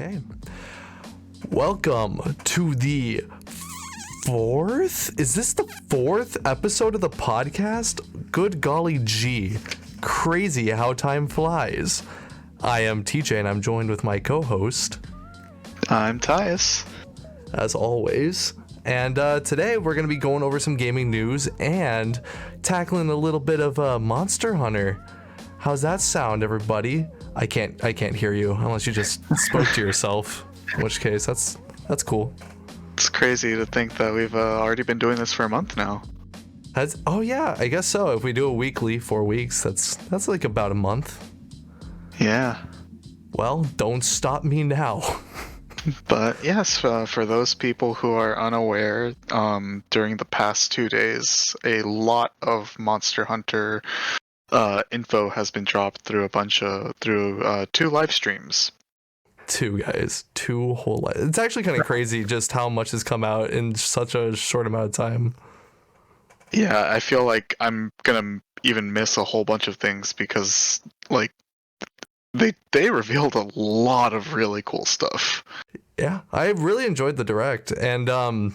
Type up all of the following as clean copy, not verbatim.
Okay. Welcome to the fourth? Is this the fourth episode of the podcast? Good golly gee. Crazy how time flies. I am TJ and I'm joined with my co-host. I'm Tyus. As always. And today we're going to be going over some gaming news and tackling a little bit of Monster Hunter. How's that sound, everybody? I can't hear you unless you just spoke to yourself. In which case, that's cool. It's crazy to think that we've already been doing this for a month now. Oh yeah, I guess so. If we do a weekly, 4 weeks, that's like about a month. Yeah. Well, don't stop me now. But yes, for those people who are unaware, during the past 2 days, a lot of Monster Hunter info has been dropped through two live streams. Two whole lives. It's actually kind of crazy just how much has come out in such a short amount of time. Yeah, I feel like I'm gonna even miss a whole bunch of things because like they revealed a lot of really cool stuff. Yeah, I really enjoyed the direct, and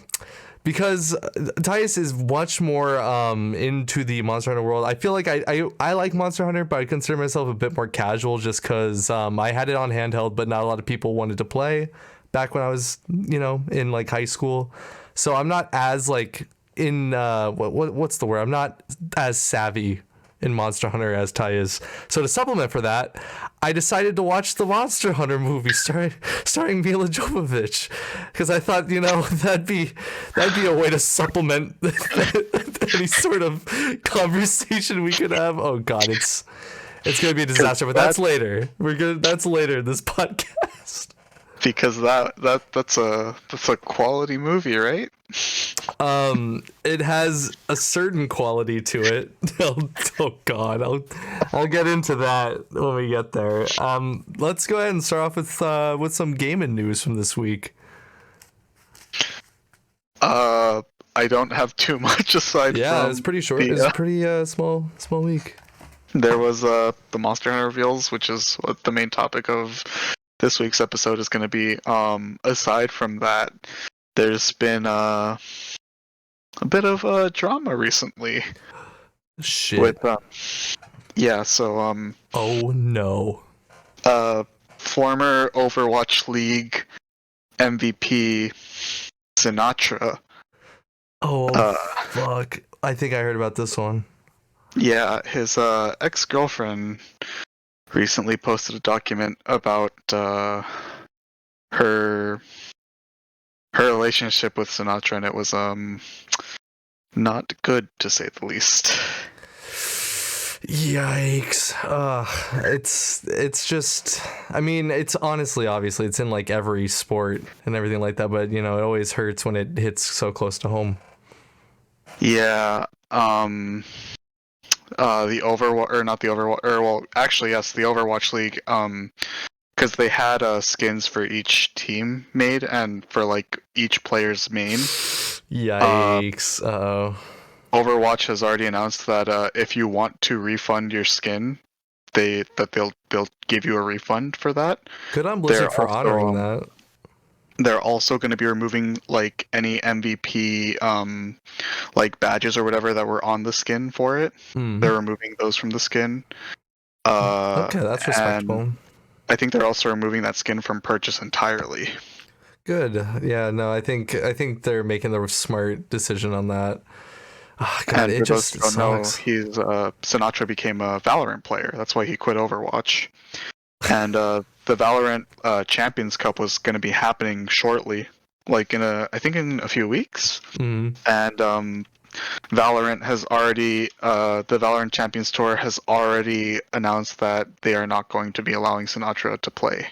because Tyus is much more into the Monster Hunter world. I feel like I like Monster Hunter, but I consider myself a bit more casual just because I had it on handheld, but not a lot of people wanted to play back when I was, in like high school. So I'm not as like in what's the word? I'm not as savvy in Monster Hunter as Ty is. So to supplement for that, I decided to watch the Monster Hunter movie starring Mila Jovovich because I thought, that'd be a way to supplement any sort of conversation we could have. Oh God, it's gonna be a disaster, but that's later. That's later in this podcast. Because that's a quality movie, right? It has a certain quality to it. Oh God, I'll get into that when we get there. Let's go ahead and start off with some gaming news from this week. I don't have too much aside from. Yeah, it's pretty short. It's a pretty small week. There was the Monster Hunter reveals, which is what the main topic of this week's episode is going to be. Aside from that, there's been a bit of drama recently. Shit. With so oh no. Former Overwatch League MVP Sinatra. Oh fuck! I think I heard about this one. Yeah, his ex-girlfriend recently posted a document about her relationship with Sinatra, and it was not good, to say the least. Yikes. It's just, I mean, it's honestly, obviously, it's in like every sport and everything like that, but it always hurts when it hits so close to home. Yeah. The Overwatch, or not the Overwatch, or well, actually, yes, the Overwatch League, because they had skins for each team made and for like each player's main. Yikes. Overwatch has already announced that if you want to refund your skin, they'll give you a refund for that. Good on Blizzard for honoring that. They're also going to be removing like any MVP like badges or whatever that were on the skin for it. They're removing those from the skin. Okay, that's respectable. And I think they're also removing that skin from purchase entirely. Good. Yeah, no, I think they're making the smart decision on that. Oh, God, and it just sucks. Sinatra became a Valorant player. That's why he quit Overwatch. And the Valorant Champions Cup was going to be happening shortly, like I think in a few weeks. And Valorant has already, the Valorant Champions Tour has already announced that they are not going to be allowing Sinatra to play.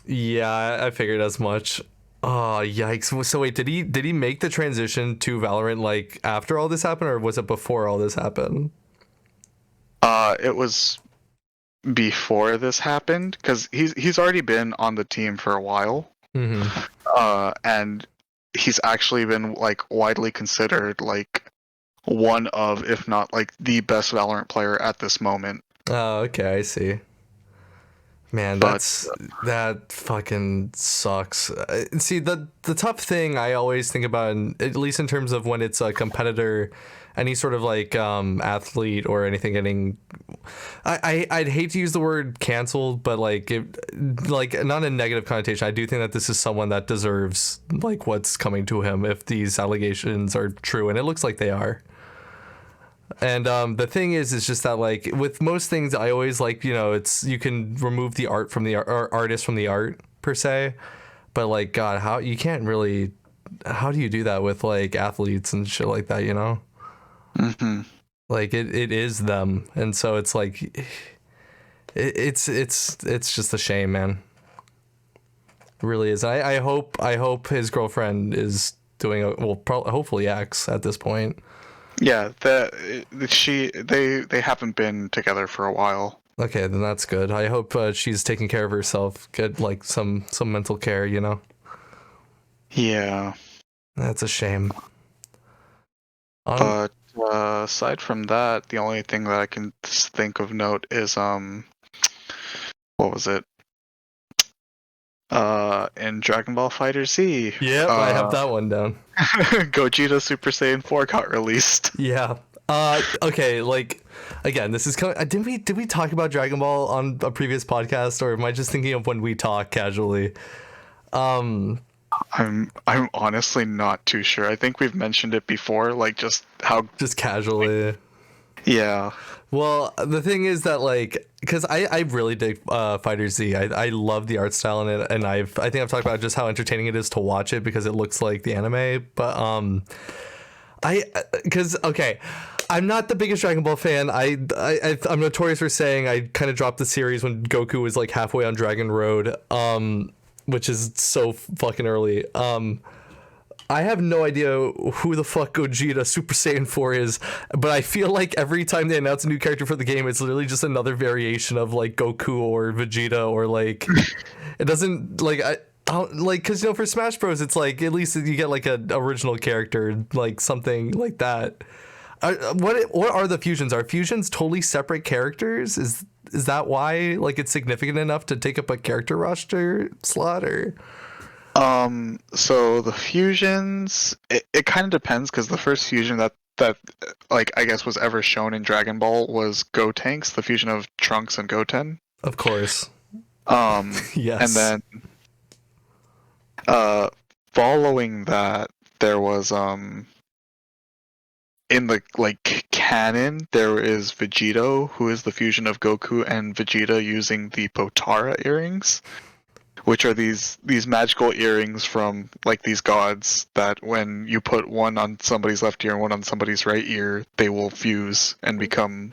Yeah, I figured as much. Oh, yikes. So wait, did he make the transition to Valorant like after all this happened, or was it before all this happened? It was before this happened, because he's already been on the team for a while. And he's actually been like widely considered like one of, if not like the best Valorant player at this moment. Oh, okay, I see. Man, But that fucking sucks. See, the tough thing I always think about, at least in terms of when it's a competitor, any sort of like athlete or anything getting, I'd hate to use the word canceled, but like like not a negative connotation. I do think that this is someone that deserves like what's coming to him if these allegations are true, and it looks like they are. And the thing is just that like with most things, I always like, it's, you can remove the art from the or artist from the art per se, but like God, how you can't really, how do you do that with like athletes and shit like that? hmm Like it is them, and so it's like it's just a shame, man. It really is. I hope his girlfriend is doing well. Hopefully X at this point. yeah, they haven't been together for a while. Okay, then that's good. I hope she's taking care of herself. Get like some mental care. Yeah, That's a shame. but aside from that, the only thing that I can think of note is what was it? In Dragon Ball Fighter Z. Yep, I have that one down. Gogeta Super Saiyan 4 got released. Yeah. Okay, like again, this is coming. Did we talk about Dragon Ball on a previous podcast, or am I just thinking of when we talk casually? I'm honestly not too sure. I think we've mentioned it before, like just how. Just casually. Yeah. Well, the thing is that like, because I really dig Fighter Z. I love the art style in it, and I think I've talked about just how entertaining it is to watch it because it looks like the anime. But because okay, I'm not the biggest Dragon Ball fan. I'm notorious for saying I kind of dropped the series when Goku was like halfway on Dragon Road, which is so fucking early. I have no idea who the fuck Gogeta Super Saiyan 4 is, but I feel like every time they announce a new character for the game, it's literally just another variation of like Goku or Vegeta, or like it doesn't like I don't like, because for Smash Bros it's like at least you get like a original character, like something like that. What are the fusions? Are fusions totally separate characters? Is that why like it's significant enough to take up a character roster slot, or? So the fusions, it kind of depends, because the first fusion that like I guess was ever shown in Dragon Ball was Gotenks, the fusion of Trunks and Goten. Of course. And Yes. then uh following that there was in the like canon there is Vegito, who is the fusion of Goku and Vegeta using the Potara earrings, which are these magical earrings from like these gods that when you put one on somebody's left ear and one on somebody's right ear, they will fuse and become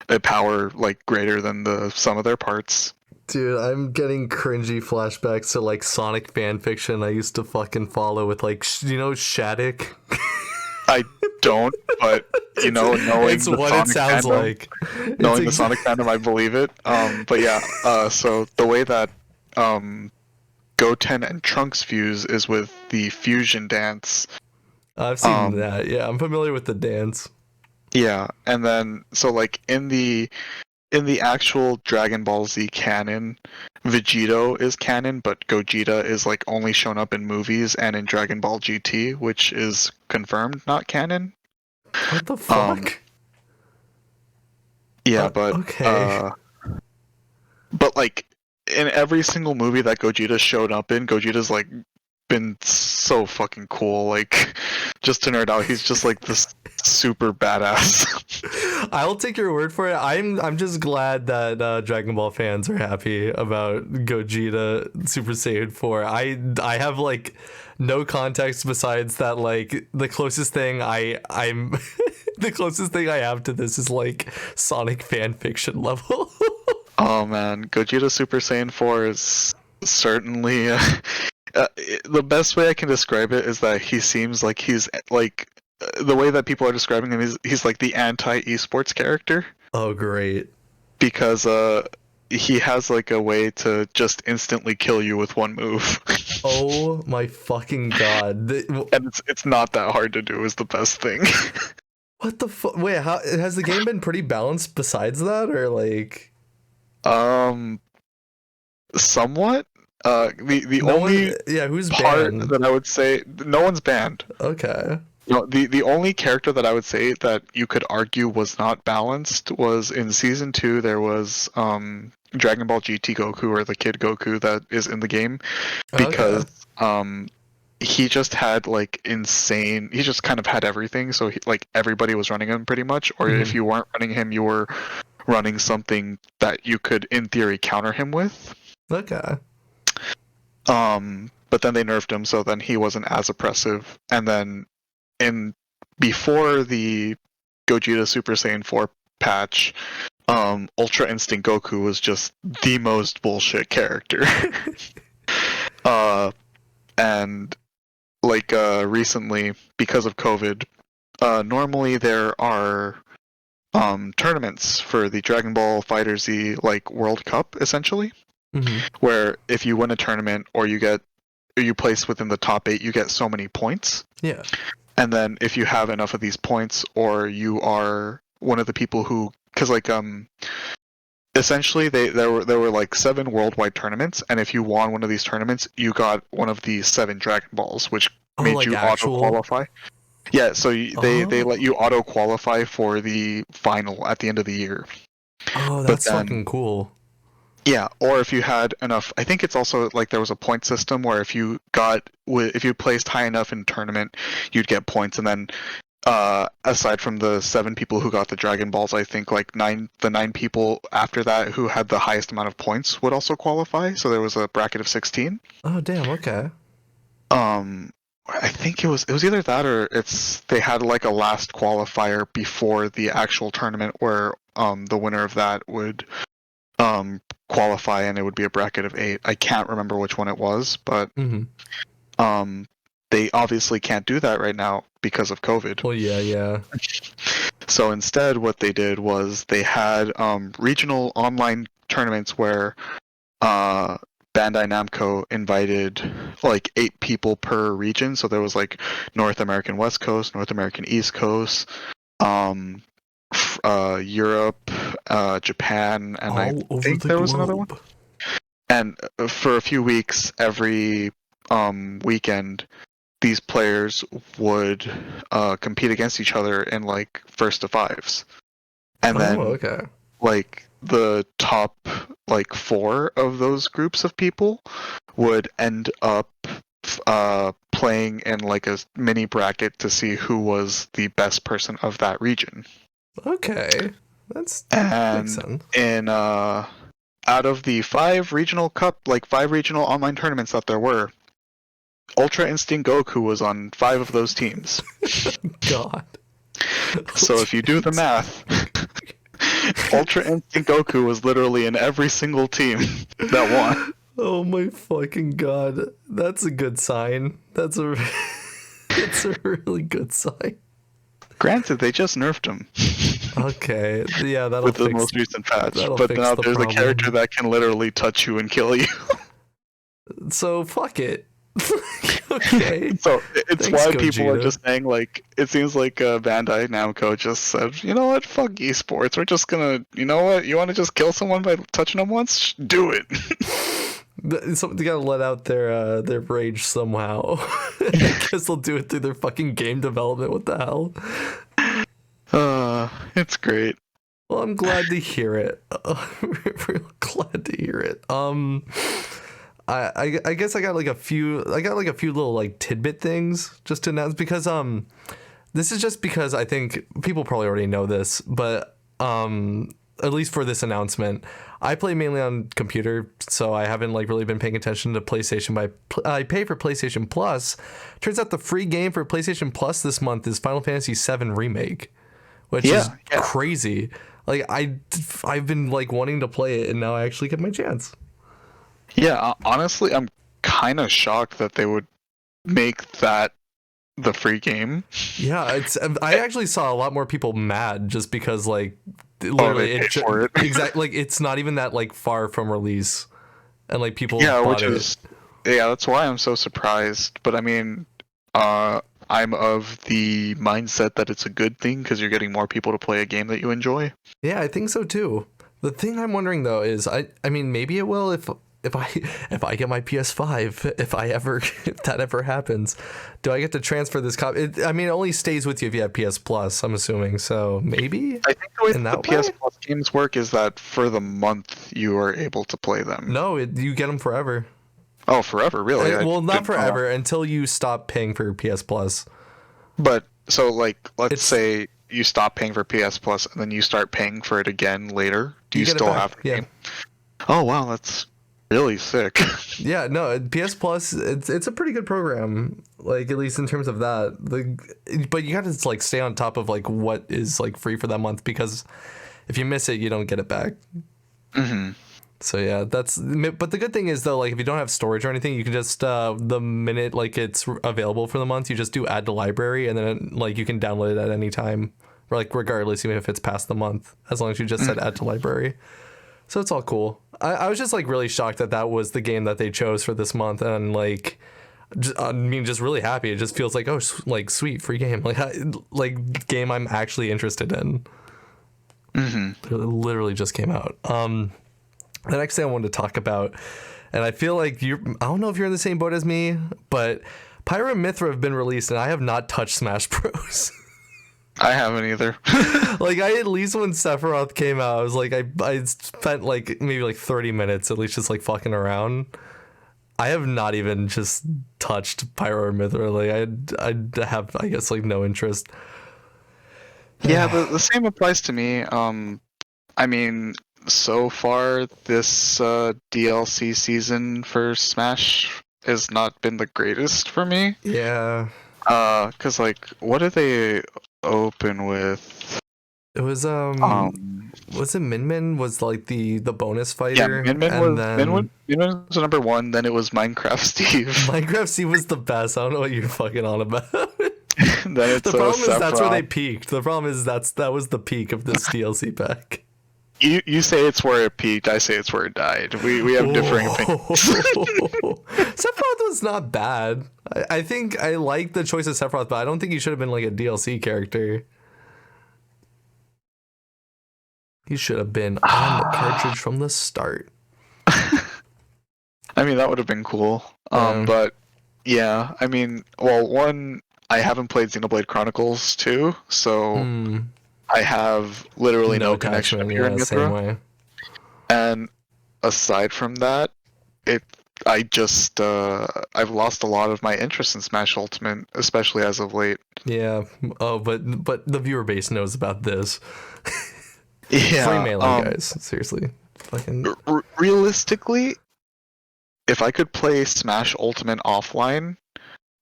a power like greater than the sum of their parts. Dude, I'm getting cringy flashbacks to like Sonic fan fiction I used to fucking follow with like Shattuck. I don't, but knowing It's the what Sonic it sounds fandom, like. knowing the Sonic fandom, I believe it. But yeah, so the way that Goten and Trunks fuse is with the fusion dance. I've seen that. Yeah, I'm familiar with the dance. Yeah, and then so like in the actual Dragon Ball Z canon, Vegito is canon, but Gogeta is like only shown up in movies and in Dragon Ball GT, which is confirmed not canon. What the fuck? Yeah, but okay. but like in every single movie that Gogeta showed up in, Gogeta's like been so fucking cool. Like, just to nerd out, he's just like this super badass. I'll take your word for it. I'm just glad that Dragon Ball fans are happy about Gogeta Super Saiyan 4. I have like no context besides that, like the closest thing I'm the closest thing I have to this is like Sonic fan fiction level. Oh man, Gogeta Super Saiyan 4 is certainly the best way I can describe it is that he seems like he's like the way that people are describing him is he's like the anti esports character. Oh great. Because he has like a way to just instantly kill you with one move. Oh my fucking god. And it's not that hard to do is the best thing. What the fuck? Wait, how has the game been pretty balanced besides that, or like? somewhat. The No one. only Yeah, who's part banned? that I would say no one's banned. Okay. No, the only character that I would say that you could argue was not balanced was in season 2. There was Dragon Ball GT Goku, or the Kid Goku that is in the game, Okay. because he just had like insane. He just kind of had everything. So like everybody was running him pretty much, or if Hmm. you weren't running him, you were running something that you could in theory counter him with. Okay. But then they nerfed him, so then he wasn't as oppressive. And then in before the Gogeta Super Saiyan 4 patch, Ultra Instinct Goku was just the most bullshit character. uh, and like recently, because of COVID, normally there are tournaments for the Dragon Ball Fighter Z like World Cup, essentially, Hmm. where if you win a tournament or you place within the top 8, you get so many points. Yeah. And then if you have enough of these points, or you are one of the people who, because like essentially there were like 7 worldwide tournaments, and if you won one of these tournaments, you got one of the 7 Dragon Balls, which Oh, made like you auto actual. qualify. Yeah, so they let Oh. you auto qualify for the final at the end of the year. Oh, But that's then fucking cool. yeah, or if you had enough, I think it's also like there was a point system where if you placed high enough in tournament, you'd get points, and then aside from the 7 people who got the Dragon Balls, I think like the 9 people after that who had the highest amount of points would also qualify. So there was a bracket of 16. Oh, damn. Okay. Um, I think it was either that, or they had like a last qualifier before the actual tournament where the winner of that would um qualify, and it would be a bracket of 8. I can't remember which one it was, but Hmm. um they obviously can't do that right now because of COVID. Well, yeah, yeah. So instead, what they did was they had regional online tournaments where uh, Bandai Namco invited like 8 people per region. So there was like North American West Coast, North American East Coast, um, Europe, Japan, and I All over think the there was another one. globe. And for a few weeks, every weekend, these players would compete against each other in like first to fives, and Oh, then okay. like the top like 4 of those groups of people would end up playing in like a mini bracket to see who was the best person of that region. Okay. That makes And sense. in out of the 5 regional online tournaments that there were, Ultra Instinct Goku was on 5 of those teams. God. So if you do the math, Ultra Instinct Goku was literally in every single team that won. Oh my fucking god. That's a good sign. That's a really good sign. Granted, they just nerfed him Okay. Yeah, with the most recent patch, that'll but fix now the there's a character problem. that can literally touch you and kill you. So fuck it. Okay. So it's Thanks, why people are Gogeta. just saying, like, it seems like Bandai Namco just said, you know what, fuck esports. We're just gonna, you know what, you want to just kill someone by touching them once? Do it. So they gotta let out their rage somehow. I guess they'll do it through their fucking game development. What the hell? It's great. Well, I'm glad to hear it. Real glad to hear it. I guess I got like a few little like tidbit things just to announce because this is just because I think people probably already know this, but at least for this announcement, I play mainly on computer, so I haven't like really been paying attention to PlayStation. I pay for PlayStation Plus. Turns out the free game for PlayStation Plus this month is Final Fantasy VII Remake, which is Yeah, yeah. crazy. Like I've been like wanting to play it, and now I actually get my chance. Yeah, honestly, I'm kind of shocked that they would make that the free game. Yeah, it's I actually saw a lot more people mad just because like Oh, they literally paid for it. exactly like it's not even that like far from release, and like people Yeah, bought which it. is yeah, that's why I'm so surprised. But I mean, I'm of the mindset that it's a good thing because you're getting more people to play a game that you enjoy. Yeah, I think so too. The thing I'm wondering though is I mean maybe it will if I get my PS5, if that ever happens, do I get to transfer this copy? I mean, it only stays with you if you have PS Plus, I'm assuming. So maybe I think the way in that the that PS way. Plus games work is that for the month you are able to play them. No, you get them forever. Oh, forever, really? I Well, not didn't know that. forever until you stop paying for your PS Plus. But so like, let's It's say you stop paying for PS Plus and then you start paying for it again later. Do you you get it still back. have the Yeah. game? Oh wow, that's really sick. Yeah, no, PS Plus, it's a pretty good program, like at least in terms of that. But you got to like stay on top of like what is like free for that month because if you miss it, you don't get it back. hmm So yeah, but the good thing is though, like if you don't have storage or anything, you can just the minute like it's available for the month, you just do add to library, and then like you can download it at any time, or like regardless, even if it's past the month, as long as you just said add to library. So it's all cool. I was just like really shocked that that was the game that they chose for this month, and like, I mean, just really happy. It just feels like like sweet free game, like game I'm actually interested in. hmm It literally just came out. The next thing I wanted to talk about, and I feel like I don't know if you're in the same boat as me, but Pyra and Mythra have been released, and I have not touched Smash Bros. I haven't either. Like I at least when Sephiroth came out, I was like I spent like maybe like 30 minutes at least just like fucking around. I have not even just touched Pyro or Mythra. Like I have I guess like no interest. Yeah, the same applies to me. I mean, so far this DLC season for Smash has not been the greatest for me. Yeah, 'Cause like, what do they open with? it was Um, was it Min Min was like the bonus yeah, fighter, Min Min and was then was number one. Then it was Minecraft Steve. Minecraft C was the best. I don't know what you're fucking on about. Then The it's problem is that's where they Sephiroth. peaked. The problem is that was the peak of this DLC pack. You say it's where it peaked. I say it's where it died. We have differing opinions. Sephiroth was not bad. I think I like the choice of Sephiroth, but I don't think he should have been like a DLC character. He should have been on the cartridge from the start. I mean, that would have been cool. Yeah. But yeah, I mean, well, one, I haven't played Xenoblade Chronicles 2, so I have literally no connection to attachment. Pure Yeah, and same Mythra. way. And aside from that, it I just I've lost a lot of my interest in Smash Ultimate, especially as of late. Yeah. Oh, but the viewer base knows about this. Free Yeah, melee, guys. Seriously, fucking. realistically, if I could play Smash Ultimate offline,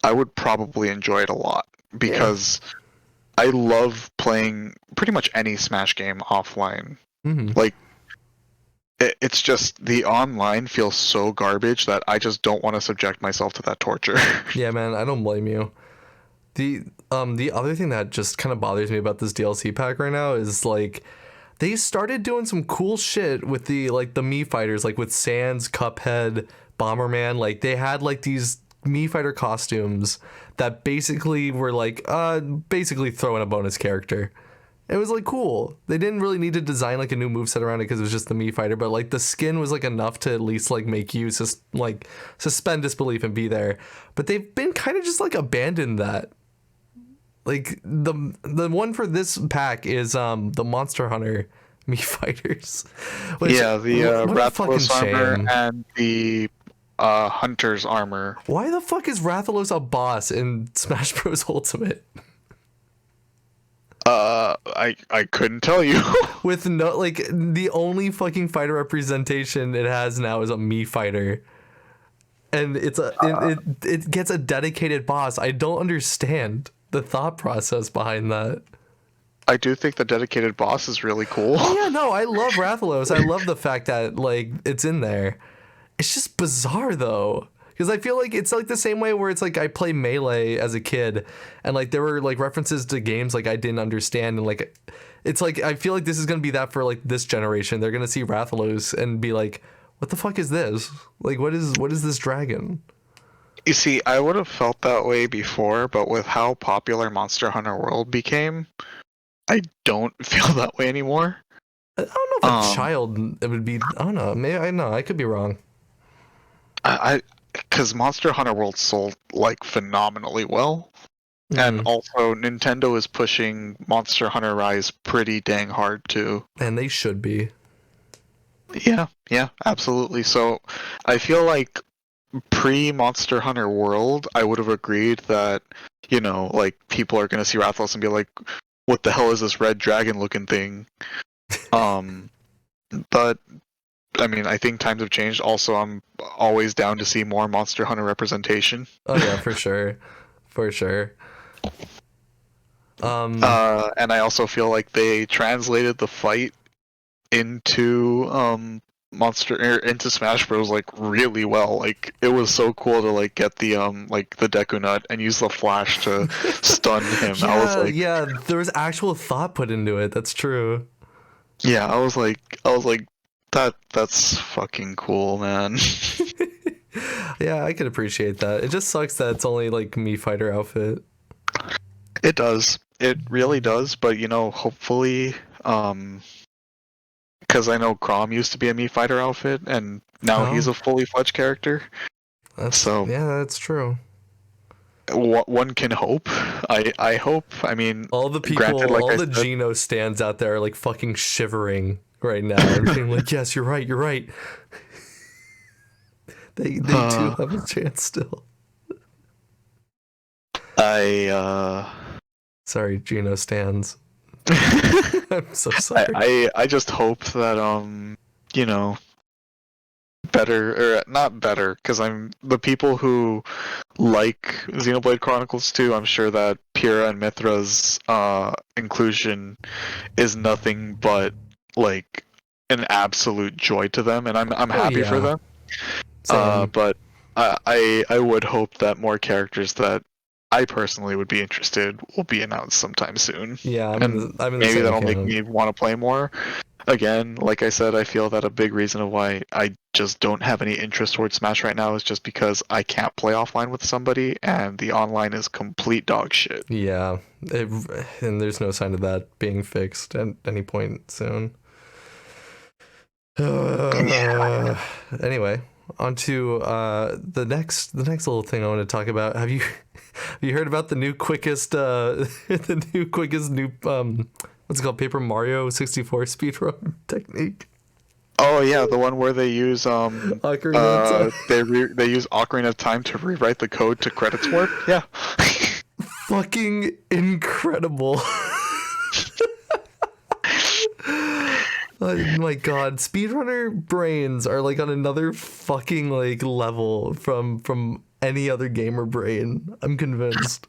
I would probably enjoy it a lot because I love playing pretty much any Smash game offline. Mm-hmm. Like, it's just the online feels so garbage that I just don't want to subject myself to that torture. Yeah, man, I don't blame you. The other thing that just kind of bothers me about this DLC pack right now is like they started doing some cool shit with the like the Mii fighters, like with Sans, Cuphead, Bomberman. Like they had like these Mii fighter costumes that basically were like basically throw in a bonus character. It was like cool. They didn't really need to design like a new moveset around it because it was just the Mii fighter, but like the skin was like enough to at least like make you like suspend disbelief and be there. But they've been kind of just like abandoned that. Like the one for this pack is the Monster Hunter Mii fighters. Which, Yeah, the what a fucking Rathalos armor shame. and the Hunter's armor. Why the fuck is Rathalos a boss in Smash Bros Ultimate? I couldn't tell you. With no like the only fucking fighter representation it has now is a Mii fighter. And it gets a dedicated boss. I don't understand the thought process behind that. I do think the dedicated boss is really cool. Oh yeah, no, I love Rathalos. I love the fact that like it's in there. It's just bizarre though. Because I feel like it's like the same way where it's like I play Melee as a kid and like there were like references to games like I didn't understand and like it's like I feel like this is gonna be that for like this generation. They're gonna see Rathalos and be like, what the fuck is this? Like what is this dragon? You see, I would have felt that way before, but with how popular Monster Hunter World became, I don't feel that way anymore. I don't know if a child it would be I don't know, maybe I know, I could be wrong. I because Monster Hunter World sold like phenomenally well. And Mm. also, Nintendo is pushing Monster Hunter Rise pretty dang hard too. And they should be. Yeah, absolutely. So, I feel like pre-Monster Hunter World, I would have agreed that, like people are gonna see Rathalos and be like, "What the hell is this red dragon-looking thing?" Um, but I mean, I think times have changed. Also, I'm always down to see more Monster Hunter representation. Oh yeah, for sure. For sure. And I also feel like they translated the fight into into Smash Bros like really well. Like it was so cool to like get the like the Deku Nut and use the flash to stun him. I was Yeah, like, yeah, there was actual thought put into it. That's true. yeah, I was like that's fucking cool, man. Yeah, I could appreciate that. It just sucks that it's only like Mii Fighter outfit. It does. It really does, but hopefully because I know Crom used to be a Mii Fighter outfit and now he's Oh, a fully fledged character. So that's true. one can hope. I hope. I mean, All the people, granted, like all I the said, Geno stands out there are like fucking shivering right now and being like, "Yes, you're right. You're right." They do uh, have a chance still. I Sorry, Geno stands. I, I'm so sorry. I just hope that you know better or not better because I'm the people who like Xenoblade Chronicles 2. I'm sure that Pyrrha and Mithra's inclusion is nothing but like an absolute joy to them, and I'm Oh happy for yeah, them. same. But I would hope that more characters that I personally would be interested will be announced sometime soon, Yeah, and I'm in the maybe same that'll make camp. me want to play more. Again, like I said, I feel that a big reason of why I just don't have any interest towards Smash right now is just because I can't play offline with somebody, and the online is complete dog shit. Yeah, and there's no sign of that being fixed at any point soon. Yeah. Anyway, on to the next little thing I want to talk about. Have you heard about the new quickest what's it called, Paper Mario 64 speedrun technique? Oh yeah, the one where they use Ocarina of Time. they use Ocarina of Time to rewrite the code to credits warp. Yeah. Fucking incredible. Oh my god, speedrunner brains are like on another fucking like level from any other gamer brain. I'm convinced.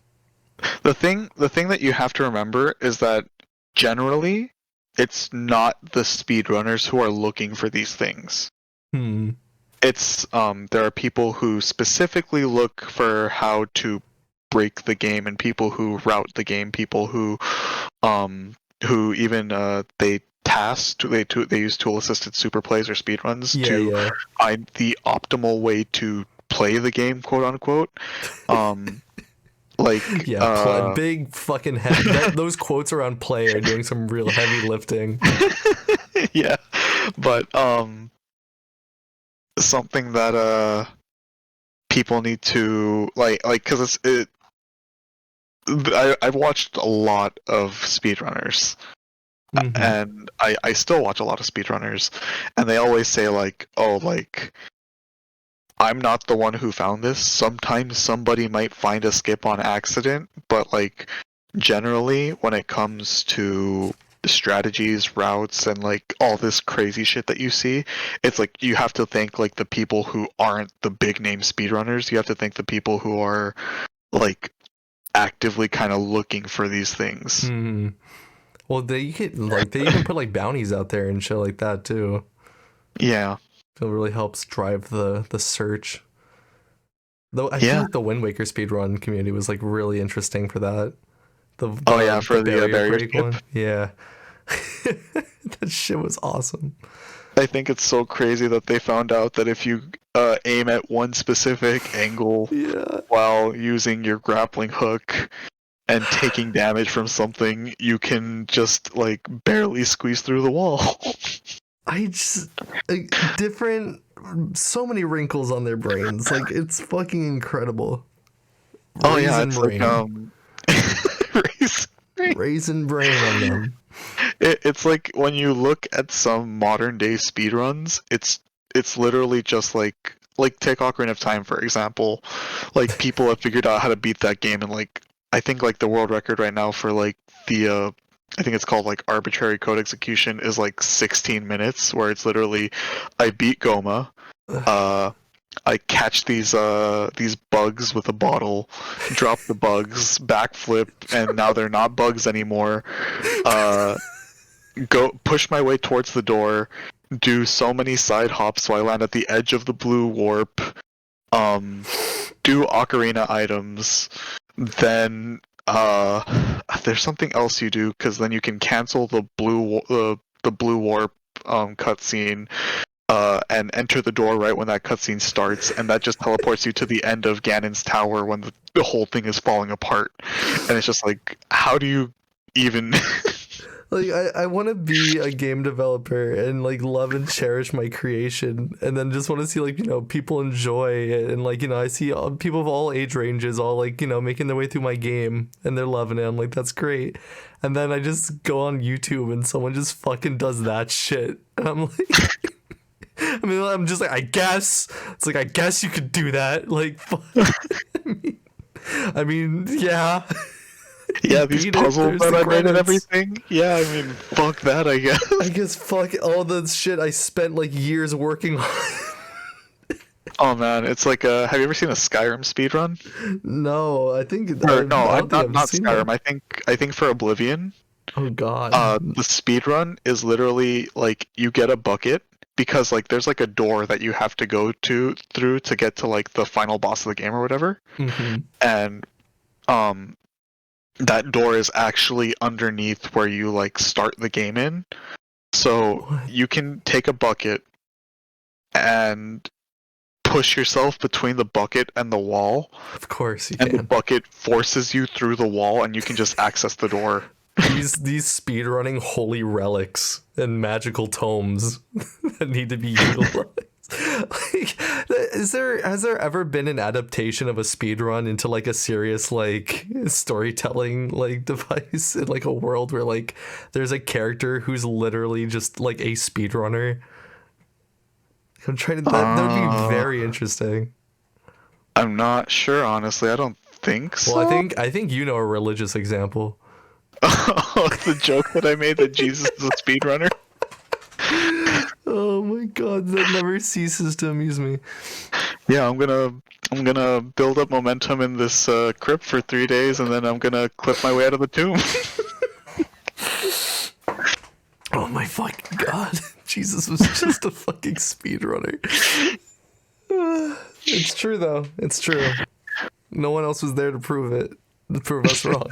The thing that you have to remember is that generally it's not the speedrunners who are looking for these things. Hmm. It's there are people who specifically look for how to break the game and people who route the game, people who even they use tool assisted super plays or speedruns Yeah, to yeah. find the optimal way to play the game, quote unquote. Um like Yeah, big fucking those quotes around play are doing some real heavy lifting. yeah. But something that people need to like because I've watched a lot of speedrunners Mm-hmm. and I still watch a lot of speedrunners and they always say like, oh, like I'm not the one who found this. Sometimes somebody might find a skip on accident, but like generally when it comes to strategies, routes, and like all this crazy shit that you see, it's like you have to thank like the people who aren't the big name speedrunners. You have to thank the people who are like actively kind of looking for these things. Hmm. Well, they even put like bounties out there and shit like that too. Yeah. It really helps drive the search. Though I feel Yeah. like the Wind Waker speedrun community was like really interesting for that. The Oh yeah, the for the barrier barrier break skip. one. Yeah. That shit was awesome. I think it's so crazy that they found out that if you aim at one specific angle Yeah. while using your grappling hook and taking damage from something, you can just like barely squeeze through the wall. I just like, different so many wrinkles on their brains. Like, it's fucking incredible. Oh yeah, Raisin it's brain. like raisin brain. Raisin brain on them. It's like when you look at some modern day speedruns, it's literally just like take Ocarina of Time for example. Like people have figured out how to beat that game, and like I think like the world record right now for like the I think it's called like arbitrary code execution is like 16 minutes, where it's literally I beat Goma, I catch these bugs with a bottle, drop the bugs, backflip, and now they're not bugs anymore. Uh, go push my way towards the door, do so many side hops so I land at the edge of the blue warp, do ocarina items, then there's something else you do because then you can cancel the blue warp cutscene. And enter the door right when that cutscene starts, and that just teleports you to the end of Ganon's tower when the whole thing is falling apart. And it's just like, how do you even... Like, I want to be a game developer and like love and cherish my creation, and then just want to see like, you know, people enjoy it, and like, you know, I see people of all age ranges all like, you know, making their way through my game and they're loving it. I'm like, that's great. And then I just go on YouTube and someone just fucking does that shit, and I'm like... I mean, I'm just like, I guess. It's like, I guess you could do that. Like, I mean, yeah. Yeah, these puzzles that I made and everything. Yeah, I mean, fuck that, I guess. I guess fuck all the shit I spent like years working on. Oh man, it's like, have you ever seen a Skyrim speedrun? No, I think... Or, no, I don't think not I've seen Skyrim. that. I think for Oblivion, Oh, God. the speedrun is literally like you get a bucket, because like there's like a door that you have to go through to get to like the final boss of the game or whatever. Mm-hmm. And that door is actually underneath where you like start the game in. So What? you can take a bucket and push yourself between the bucket and the wall, Of course you and the can. bucket forces you through the wall, and you can just access the door. These speedrunning holy relics and magical tomes that need to be utilized. Like, has there ever been an adaptation of a speedrun into like a serious like storytelling like device in like a world where like there's a character who's literally just like a speedrunner? I'm trying to... that would be very interesting. I'm not sure, honestly. I don't think so. Well, I think you know a religious example. Oh, the joke that I made that Jesus is a speedrunner. Oh my god, that never ceases to amuse me. Yeah, I'm gonna build up momentum in this crypt for 3 days, and then I'm gonna clip my way out of the tomb. Oh my fucking god. Jesus was just a fucking speedrunner. It's true though. It's true. No one else was there to prove it. To prove us wrong.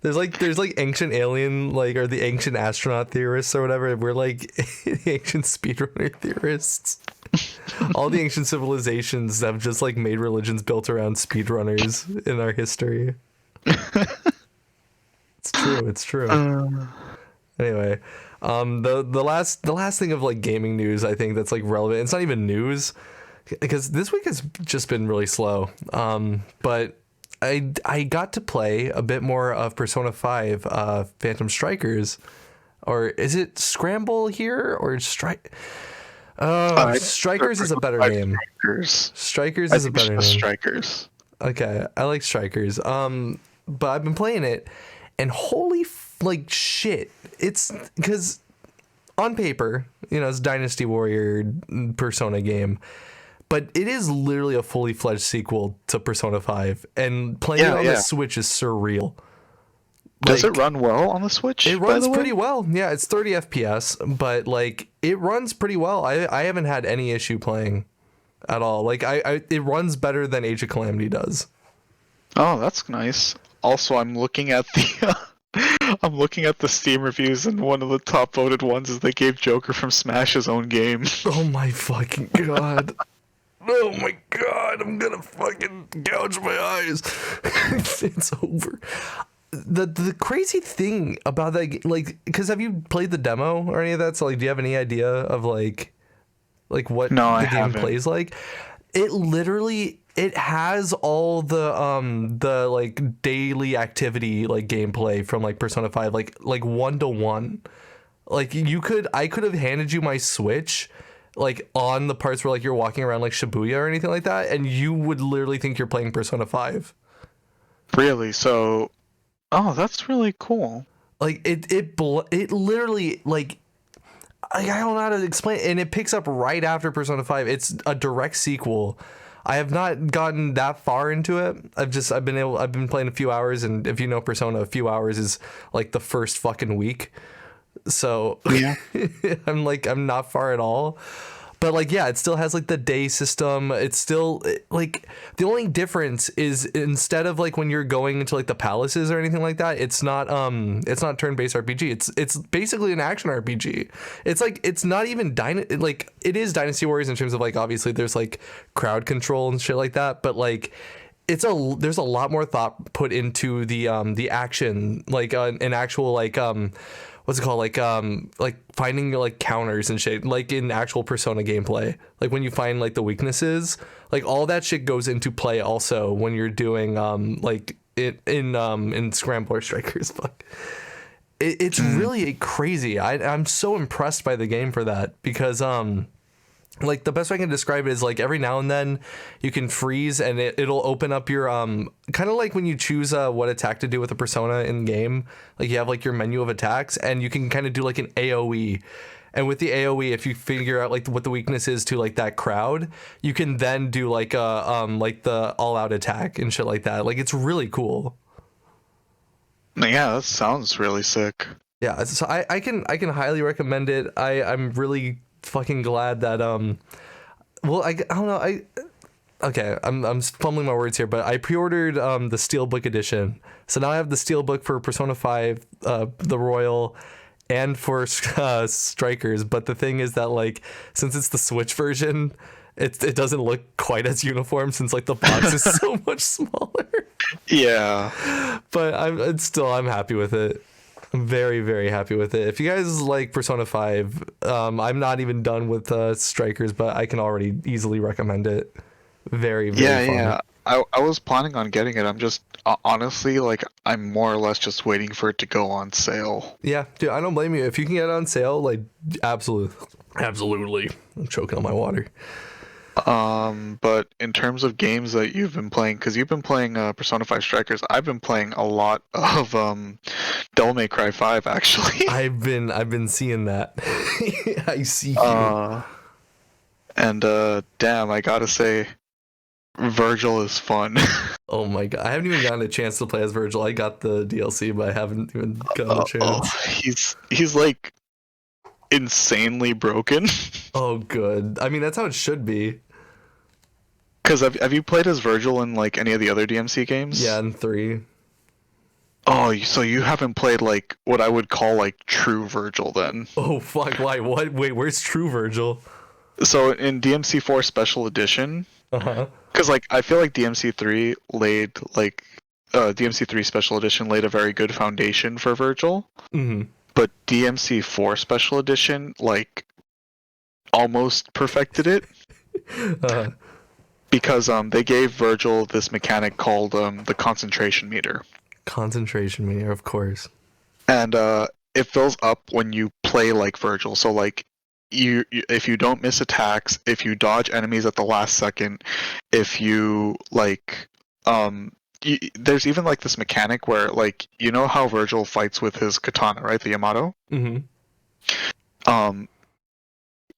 There's like ancient alien or the ancient astronaut theorists or whatever. We're like the ancient speedrunner theorists. All the ancient civilizations have just like made religions built around speedrunners in our history. It's true. It's true. Anyway, the last thing of like gaming news I think that's like relevant. It's not even news because this week has just been really slow. But I got to play a bit more of Persona 5 Phantom Strikers, or is it Scramble here or Strike? Strikers is a better name. Strikers is a better name. Strikers. Okay, I like Strikers. But I've been playing it, and holy shit, it's because on paper, you know, it's Dynasty Warrior Persona game. But it is literally a fully fledged sequel to Persona 5, and playing it on the Switch is surreal. Does it run well on the Switch? It runs pretty well. Yeah, it's 30 FPS, but like it runs pretty well. I haven't had any issue playing at all. Like it runs better than Age of Calamity does. Oh, that's nice. Also, I'm looking at the Steam reviews, and one of the top voted ones is they gave Joker from Smash his own game. Oh my fucking god. Oh my god, I'm gonna fucking gouge my eyes. It's over. The crazy thing about that, like, because have you played the demo or any of that? So, like, do you have any idea of, like, like what No, I the game haven't. plays like. It has all the like daily activity like gameplay from like Persona 5, like 1-to-1. Like I could have handed you my Switch like on the parts where like you're walking around like Shibuya or anything like that, and you would literally think you're playing Persona 5. Really? So, oh, that's really cool. Like it literally like I don't know how to explain it. And it picks up right after Persona 5. It's a direct sequel. I have not gotten that far into it. I've been playing a few hours, and if you know Persona, a few hours is like the first fucking week. So Yeah. I'm not far at all. But like yeah, it still has like the day system. It's still like the only difference is instead of like when you're going into like the palaces or anything like that, it's not turn-based RPG. It's basically an action RPG. It's like it's not even like it is Dynasty Warriors in terms of like obviously there's like crowd control and shit like that, but like there's a lot more thought put into the action, like an actual like what's it called, like finding like counters and shit, like in actual Persona gameplay, like when you find like the weaknesses, like all that shit goes into play also when you're doing like it in Scrambler Strikers. Fuck, it's really crazy. I'm so impressed by the game for that, because like the best way I can describe it is like every now and then you can freeze and it'll open up your kind of like when you choose what attack to do with a Persona in game, like you have like your menu of attacks and you can kind of do like an AoE, and with the AoE, if you figure out like what the weakness is to like that crowd, you can then do like like the all out attack and shit like that. Like it's really cool. Yeah, that sounds really sick. Yeah, so I can highly recommend it. I'm really fucking glad that well I don't know, okay, I'm fumbling my words here, but I pre-ordered the Steelbook edition. So now I have the Steelbook for Persona 5, the Royal, and for Strikers. But the thing is that like since it's the Switch version, it doesn't look quite as uniform since like the box is so much smaller. Yeah. But I'm happy with it. I'm very, very happy with it. If you guys like Persona 5, I'm not even done with Strikers, but I can already easily recommend it. Very, very Yeah, fun. yeah. I was planning on getting it. I'm just honestly like I'm more or less just waiting for it to go on sale. Yeah, dude, I don't blame you. If you can get it on sale, like absolutely. I'm choking on my water. But in terms of games that you've been playing, because you've been playing Persona 5 Strikers, I've been playing a lot of Devil May Cry 5 actually. I've been seeing that. I see you. And damn, I gotta say, Virgil is fun. Oh my god, I haven't even gotten a chance to play as Virgil. I got the DLC, but I haven't even gotten a chance. He's like insanely broken. Oh, good. I mean, that's how it should be. Because have you played as Virgil in like any of the other DMC games? Yeah, in 3. Oh, so you haven't played like what I would call like true Virgil then? Oh fuck! Why? What? Wait, where's True Virgil? So in DMC4 Special Edition, because like I feel like DMC3 laid like DMC3 Special Edition laid a very good foundation for Virgil. Mm-hmm. But DMC4 Special Edition like almost perfected it. Because they gave Virgil this mechanic called the concentration meter. Concentration meter, of course. And it fills up when you play like Virgil. So like you if you don't miss attacks, if you dodge enemies at the last second, if you like there's even like this mechanic where like you know how Virgil fights with his katana, right? The Yamato? Mm-hmm.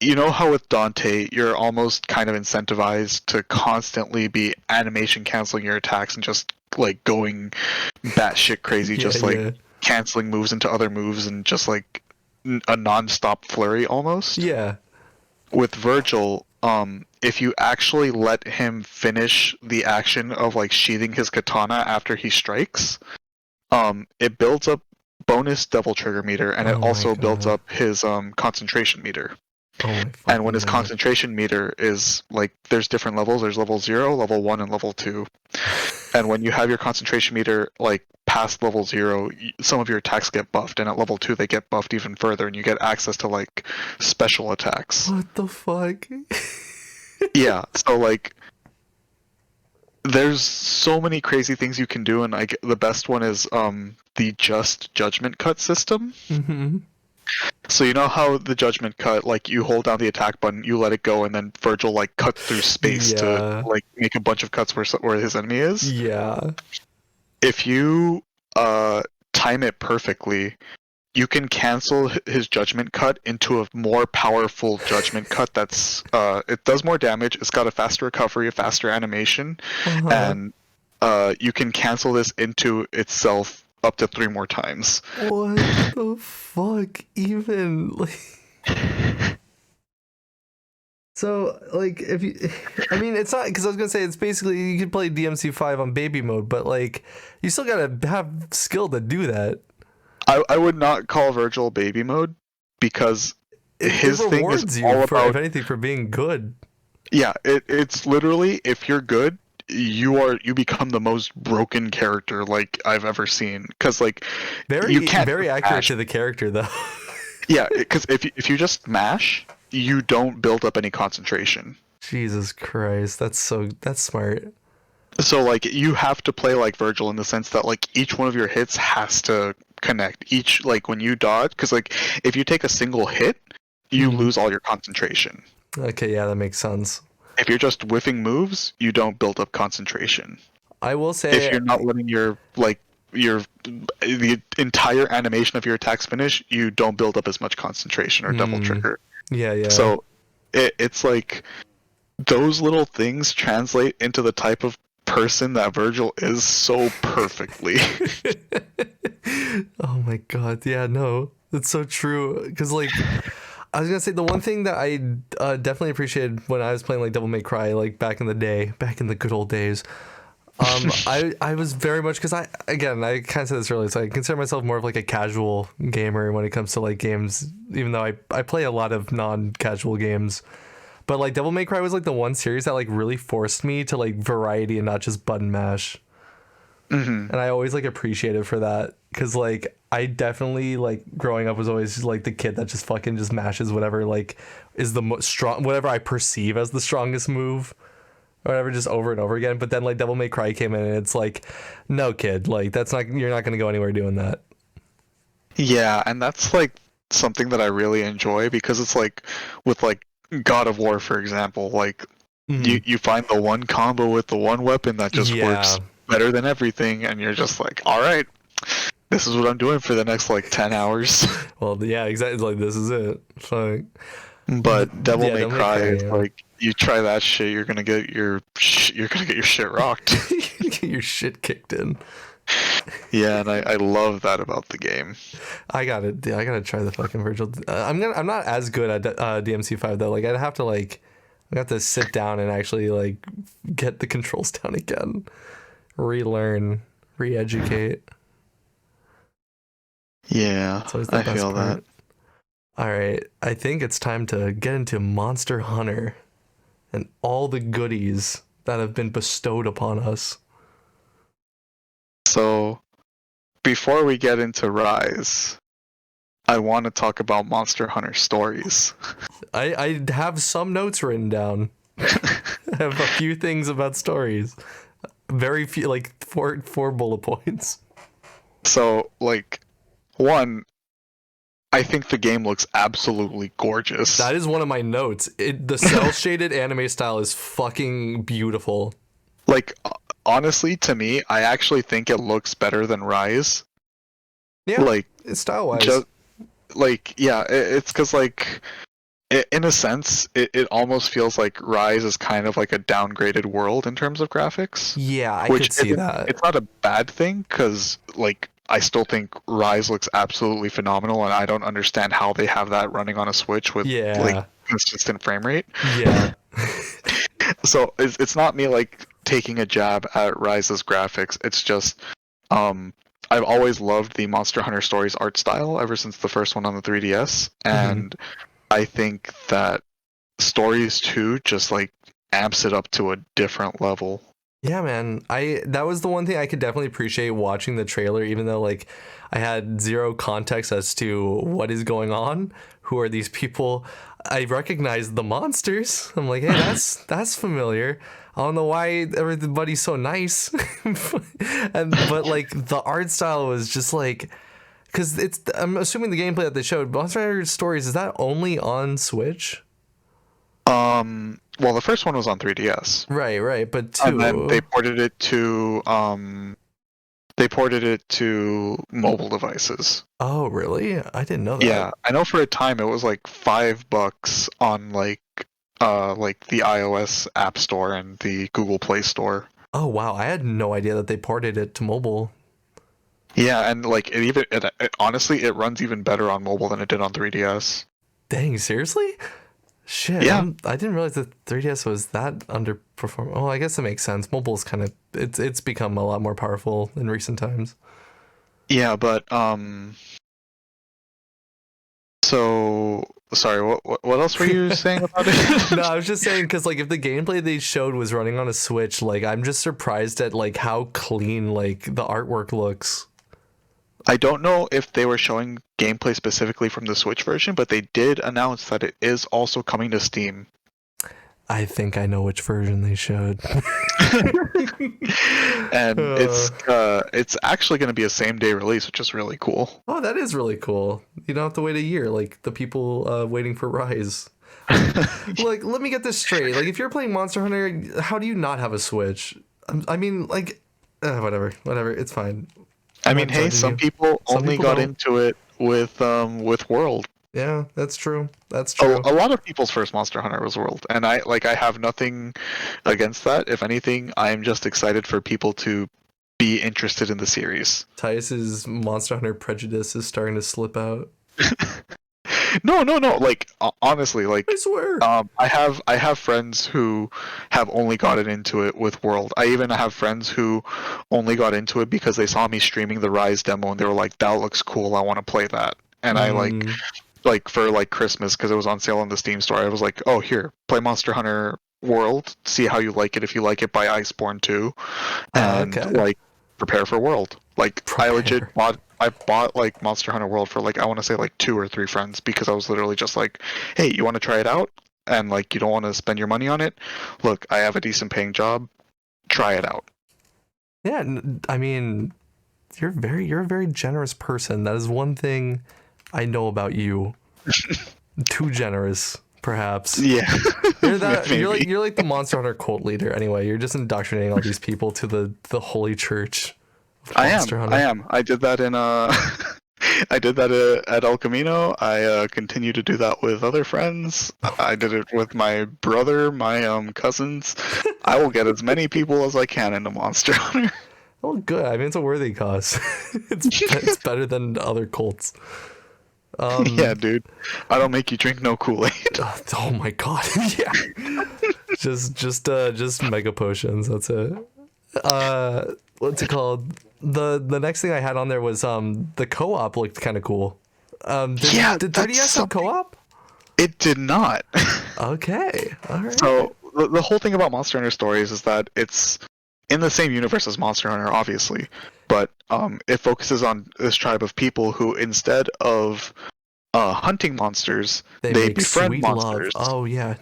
You know how with Dante, you're almost kind of incentivized to constantly be animation canceling your attacks and just like going batshit crazy, just like canceling moves into other moves and just like a non-stop flurry almost. Yeah. With Virgil, if you actually let him finish the action of like sheathing his katana after he strikes, it builds up bonus devil trigger meter, and it also builds up his concentration meter. And when his concentration meter is like, there's different levels. There's level 0, level 1, and level 2. And when you have your concentration meter like past level 0, some of your attacks get buffed, and at level 2 they get buffed even further, and you get access to like special attacks. What the fuck? Yeah, so like there's so many crazy things you can do, and like the best one is the just judgment cut system. Mm-hmm. So you know how the judgment cut, like you hold down the attack button, you let it go, and then Virgil like cuts through space to Yeah. like make a bunch of cuts where his enemy is. Yeah. If you time it perfectly, you can cancel his judgment cut into a more powerful judgment cut that's it does more damage, it's got a faster recovery, a faster animation, Uh-huh. and you can cancel this into itself up to 3 more times. What the fuck? Even like. So, like, if you, I mean, it's not because I was gonna say it's basically you can play DMC5 on baby mode, but like, you still gotta have skill to do that. I would not call Virgil baby mode because It his thing is rewards you all for, if about, anything, for being good. yeah, it's literally, if you're good, you become the most broken character like I've ever seen, because like you Very, can't very just accurate mash. to the character, though. Yeah, because if you just mash, you don't build up any concentration. Jesus Christ, that's smart. So like you have to play like Virgil in the sense that like each one of your hits has to connect. Each, like when you dodge, because like if you take a single hit, you Mhm. lose all your concentration. Okay, yeah, that makes sense. If you're just whiffing moves, you don't build up concentration. I will If say, you're not letting your like your the entire animation of your attacks finish, you don't build up as much concentration or double mm, trigger. yeah, yeah. So it's like those little things translate into the type of person that Virgil is so perfectly. Oh my god, yeah, no, that's so true. Because like, I was gonna say the one thing that I definitely appreciated when I was playing like Devil May Cry, like back in the day, back in the good old days. I was very much because I kind of said this earlier, so I consider myself more of like a casual gamer when it comes to like games, even though I play a lot of non-casual games. But like Devil May Cry was like the one series that like really forced me to like variety and not just button mash. Hmm. And I always like appreciate it for that because like I definitely like growing up was always like the kid that just fucking just mashes whatever like is the most strong, whatever I perceive as the strongest move or whatever, just over and over again. But then like Devil May Cry came in and it's like, no kid, like that's not, you're not gonna go anywhere doing that. Yeah, and that's like something that I really enjoy, because it's like with like God of War, for example, like Mm. you find the one combo with the one weapon that just works Yeah. better than everything, and you're just like, all right, this is what I'm doing for the next like 10 hours. Well, yeah, exactly. Like this is it. So But Devil yeah, May Devil May Cry Cry. is Yeah. like, you try that shit, you're gonna get your shit rocked. Get your shit kicked in. Yeah, and I love that about the game. I got it. I gotta try the fucking virtual. I'm not as good at DMC5 though. Like I'd have to like I have to sit down and actually like get the controls down again, relearn, re-educate. Yeah, It's always the I best feel that. part. All right, I think it's time to get into Monster Hunter and all the goodies that have been bestowed upon us. So, before we get into Rise, I want to talk about Monster Hunter stories. I have some notes written down. I have a few things about stories. Very few, like four bullet points. So, like, one, I think the game looks absolutely gorgeous. That is one of my notes. The cell shaded anime style is fucking beautiful. Like, honestly, to me, I actually think it looks better than Rise. Yeah, Like, style wise. just like, yeah, it's because like, in a sense, it almost feels like Rise is kind of like a downgraded world in terms of graphics. Yeah, I Which could see isn't, that. it's not a bad thing, because like I still think Rise looks absolutely phenomenal, and I don't understand how they have that running on a Switch with like Yeah, consistent frame rate. yeah. So it's not me like taking a jab at Rise's graphics. It's just I've always loved the Monster Hunter Stories art style ever since the first one on the 3DS, and I think that Stories 2 just like amps it up to a different level. Yeah, man. I that was the one thing I could definitely appreciate watching the trailer, even though like I had zero context as to what is going on. Who are these people? I recognized the monsters. I'm like, hey, that's familiar. I don't know why everybody's so nice, and but like the art style was just like, because it's I'm assuming the gameplay that they showed Monster Hunter Stories is that only on Switch? Well, the first one was on 3DS, Right, right, but and then two. they ported it to mobile devices. Oh, really? I didn't know that. Yeah, I know for a time it was like $5 on like the iOS App Store and the Google Play Store. Oh wow, I had no idea that they ported it to mobile. Yeah, and like it honestly it runs even better on mobile than it did on 3DS. Dang, seriously? Shit, Yeah, I didn't realize that 3DS was that underperforming. Oh, I guess it makes sense. Mobile's kind of it's become a lot more powerful in recent times. yeah, but so sorry, what else were you saying about No, it? I was just saying because like if the gameplay they showed was running on a Switch, like I'm just surprised at like how clean like the artwork looks. I don't know if they were showing gameplay specifically from the Switch version, but they did announce that it is also coming to Steam. I think I know which version they showed. And Uh, it's actually going to be a same day release, which is really cool. oh, that is really cool. You don't have to wait a year like the people waiting for Rise. Like, let me get this straight. Like, if you're playing Monster Hunter, how do you not have a Switch? I mean, like, whatever. It's fine. I I'm mean, not hey, judging some you. people Some only people got don't. into it with World. Yeah, that's true. That's A, true. a lot of people's first Monster Hunter was World, and I have nothing against that. If anything, I'm just excited for people to be interested in the series. Titus's Monster Hunter prejudice is starting to slip out. No, no, no. Like honestly, I like swear. I have friends who have only gotten into it with World. I even have friends who only got into it because they saw me streaming the Rise demo and they were like, "That looks cool. I want to play that." And I Mm, like for like Christmas because it was on sale on the Steam store. I was like, "Oh, here, play Monster Hunter World. See how you like it. If you like it, buy Iceborne 2, and okay. like prepare for World." Like Prepare. I bought like Monster Hunter World for like I want to say like two or three friends because I was literally just like, "Hey, you want to try it out?" And like you don't want to spend your money on it. Look, I have a decent paying job. Try it out. Yeah, I mean, you're a very generous person. That is one thing I know about you. Too generous, perhaps. Yeah, maybe. You're like the Monster Hunter cult leader anyway. You're just indoctrinating all these people to the holy church of I am. Monster I Hunter. am. I did that in I did that at El Camino. I continue to do that with other friends. I did it with my brother, my cousins. I will get as many people as I can into Monster Hunter. Oh, good. I mean, it's a worthy cause. It's better than other cults. Yeah, dude. I don't make you drink no Kool-Aid. Oh my god. Yeah. Just mega potions. That's it. What's it called? The next thing I had on there was the co-op looked kind of cool. Yeah, Did that's 3DS have something. co-op? It did not. Okay. All right. So the whole thing about Monster Hunter Stories is that it's in the same universe as Monster Hunter, obviously, but it focuses on this tribe of people who, instead of hunting monsters, They they make befriend sweet love. monsters. Oh yeah.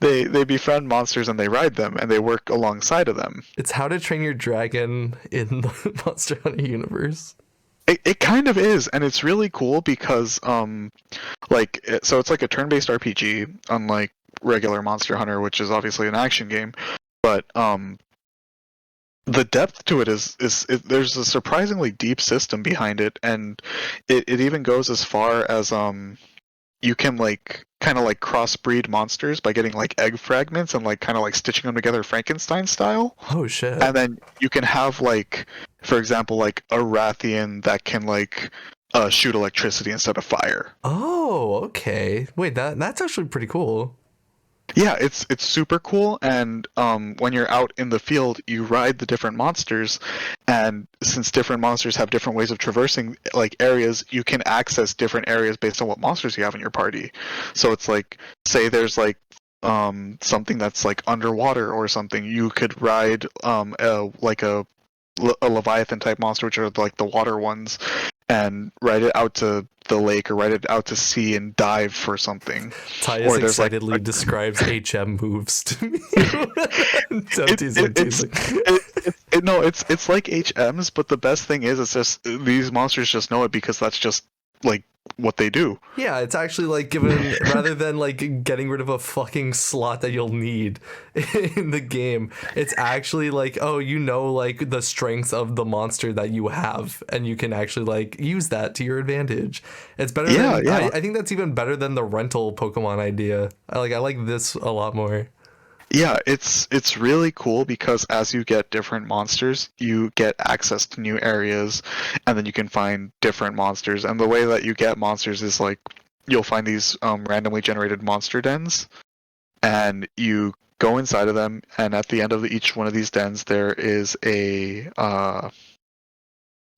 They befriend monsters and they ride them and they work alongside of them. It's How to Train Your Dragon in the Monster Hunter universe. It kind of is, and it's really cool because so it's like a turn-based RPG, unlike regular Monster Hunter, which is obviously an action game. But the depth to it there's a surprisingly deep system behind it, and it even goes as far as you can like kind of like crossbreed monsters by getting like egg fragments and like kind of like stitching them together Frankenstein style. Oh shit. And then you can have like, for example, like a Rathian that can like shoot electricity instead of fire. Oh, okay. Wait, that's actually pretty cool. Yeah, it's super cool, and when you're out in the field, you ride the different monsters, and since different monsters have different ways of traversing like areas, you can access different areas based on what monsters you have in your party. So it's like, say there's like something that's like underwater or something. You could ride a Leviathan type monster, which are like the water ones, and ride it out to the lake or ride it out to sea and dive for something. Tyus Or there's like excitedly describes HM moves to me. I'm it, teasing, I'm it, it's teasing. no, it's like HMs, but the best thing is it's just these monsters just know it because that's just like what they do. Yeah, it's actually like given rather than like getting rid of a fucking slot that you'll need in the game, it's actually like, oh, you know, like the strengths of the monster that you have, and you can actually like use that to your advantage. It's better Yeah, than yeah. I think that's even better than the rental Pokemon idea. I like this a lot more. Yeah, it's really cool because as you get different monsters, you get access to new areas, and then you can find different monsters. And the way that you get monsters is like you'll find these randomly generated monster dens, and you go inside of them. And at the end of each one of these dens, there is a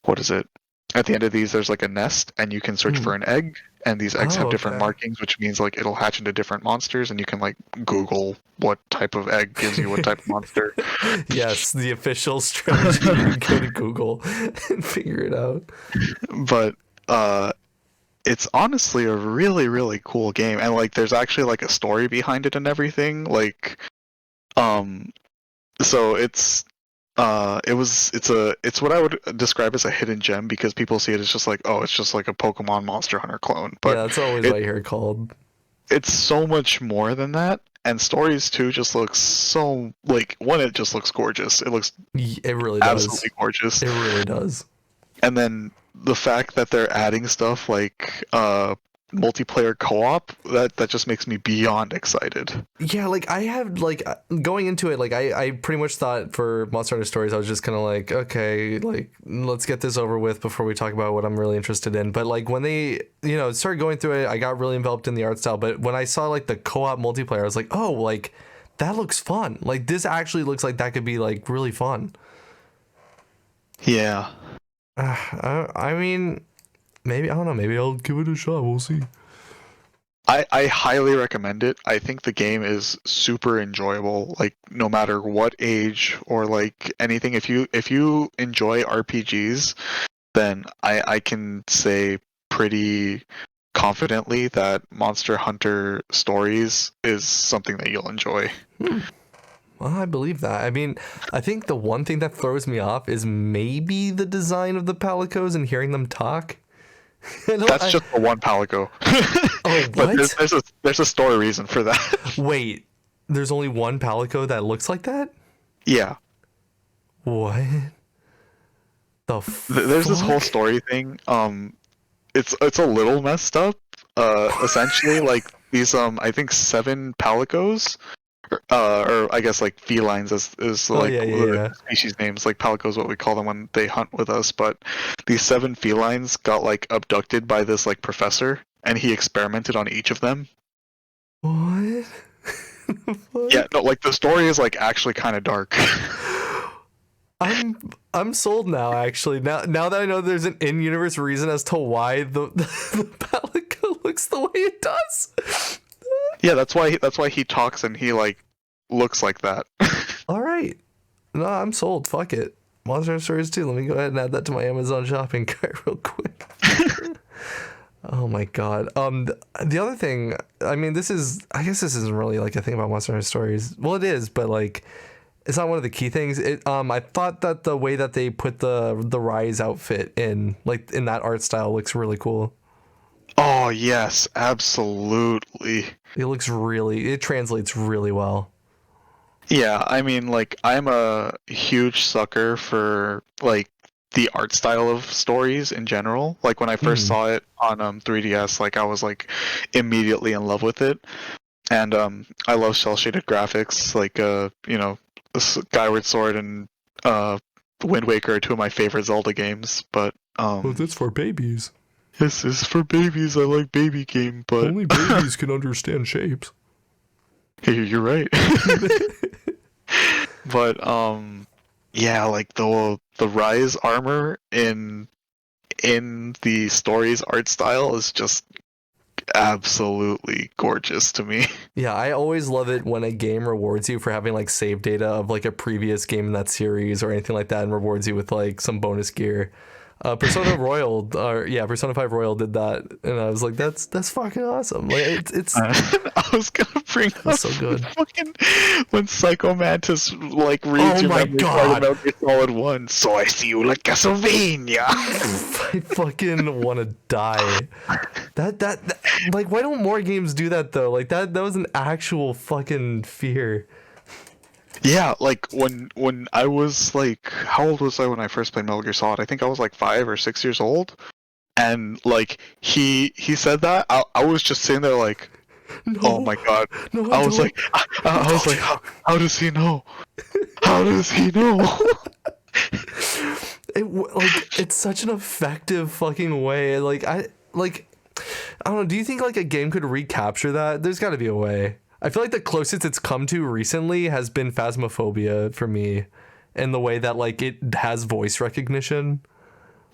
what is it? At the end of these, there's like a nest, and you can search Hmm. for an egg. And these eggs Oh, have different okay. markings, which means like it'll hatch into different monsters, and you can like Google what type of egg gives you what type of monster. Yes, the official strategy. You go to Google and figure it out. But it's honestly a really really cool game, and like there's actually like a story behind it and everything. Like um, so it's what I would describe as a hidden gem because people see it as just like, oh, it's just like a Pokemon Monster Hunter clone, Yeah, but that's always it what I hear it called. it's so much more than that. And stories too just looks so like one, it just looks gorgeous. It looks It really does. absolutely gorgeous. It really does. And then the fact that they're adding stuff like multiplayer co-op, that just makes me beyond excited. Yeah, like I have like going into it, like I pretty much thought for Monster Hunter Stories, I was just kind of like, okay, like let's get this over with before we talk about what I'm really interested in. But like when they, started going through it, I got really enveloped in the art style. But when I saw like the co-op multiplayer, I was like, oh, like that looks fun. Like this actually looks like that could be like really fun. Yeah. I mean, maybe I don't know. Maybe I'll give it a shot. We'll see. I highly recommend it. I think the game is super enjoyable, like no matter what age or like anything. If you enjoy RPGs, then I can say pretty confidently that Monster Hunter Stories is something that you'll enjoy. Hmm. Well, I believe that. I mean, I think the one thing that throws me off is maybe the design of the Palicos and hearing them talk. I don't, That's I, just the one Palico. oh, But what? there's a story reason for that. Wait, there's only one Palico that looks like that? Yeah. What the There's this whole fuck? story thing. It's a little messed up. Essentially, like these I think seven palicos, or I guess like felines is Oh like yeah, yeah, the yeah. species names. Like palicos, what we call them when they hunt with us. But these seven felines got like abducted by this like professor, and he experimented on each of them. What? Yeah, Fuck? no, like the story is like actually kind of dark. I'm I'm sold now. Actually, now that I know there's an in-universe reason as to why the Palico looks the way it does. Yeah, that's why he talks and he like looks like that. All right. No, I'm sold. Fuck it. Monster Hunter Stories 2. Let me go ahead and add that to my Amazon shopping cart real quick. Oh my god. The other thing, I mean, I guess this isn't really like a thing about Monster Hunter Stories. Well, it is, but like, it's not one of the key things. I thought that the way that they put the Rise outfit in, like in that art style, looks really cool. Oh yes, absolutely. It translates really well. Yeah, I mean, like, I'm a huge sucker for like the art style of stories in general. Like when I first Hmm. saw it on 3DS, like I was like immediately in love with it. And I love cel shaded graphics, like Skyward Sword and uh, Wind Waker are two of my favorite Zelda games. But But that's for babies. this is for babies. I like baby game, but Only babies can understand shapes. you're right. But yeah, like the Rise armor in the story's art style is just absolutely gorgeous to me. Yeah, I always love it when a game rewards you for having like save data of like a previous game in that series or anything like that, and rewards you with like some bonus gear. Persona Royal, or yeah, Persona 5 Royal did that, and I was like, that's fucking awesome. Like it's I was gonna bring it's up so good. fucking when Psycho Mantis like reads Oh your my memory card god. about your Solid 1. So I see you like Castlevania. I fucking want to die. That like why don't more games do that though? Like that was an actual fucking fear. Yeah, like when I was like, how old was I when I first played Metal Gear Solid? I think I was like 5 or 6 years old, and like he said that I was just sitting there like, oh No, my god. no, I was don't. like, I was like, how does he know? How does he know? Like it's such an effective fucking way. I don't know. Do you think like a game could recapture that? There's got to be a way. I feel like the closest it's come to recently has been Phasmophobia for me, in the way that like it has voice recognition.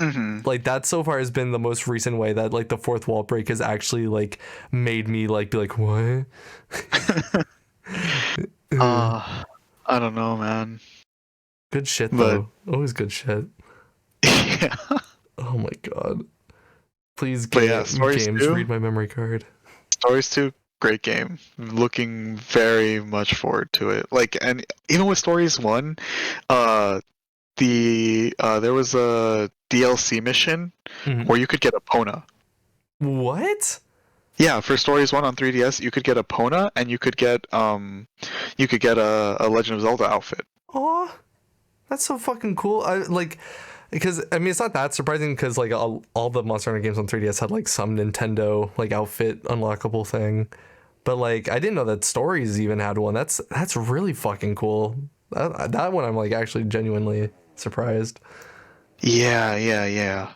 Hmm. Like that so far has been the most recent way that like the fourth wall break has actually like made me like be like what? I don't know, man. Good shit But though. Always good shit. yeah. Oh my god. Please But yeah, games read my memory card. Stories 2, great game. Looking very much forward to it. Like, and even with Stories 1, uh there was a DLC mission Mhm. where you could get a Pona. What? Yeah, for Stories 1 on 3DS, you could get a Pona and you could get a Legend of Zelda outfit. Aw, that's so fucking cool. I like because I mean it's not that surprising because like all the Monster Hunter games on 3DS had like some Nintendo like outfit unlockable thing, but like I didn't know that Stories even had one. That's really fucking cool. That one I'm like actually genuinely surprised. Yeah, yeah, yeah.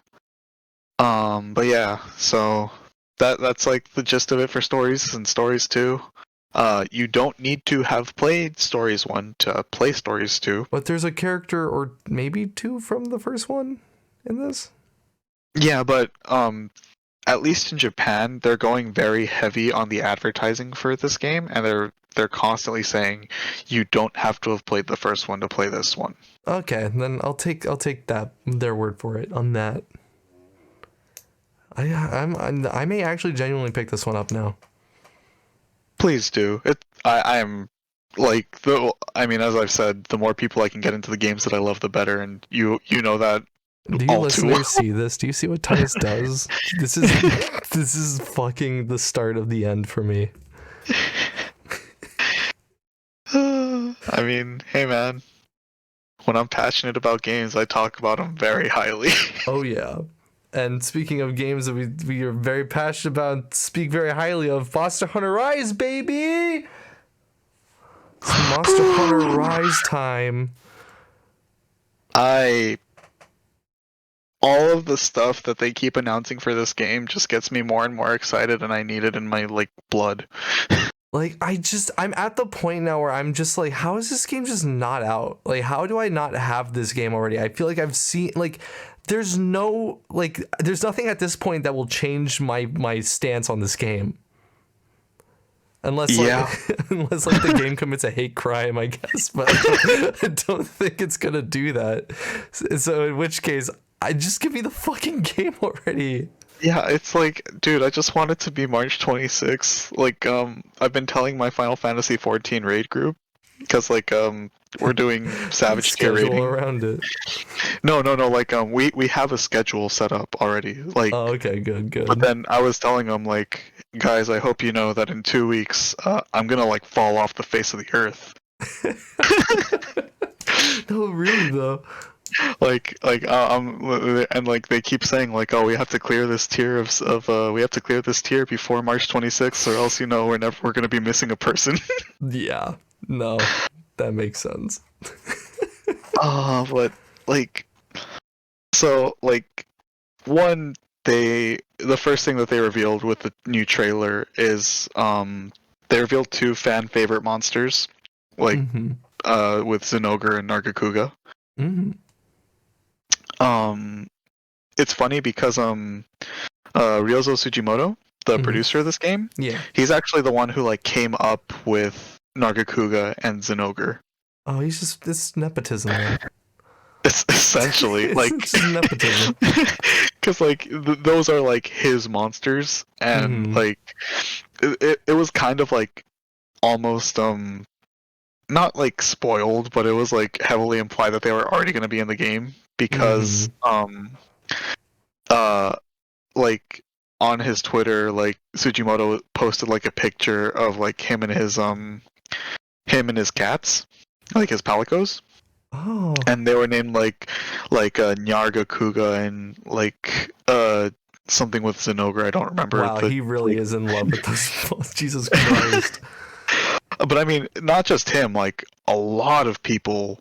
But yeah, so that's like the gist of it for Stories and Stories 2. You don't need to have played Stories 1 to play Stories 2. But there's a character or maybe two from the first one in this. Yeah, but at least in Japan, they're going very heavy on the advertising for this game, and they're constantly saying you don't have to have played the first one to play this one. Okay, then I'll take that their word for it on that. I may actually genuinely pick this one up now. Please do. I am like I mean, as I've said, the more people I can get into the games that I love, the better, and you know that Do you all too well. listeners see this? Do you see what Titus does? This is this is fucking the start of the end for me. I mean, hey man, when I'm passionate about games, I talk about them very highly. Oh yeah. And speaking of games that we are very passionate about and speak very highly of, Monster Hunter Rise, baby! It's Monster Hunter Rise time. I all of the stuff that they keep announcing for this game just gets me more and more excited, and I need it in my like blood. Like I'm at the point now where I'm just like, how is this game just not out? Like, how do I not have this game already? I feel like I've seen like there's nothing at this point that will change my stance on this game. Unless like Yeah. unless like the game commits a hate crime, I guess, but I don't think it's gonna do that. So in which case, I just give me the fucking game already. Yeah, it's like, dude, I just want it to be March 26th. Like, I've been telling my Final Fantasy 14 raid group because like we're doing Savage tier Schedule rating. around it. No, like we have a schedule set up already. Like, Oh, okay, good. but then I was telling them like, guys, I hope you know that in 2 weeks, I'm gonna like fall off the face of the earth. No, really though. And like they keep saying like, oh, we have to clear this tier we have to clear this tier before March 26th, or else we're gonna be missing a person. Yeah, no, that makes sense. But like, so like, one, the first thing that they revealed with the new trailer is they revealed two fan favorite monsters, like Mm-hmm. with Zinogre and Nargacuga. Mm-hmm. It's funny because Ryozo Sugimoto, the producer of this game, Yeah. he's actually the one who like came up with Nargacuga and Zinogre. Oh, he's just this nepotism, man. It's essentially like It's just nepotism. because like those are like his monsters, and like it was kind of like almost not like spoiled, but it was like heavily implied that they were already going to be in the game because like on his Twitter, like Tsujimoto posted like a picture of like him and his cats, like his palicos. Oh. And they were named like Nyarga Kuga and like something with Zinogre. I don't remember. Wow, he really is in love with those. Jesus Christ. But I mean, not just him. Like a lot of people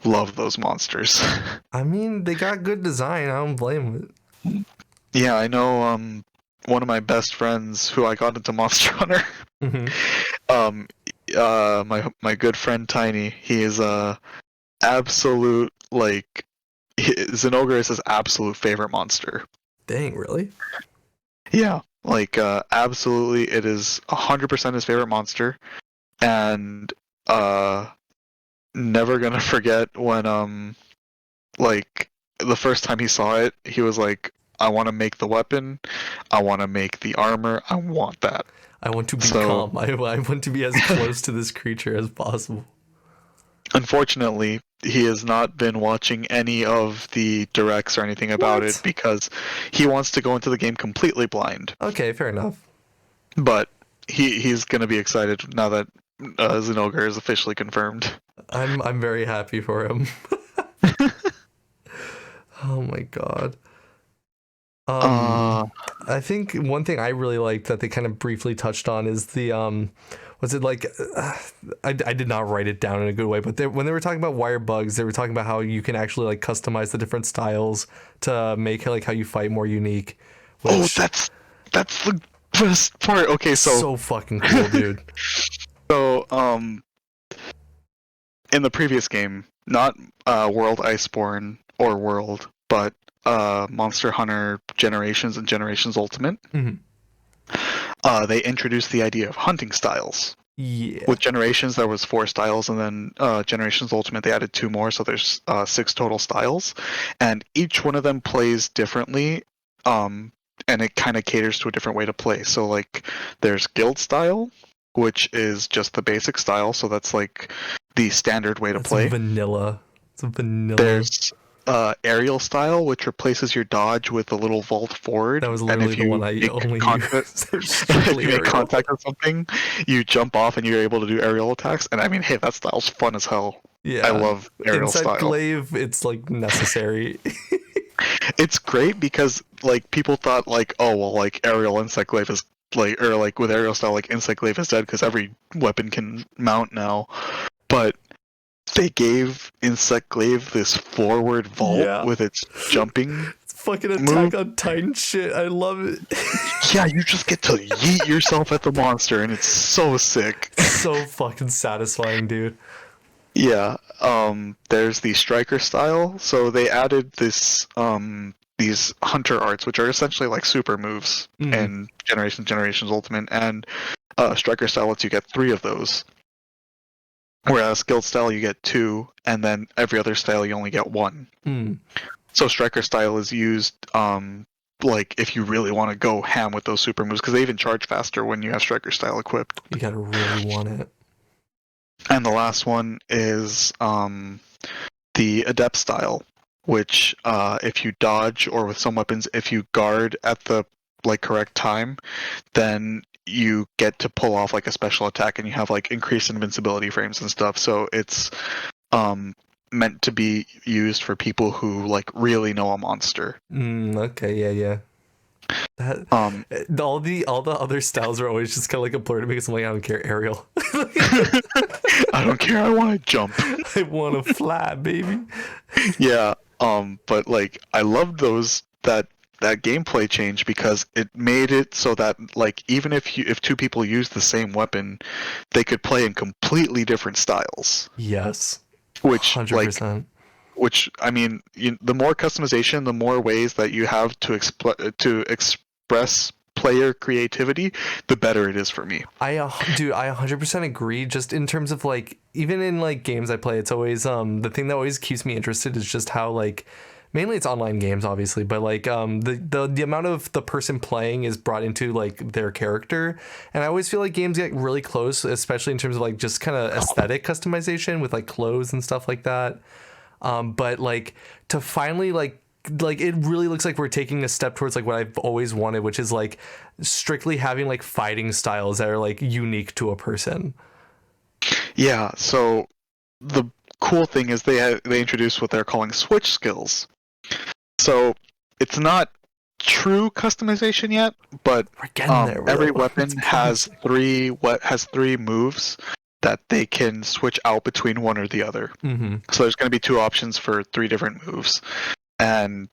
love those monsters. I mean, they got good design. I don't blame it. Yeah, I know. One of my best friends who I got into Monster Hunter. My good friend Tiny. He is absolute like Zinogre is his absolute favorite monster. Dang, really? Yeah, like absolutely, it is 100% his favorite monster, and never gonna forget when like the first time he saw it, he was like, "I want to make the weapon, I want to make the armor, I want that. I want to become. I want to be as close to this creature as possible." Unfortunately, he has not been watching any of the directs or anything about it because he wants to go into the game completely blind. Okay, fair enough. But he's gonna be excited now that Zinogre is officially confirmed. I'm very happy for him. Oh my god. I think one thing I really liked that they kind of briefly touched on is the was it like I did not write it down in a good way, but when they were talking about wire bugs, they were talking about how you can actually like customize the different styles to make like how you fight more unique. Which, that's the best part. Okay, so fucking cool, dude. So in the previous game, not World Iceborne or World, but Monster Hunter Generations and Generations Ultimate, they introduced the idea of hunting styles. Yeah. With Generations, there was 4 styles, and then Generations Ultimate, they added 2 more, so there's 6 total styles, and each one of them plays differently, and it kind of caters to a different way to play. So like, there's Guild style, which is just the basic style, so that's like the standard way to play. Vanilla. It's a vanilla. There's aerial style, which replaces your dodge with a little vault forward. That was literally the one I only used. If you make contact with something, you jump off and you're able to do aerial attacks. And I mean, hey, that style's fun as hell. Yeah, I love aerial inside style. glaive, it's like necessary. It's great because like people thought like, oh well, like aerial insect glaive is like, or like with aerial style, like insect glaive is dead because every weapon can mount now. But they gave Insect Glaive this forward vault with its jumping. It's fucking Attack on Titan shit. I love it. Yeah, you just get to yeet yourself at the monster, and it's so sick. So fucking satisfying, dude. Yeah. There's the Striker style. So they added this these Hunter arts, which are essentially like super moves in Generations Ultimate, and Striker style lets you get 3 of those. Whereas Guild style you get 2, and then every other style you only get 1. So Striker style is used like if you really want to go ham with those super moves, because they even charge faster when you have Striker style equipped. You gotta really want it. And the last one is the Adept style, which if you dodge, or with some weapons, if you guard at the like correct time, then you get to pull off like a special attack, and you have like increased invincibility frames and stuff. So it's meant to be used for people who like really know a monster. Okay, yeah. That all the other styles are always just kind of like a blur to me, because I'm like, I don't care, aerial. I don't care, I want to jump. I want to fly, baby. Yeah, but like I loved that gameplay change, because it made it so that like even if 2 people use the same weapon, they could play in completely different styles. Yes. Which 100%. Which I mean, the more customization, the more ways that you have to express player creativity, the better it is for me. Dude, I 100% agree. Just in terms of like, even in like games I play, it's always the thing that always keeps me interested is just how like, mainly it's online games obviously, but like the amount of the person playing is brought into like their character. And I always feel like games get really close, especially in terms of like just kind of aesthetic customization with like clothes and stuff like that. But like to finally like it really looks like we're taking a step towards like what I've always wanted, which is like strictly having like fighting styles that are like unique to a person. Yeah, so the cool thing is they introduced what they're calling switch skills. So it's not true customization yet, but We're getting there, every bro. weapon It's has promising. three moves that they can switch out between one or the other. Mm-hmm. So there's going to be two options for three different moves, and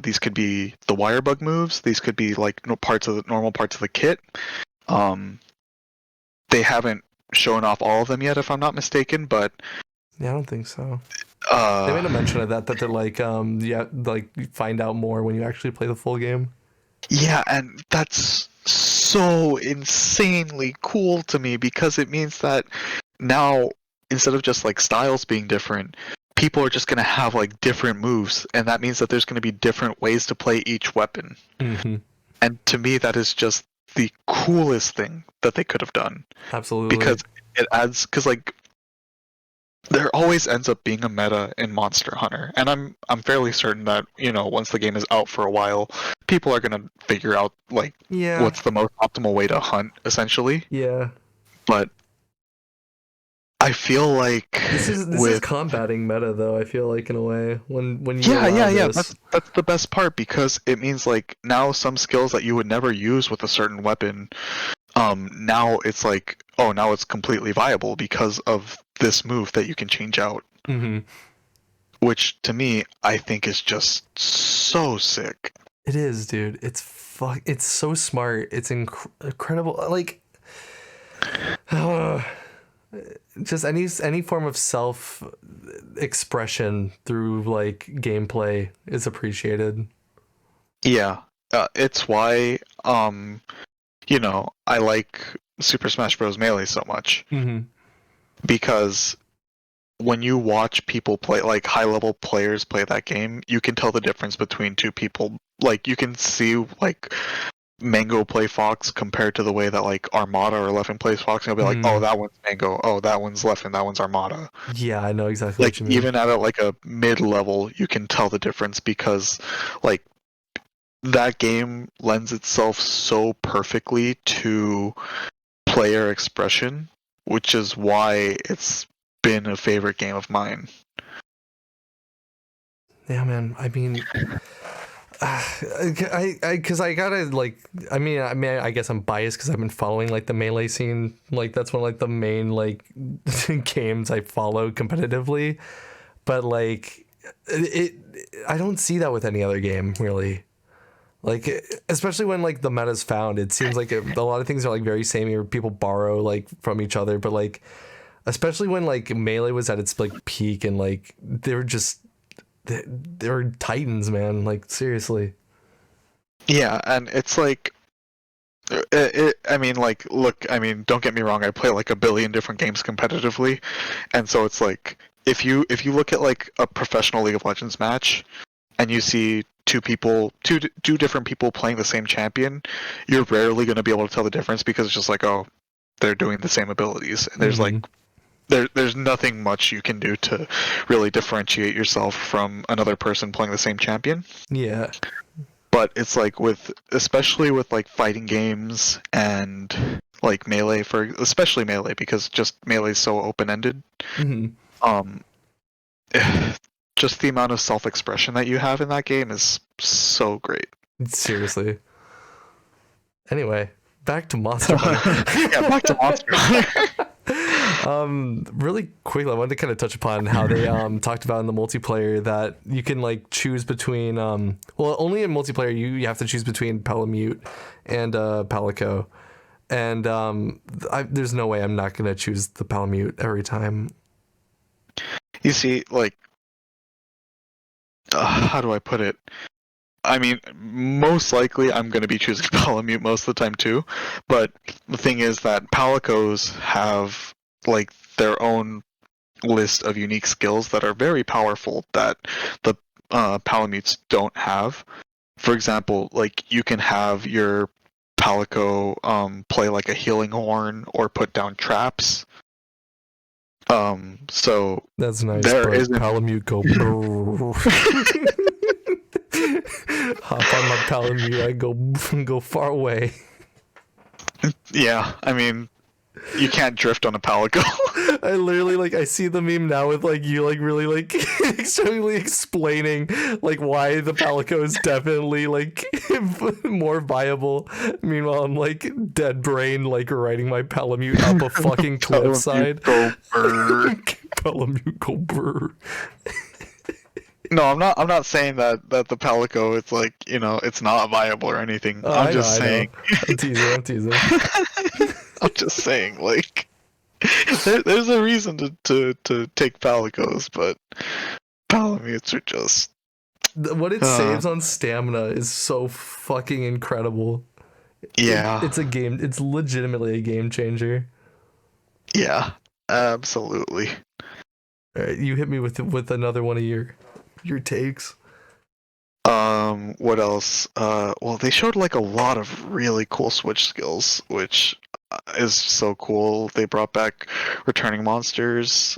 these could be the wire bug moves. These could be like normal parts of the kit. They haven't shown off all of them yet, if I'm not mistaken, but Yeah, I don't think so. They made a mention of that they're like yeah, like you find out more when you actually play the full game. yeah, and that's so insanely cool to me because it means that now instead of just like styles being different, people are just going to have like different moves, and that means that there's going to be different ways to play each weapon. Mm-hmm. And to me, that is just the coolest thing that they could have done Absolutely. because it adds because like there always ends up being a meta in Monster Hunter, and I'm fairly certain that once the game is out for a while, people are gonna figure out like Yeah. what's the most optimal way to hunt essentially. Yeah. But I feel like This is with combating meta though, I feel like in a way when you yeah, allow yeah, yeah. this. That's the best part because it means like now some skills that you would never use with a certain weapon, now it's like, oh, now it's completely viable because of this move that you can change out. Mm-hmm. Which to me, I think is just so sick. It is, dude. It's so smart. It's incredible. Like just any form of self expression through like gameplay is appreciated. Yeah, it's why I like Super Smash Bros. Melee so much Mm-hmm. because when you watch people play, like high level players play that game, you can tell the difference between two people. Like you can see like Mango play Fox compared to the way that like Armada or Leffen plays Fox, and you'll be like, oh, Mm. that one's Mango, oh, that one's Leffen, that one's Armada. Yeah, I know exactly what Like you mean. even at like a mid level, you can tell the difference because like that game lends itself so perfectly to player expression, which is why it's been a favorite game of mine. Yeah, man. I mean, because I gotta like, I guess I'm biased because I've been following like the melee scene. Like that's one of like the main like games I follow competitively. But like, I don't see that with any other game really. Like, especially when like the meta's found, it seems like a lot of things are like very samey or people borrow like from each other. But like, especially when like melee was at its like peak and like they're titans, man. Like seriously. Yeah, and it's like I mean, like, look, I mean, don't get me wrong. I play like a billion different games competitively, and so it's like if you look at like a professional League of Legends match, and you see two different people playing the same champion, you're rarely going to be able to tell the difference because it's just like, oh, they're doing the same abilities, and there's like Mm-hmm. there's nothing much you can do to really differentiate yourself from another person playing the same champion. Yeah. But it's like especially with like fighting games and like melee, for especially melee because just melee is so open ended. Mm-hmm. Um, just the amount of self expression that you have in that game is so great. Seriously. Anyway, back to Monster Hunter. Yeah, back to Monster Hunter. Really quickly, I wanted to kind of touch upon how they talked about in the multiplayer that you can like choose between well, only in multiplayer you have to choose between Palamute and Palico, and there's no way I'm not gonna choose the Palamute every time. You see, like, how do I put it? I mean, most likely I'm going to be choosing Palamute most of the time too. But the thing is that Palicos have like their own list of unique skills that are very powerful that the Palamutes don't have. For example, like you can have your Palico play like a healing horn or put down traps. So That's nice, there but isn't. Palamute go brrr. Hop on my Palamute, I go far away. Yeah, I mean, you can't drift on a Palico. I literally like I see the meme now with like you like really like extremely explaining like why the Palico is definitely like more viable. Meanwhile, I'm like dead brain like riding my Palamute up a fucking cliffside. Go brr. Palamute go brr. No, I'm not saying that the Palico it's like it's not viable or anything. Oh, I'm I know, just I know. saying. I'm teasing. I'm just saying like there's a reason to take Palicos, but Palamutes are just What it saves on stamina is so fucking incredible. yeah. It's a game. It's legitimately a game changer. Yeah, absolutely. All right, you hit me with another one of your takes. What else? Well, they showed like a lot of really cool Switch skills, which is so cool. They brought back returning monsters.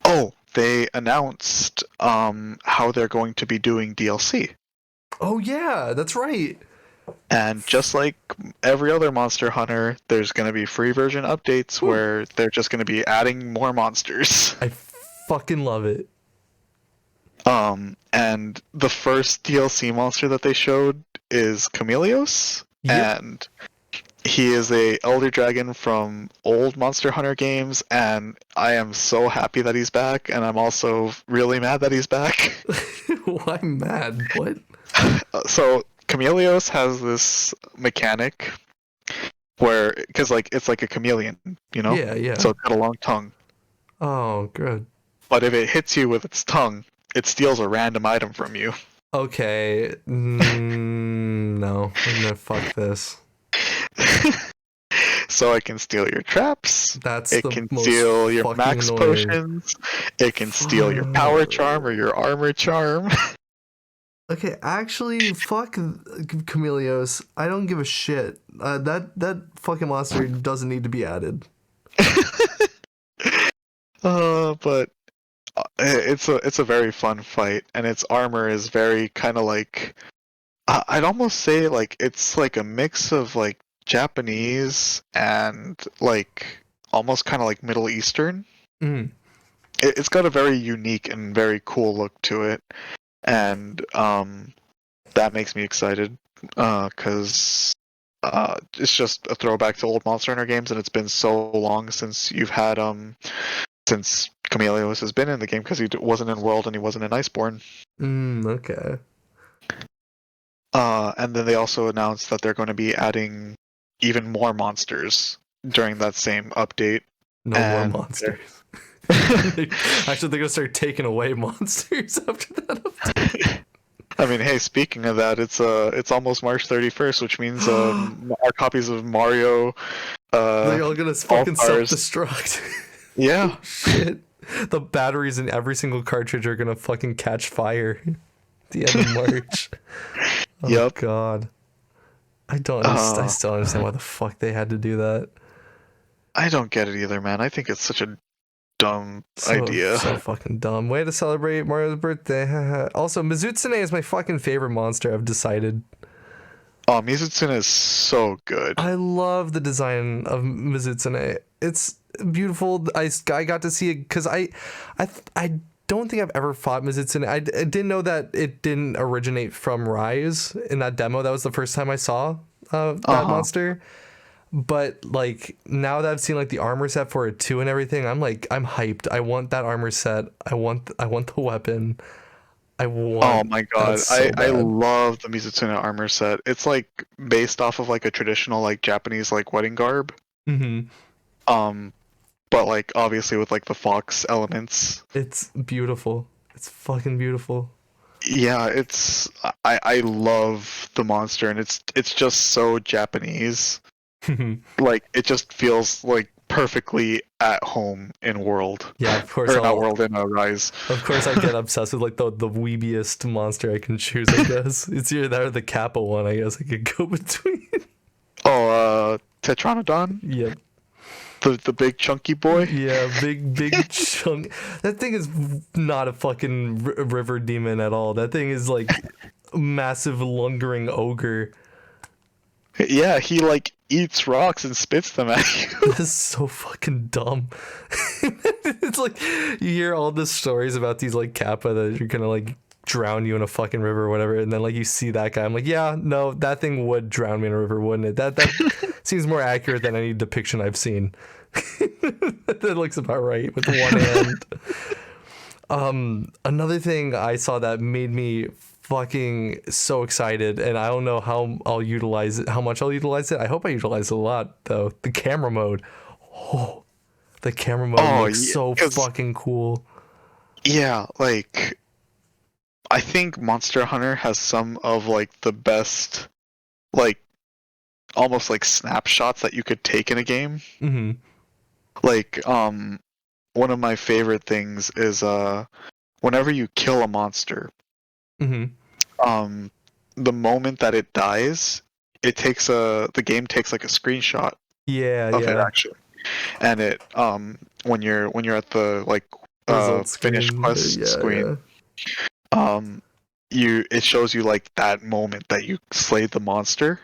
Oh, they announced how they're going to be doing DLC. Oh yeah, that's right. And just like every other Monster Hunter, there's going to be free version updates where they're just going to be adding more monsters. I fucking love it. And the first DLC monster that they showed is Chameleos, Yep. and he is a Elder Dragon from old Monster Hunter games, and I am so happy that he's back, and I'm also really mad that he's back. Why mad? What? So Chameleos has this mechanic where, because like it's like a chameleon, Yeah, yeah. so it's got a long tongue. Oh, good. But if it hits you with its tongue, it steals a random item from you. Okay. No, I'm gonna fuck this. So it can steal your traps. That's It the can most steal your fucking max annoying. potions. It can steal your power charm or your armor charm. Okay, actually, fuck Chameleos. I don't give a shit. That fucking monster doesn't need to be added. But it's a very fun fight, and its armor is very kind of like I'd almost say like it's like a mix of like Japanese and like almost kind of like Middle Eastern. Mm. It's got a very unique and very cool look to it, and that makes me excited because it's just a throwback to old Monster Hunter games, and it's been so long since you've had since Chameleos has been in the game because he wasn't in World and he wasn't in Iceborne. Okay. And then they also announced that they're going to be adding even more monsters during that same update. No more monsters. Actually, they're gonna start taking away monsters after that update. I mean, hey, speaking of that, it's almost March 31st, which means our copies of Mario They're all gonna fucking All-Stars. self-destruct. Yeah. Shit. The batteries in every single cartridge are gonna fucking catch fire at the end of March. Oh Yep. god. I still don't understand why the fuck they had to do that. I don't get it either, man. I think it's such a dumb idea. So fucking dumb. Way to celebrate Mario's birthday. Also, Mizutsune is my fucking favorite monster, I've decided. Oh, Mizutsune is so good. I love the design of Mizutsune. It's beautiful. I got to see it because I don't think I've ever fought Mizutsune. I didn't know that it didn't originate from Rise in that demo. That was the first time I saw that monster. But like now that I've seen like the armor set for it too and everything, I'm hyped. I want that armor set. I want the weapon. Oh my god, so I love the Mizutsune armor set. It's like based off of like a traditional like Japanese like wedding garb. Mm-hmm. But like obviously with like the fox elements. It's beautiful. It's fucking beautiful. Yeah, I love the monster, and it's just so Japanese. Like it just feels like perfectly at home in World, Yeah, of course or not I'll World, in Rise. of course I get obsessed with like the weebiest monster I can choose, I guess. It's either that or the Kappa one, I guess I could go between. Oh, Tetranodon, Yep. the big chunky boy. Yeah, big chunk. That thing is not a fucking river demon at all. That thing is like massive lungering ogre. Yeah, he like eats rocks and spits them at you. That's so fucking dumb. It's like you hear all the stories about these like kappa that you're gonna like drown you in a fucking river or whatever, and then like you see that guy. I'm like, yeah, no, that thing would drown me in a river, wouldn't it? That seems more accurate than any depiction I've seen. That looks about right with one hand. Another thing I saw that made me fucking so excited, and I don't know how I'll utilize it, how much I'll utilize it. I hope I utilize it a lot though. The camera mode. Oh, the camera mode Oh, looks yeah, so 'cause- fucking cool. yeah, like I think Monster Hunter has some of like the best, like almost like snapshots that you could take in a game. Mm-hmm. Like one of my favorite things is whenever you kill a monster, Mm-hmm. um the moment that it dies, the game takes like a screenshot Yeah, of it yeah. actually. And it when you're at the like Result finished screen. quest Yeah, screen, yeah. it shows you like that moment that you slayed the monster.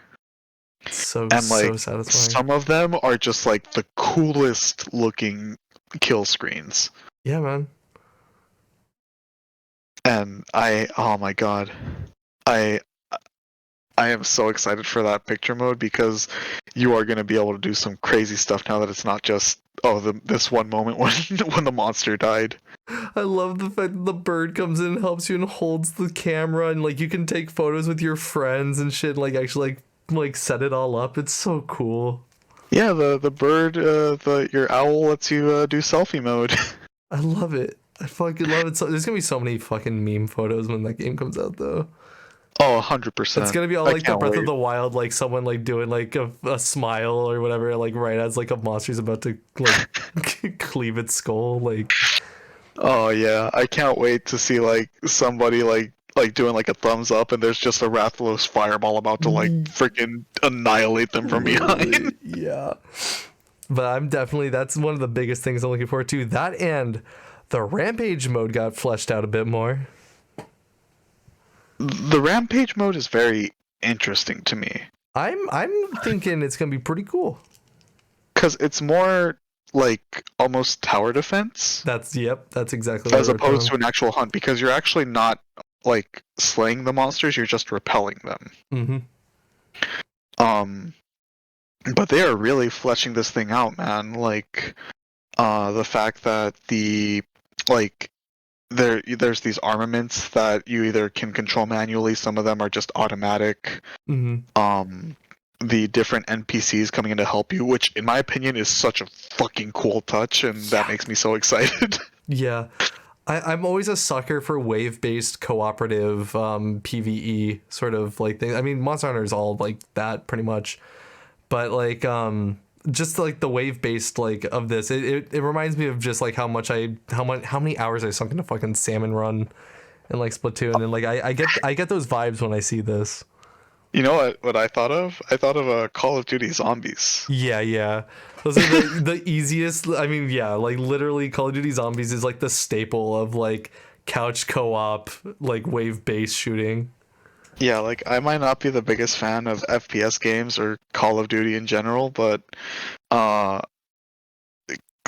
So And like satisfying. some of them are just like the coolest looking kill screens. Yeah, man. And oh my god, I I am so excited for that picture mode because you are going to be able to do some crazy stuff now that it's not just this one moment when when the monster died. I love the fact that the bird comes in and helps you and holds the camera, and like you can take photos with your friends and shit, like actually like set it all up. It's so cool. Yeah, the bird, your owl lets you do selfie mode. I love it. I fucking love it. So there's gonna be so many fucking meme photos when that game comes out, though. Oh, It's 100%. gonna be all I like the can't Breath of wait. the Wild, like someone like doing like a smile or whatever, like right as like a monster's about to like cleave its skull. Like, Oh yeah, I can't wait to see like somebody like doing like a thumbs up and there's just a Rathalos fireball about to like freaking annihilate them from behind. yeah. But I'm definitely, that's one of the biggest things I'm looking forward to. That and the Rampage mode got fleshed out a bit more. The rampage mode is very interesting to me I'm thinking it's gonna be pretty cool. because it's more like almost tower defense That's that's exactly as what I wrote opposed to down. an actual hunt because you're actually not like slaying the monsters, you're just repelling them. Mm-hmm. Um, but they are really fleshing this thing out, man. Like, the fact that like there's these armaments that you either can control manually, some of them are just automatic. Mm-hmm. The different NPCs coming in to help you, which in my opinion is such a fucking cool touch, and that makes me so excited. Yeah. I'm always a sucker for wave-based cooperative PvE sort of like thing. I mean, Monster Hunter is all like that pretty much, but like just like the wave-based like of this, it reminds me of just like how many hours I sunk into fucking Salmon Run and like Splatoon, and like I get those vibes when I see this. You know what I thought of? I thought of Call of Duty Zombies. Yeah, yeah. Those are the easiest. I mean, yeah, like literally Call of Duty Zombies is like the staple of like couch co-op, like wave-based shooting. Yeah, like I might not be the biggest fan of FPS games or Call of Duty in general, but uh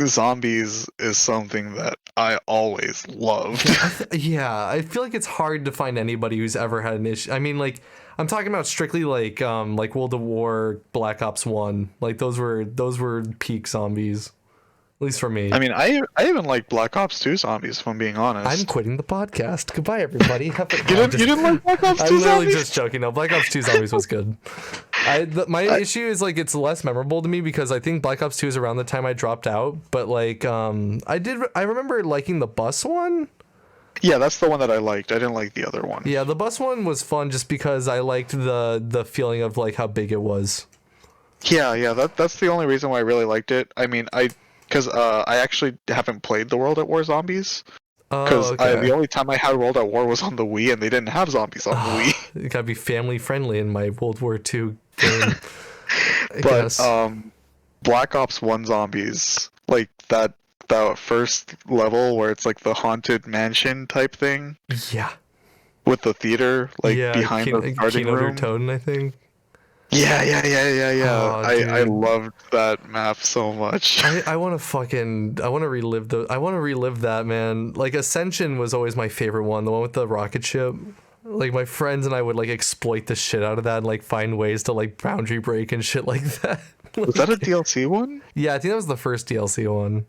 Zombies is something that I always loved. Yeah, I feel like it's hard to find anybody who's ever had an issue. I mean, like I'm talking about strictly like World of War, Black Ops 1. Like those were peak zombies. At least for me. I mean, I even like Black Ops 2 Zombies, if I'm being honest. I'm quitting the podcast. Goodbye, everybody. You didn't like Black Ops 2 I'm literally Zombies? just joking. No, Black Ops 2 Zombies was good. My issue is like it's less memorable to me because I think Black Ops 2 is around the time I dropped out. But like I remember liking the bus one. Yeah, that's the one that I liked. I didn't like the other one. Yeah, the bus one was fun just because I liked the feeling of like how big it was. Yeah, that's the only reason why I really liked it. I mean, because I actually haven't played the World at War Zombies. Oh, Because the okay. only time I had World at War was on the Wii, and they didn't have zombies on the Wii. It gotta be family friendly in my World War II game, I But guess. Black Ops One zombies, like that first level where it's like the haunted mansion type thing Yeah. with the theater like Yeah, behind the starting Keynote or room. Toad, I think. Yeah. Oh, I dude. loved that map so much. I want to I want to relive I want to relive that, man. Like Ascension was always my favorite one, the one with the rocket ship. Like my friends and I would like exploit the shit out of that and like find ways to like boundary break and shit like that. Was that a Like, DLC one? yeah, I think that was the first DLC one.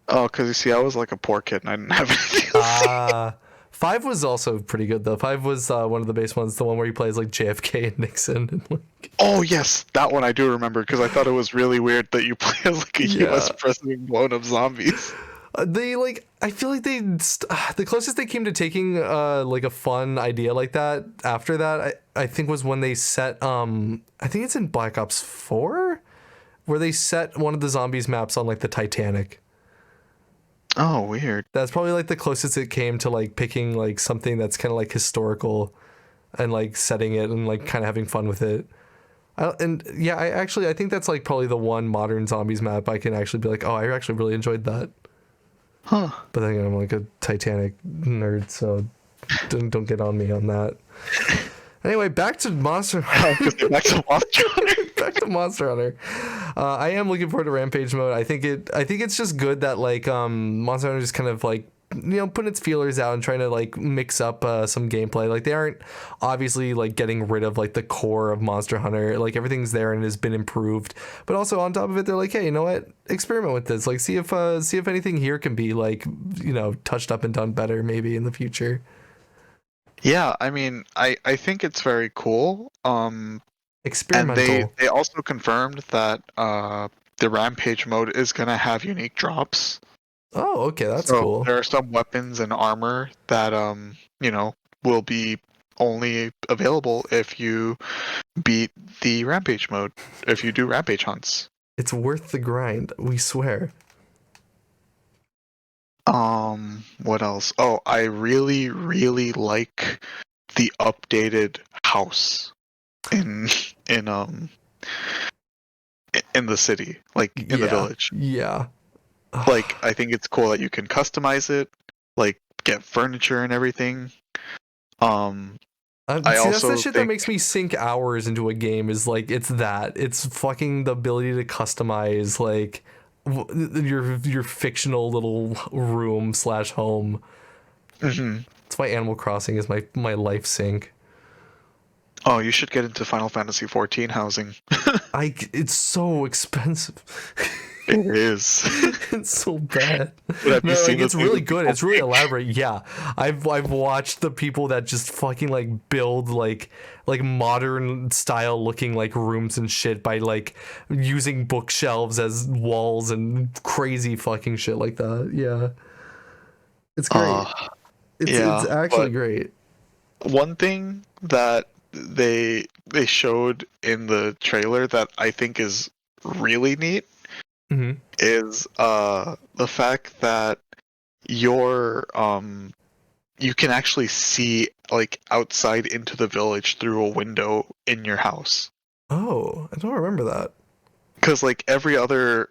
Oh, because you see, I was like a poor kid and I didn't have any DLC. Ah, five was also pretty good though. Five was one of the base ones, the one where he plays like JFK and Nixon. And, like, Oh yes, that one I do remember because I thought it was really weird that you play as like a yeah, U.S. president blown up zombies. they like. I feel like the closest they came to taking like a fun idea like that after that I think was when they set I think it's in Black Ops 4 where they set one of the zombies maps on like the Titanic. Oh, weird. That's probably like the closest it came to like picking like something that's kind of like historical and like setting it and like kind of having fun with it. And yeah, I think that's like probably the one modern zombies map I can actually be like, oh, I actually really enjoyed that. Huh. But then again, I'm like a Titanic nerd, so don't get on me on that. Anyway, back to Monster Hunter. Back to Monster Hunter. Back to Monster Hunter. I am looking forward to Rampage mode. I think it's just good that like Monster Hunter is kind of like putting its feelers out and trying to like mix up some gameplay. Like they aren't obviously like getting rid of like the core of Monster Hunter. Like everything's there and has been improved. But also on top of it, they're like, hey, you know what? Experiment with this. Like see if anything here can be like touched up and done better maybe in the future. Yeah, I mean, I think it's very cool. And they Experimental. they also confirmed that the Rampage mode is gonna have unique drops. Oh, okay, that's So cool. there are some weapons and armor that will be only available if you beat the Rampage mode, if you do Rampage hunts. It's worth the grind, we swear. What else? Oh, I really, really like the updated house in in um in the city, like in the Yeah, village. yeah. Like I think it's cool that you can customize it, like get furniture and everything. Um, I See, that's the also shit that think makes me sink hours into a game. Is like it's fucking the ability to customize like your fictional little room slash home. Mhm. That's why Animal Crossing is my life sink. Oh, you should get into Final Fantasy 14 housing. It's so expensive. It is. It's so bad. But have you No, like seen the it's things really that good. people It's really make? elaborate. Yeah, I've watched the people that just fucking like build like modern style looking like rooms and shit by like using bookshelves as walls and crazy fucking shit like that. Yeah, it's great. Uh, It's yeah, actually but great. one thing that they showed in the trailer that I think is really neat Hmm. is the fact that your you can actually see like outside into the village through a window in your house. Oh, I don't remember that. Because like every other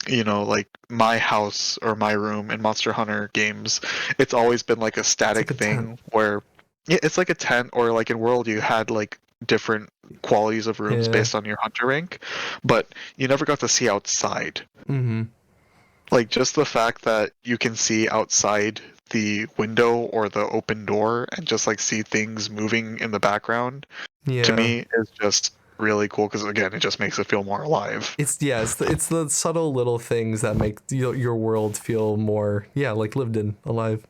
like my house or my room in Monster Hunter games, it's always been like a It's like static a tent. thing where yeah, it's like a tent, or like in World you had like different qualities of rooms Yeah. based on your hunter rank, but you never got to see outside. Hmm. Like just the fact that you can see outside the window or the open door and just like see things moving in the background to Yeah. me is just really cool because again it just makes it feel more alive. It's the subtle little things that make your world feel more like lived in, alive,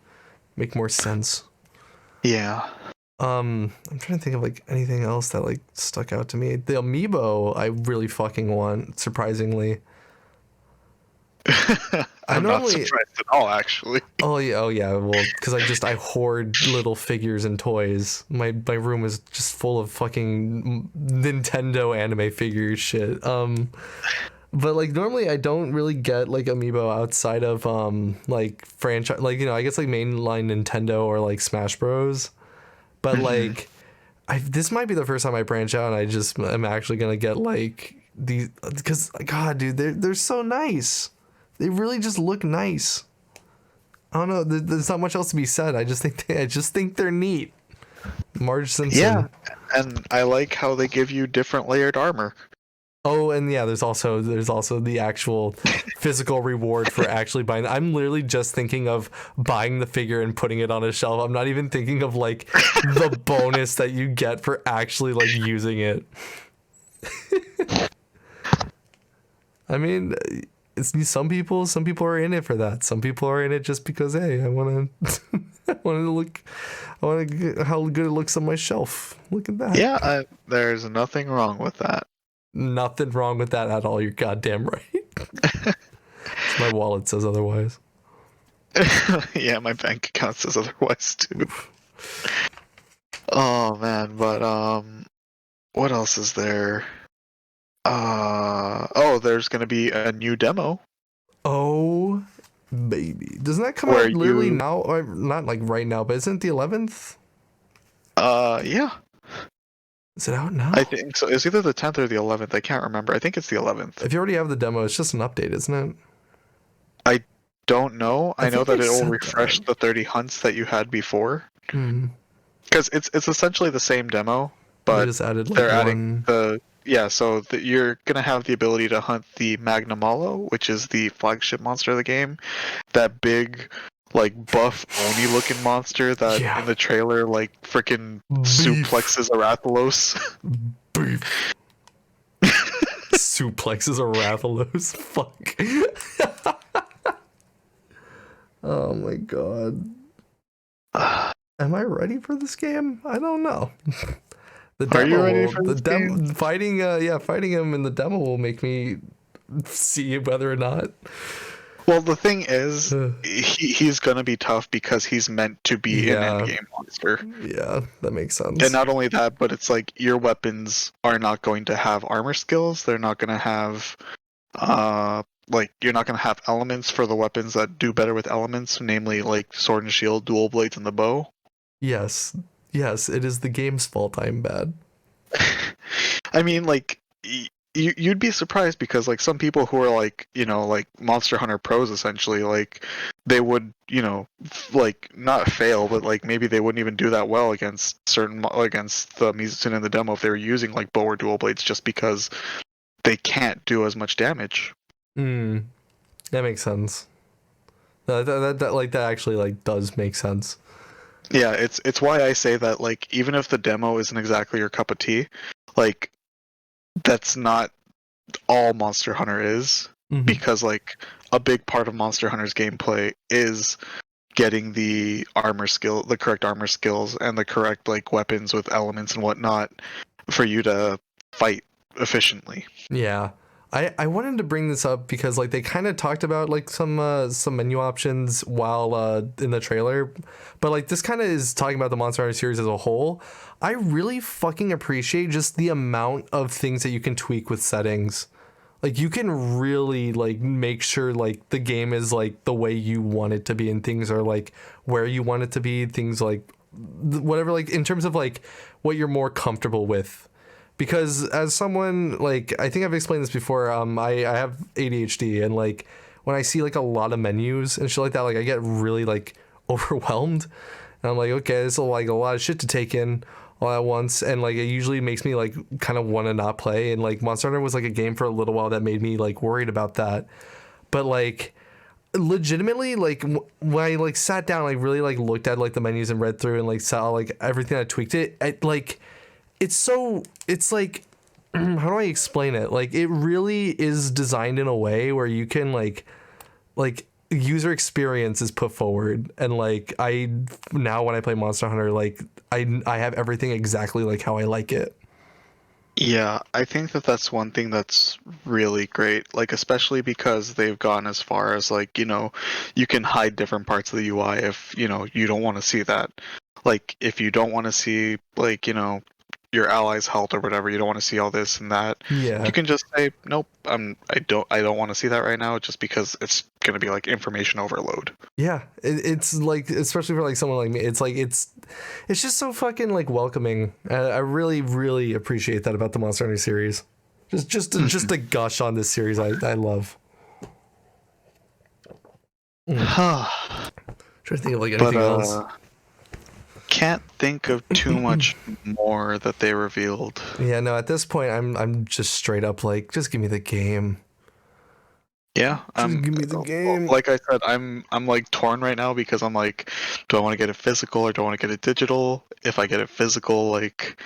make more sense. Yeah. I'm trying to think of like anything else that like stuck out to me. The amiibo I really fucking want, surprisingly. I'm not normally, surprised at all, actually. oh yeah, well, because I hoard little figures and toys. My room is just full of fucking Nintendo anime figure shit. But like normally I don't really get like amiibo outside of like franchise, like I guess like mainline Nintendo or like Smash Bros. But Mhm. like this might be the first time I branch out and I just am actually gonna get like these, because God, dude, they're so nice. They really just look nice. I don't know. There's not much else to be said. I just think they're neat. Marge Yeah, Simpson. and I like how they give you different layered armor. Oh, and yeah, there's also the actual physical reward for actually buying. I'm literally just thinking of buying the figure and putting it on a shelf. I'm not even thinking of like the bonus that you get for actually like using it. I mean, it's some people are in it for that. Some people are in it just because hey, I want to I want to look I want to get how good it looks on my shelf. Look at that. Yeah, there's nothing wrong with that. Nothing wrong with that at all. You're goddamn right. My wallet says otherwise. Yeah, my bank account says otherwise too. Oof. Oh man, but what else is there? Oh, there's gonna be a new demo Oh, baby. Doesn't that come where out literally you now? Or not like right now, but isn't it the 11th? yeah, Is it out I now? think so. It's either the 10th or the 11th. I can't remember. I think it's the 11th. If you already have the demo, it's just an update, isn't it? I don't know. I I know think that they it will said that. refresh the 30 hunts that you had before. Hmm. Because it's essentially the same demo, They but just added like they're adding one. the yeah. So you're gonna have the ability to hunt the Magnamalo, which is the flagship monster of the game. That big, like buff Oni looking monster that Yeah. in the trailer like freaking Beef. suplexes a Rathalos. Beef. Suplexes a Rathalos. Fuck. Oh my god. Am I ready for this game? I don't know. The Are you demo ready will for this game? fighting him in the demo will make me see whether or not. Well, the thing is, Uh, he's gonna be tough because he's meant to be an yeah, endgame monster. yeah, that makes And sense. not only that, but it's like your weapons are not going to have armor skills. They're not going to have, like you're not going to have elements for the weapons that do better with elements, namely like sword and shield, dual blades, and the bow. Yes, yes, it is the game's fault I'm bad. I mean, like you'd be surprised because like some people who are like like Monster Hunter pros essentially like they would like not fail but like maybe they wouldn't even do that well against against the musician in the demo if they were using like bow or dual blades just because they can't do as much damage. Hmm, that makes sense. That actually like does make sense. Yeah, it's why I say that like even if the demo isn't exactly your cup of tea, like that's not all Monster Hunter is, Hmm. because like a big part of Monster Hunter's gameplay is getting the armor skill, the correct armor skills, and the correct like weapons with elements and whatnot for you to fight efficiently. Yeah. I wanted to bring this up because like they kind of talked about like some menu options while in the trailer, but like this kind of is talking about the Monster Hunter series as a whole. I really fucking appreciate just the amount of things that you can tweak with settings. Like you can really like make sure like the game is like the way you want it to be and things are like where you want it to be, things like whatever, like in terms of like what you're more comfortable with. Because as someone like I think I've explained this before, I have ADHD and like when I see like a lot of menus and shit like that, like I get really like overwhelmed and I'm like, okay, this is like a lot of shit to take in all at once, and like it usually makes me like kind of want to not play. And like Monster Hunter was like a game for a little while that made me like worried about that. But like legitimately, like when I like sat down, like really like looked at like the menus and read through and like saw like everything I tweaked it, like it's like how do I explain it? Like it really is designed in a way where you can like user experience is put forward, and like I now when I play Monster Hunter, like I have everything exactly like how I like it. Yeah, I think that that's one thing that's really great, like especially because they've gone as far as like, you can hide different parts of the UI if, you don't want to see that. Like if you don't want to see like, your allies' health or whatever, you don't want to see all this and that. You Yeah. can just say, nope, I don't want to see that right now just because it's gonna be like information overload. Yeah, it's like, especially for like someone like me, it's like it's just so fucking like welcoming. I really really appreciate that about the Monster Hunter series. Just to gush on this series, I love. Trying to think of like But anything else. can't think of too much more that they revealed. Yeah, no, at this point I'm just straight up like, just give me the game. Yeah, Just give me the game. like I said, I'm like torn right now because I'm like, do I want to get it physical or do I want to get it digital? If I get it physical, like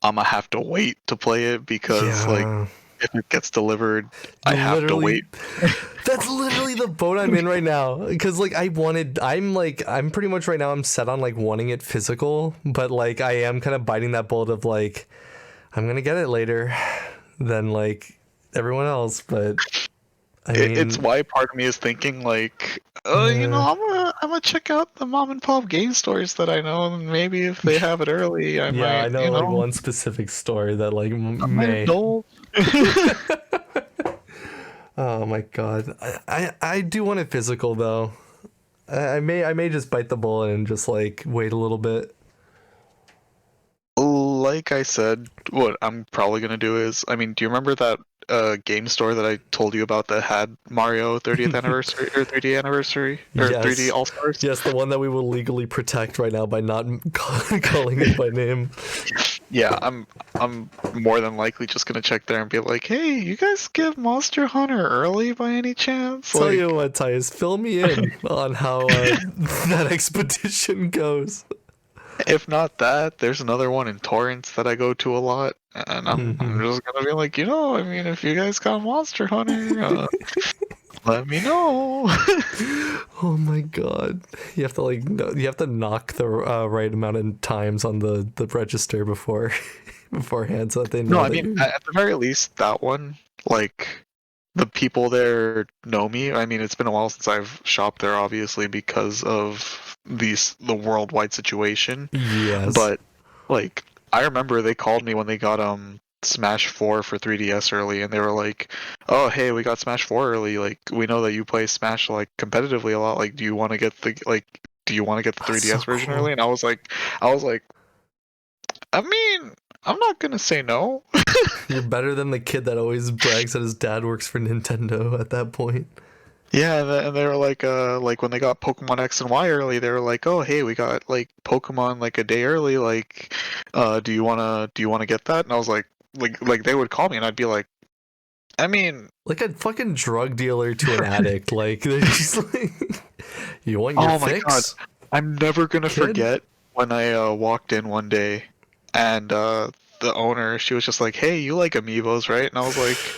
I'm gonna have to wait to play it because like Yeah. if it gets delivered, I have to Literally, wait. that's literally the boat I'm in right now. Because like I'm pretty much right now I'm set on like wanting it physical, but like I am kind of biting that bullet of like, I'm gonna get it later than like everyone else. But I It's mean, why part of me is thinking like, yeah, I'm gonna check out the mom and pop game stores that I know, and maybe if they have it early, I yeah, I might, know like one specific story that like I might may. indulge. Oh my god, I do want it physical though. I may just bite the bullet and just like wait a little bit. Like I said, what I'm probably gonna do is, I mean, do you remember that game store that I told you about that had Mario 30th anniversary or 3D anniversary or 3D Yes. All Stars? Yes, the one that we will legally protect right now by not calling it by name. Yeah, I'm more than likely just gonna check there and be like, hey, you guys get Monster Hunter early by any chance? Tell you Like, what, Tyus, fill me in on how that expedition goes. if not that, there's another one in Torrance that I go to a lot, and I'm Hmm. just gonna be like, I mean, if you guys got Monster Hunter, let me know. Oh my god, you have to like you have to knock the right amount of times on the register beforehand so that they No, know I that mean, you. at the very least, that one, like, the people there know me. I mean, it's been a while since I've shopped there, obviously, because of the worldwide situation. Yes. But, like, I remember they called me when they got Smash 4 for 3DS early, and they were like, "Oh, hey, we got Smash 4 early. Like, we know that you play Smash like competitively a lot. Like, do you want to get the That's so 3DS version cool. early?" And I was like, I mean, I'm not gonna say no. You're better than the kid that always brags that his dad works for Nintendo at that point. Yeah, and they were like when they got Pokemon X and Y early, they were like, "Oh, hey, we got like Pokemon like a day early. Like, do you wanna get that?" And I was like they would call me, and I'd be like, I mean, Like a fucking drug dealer to an addict. Like they're just like, you want your oh my god, fix, I'm never gonna kid? forget when I walked in one day, and the owner, she was just like, "Hey, you like amiibos, right?" And I was like,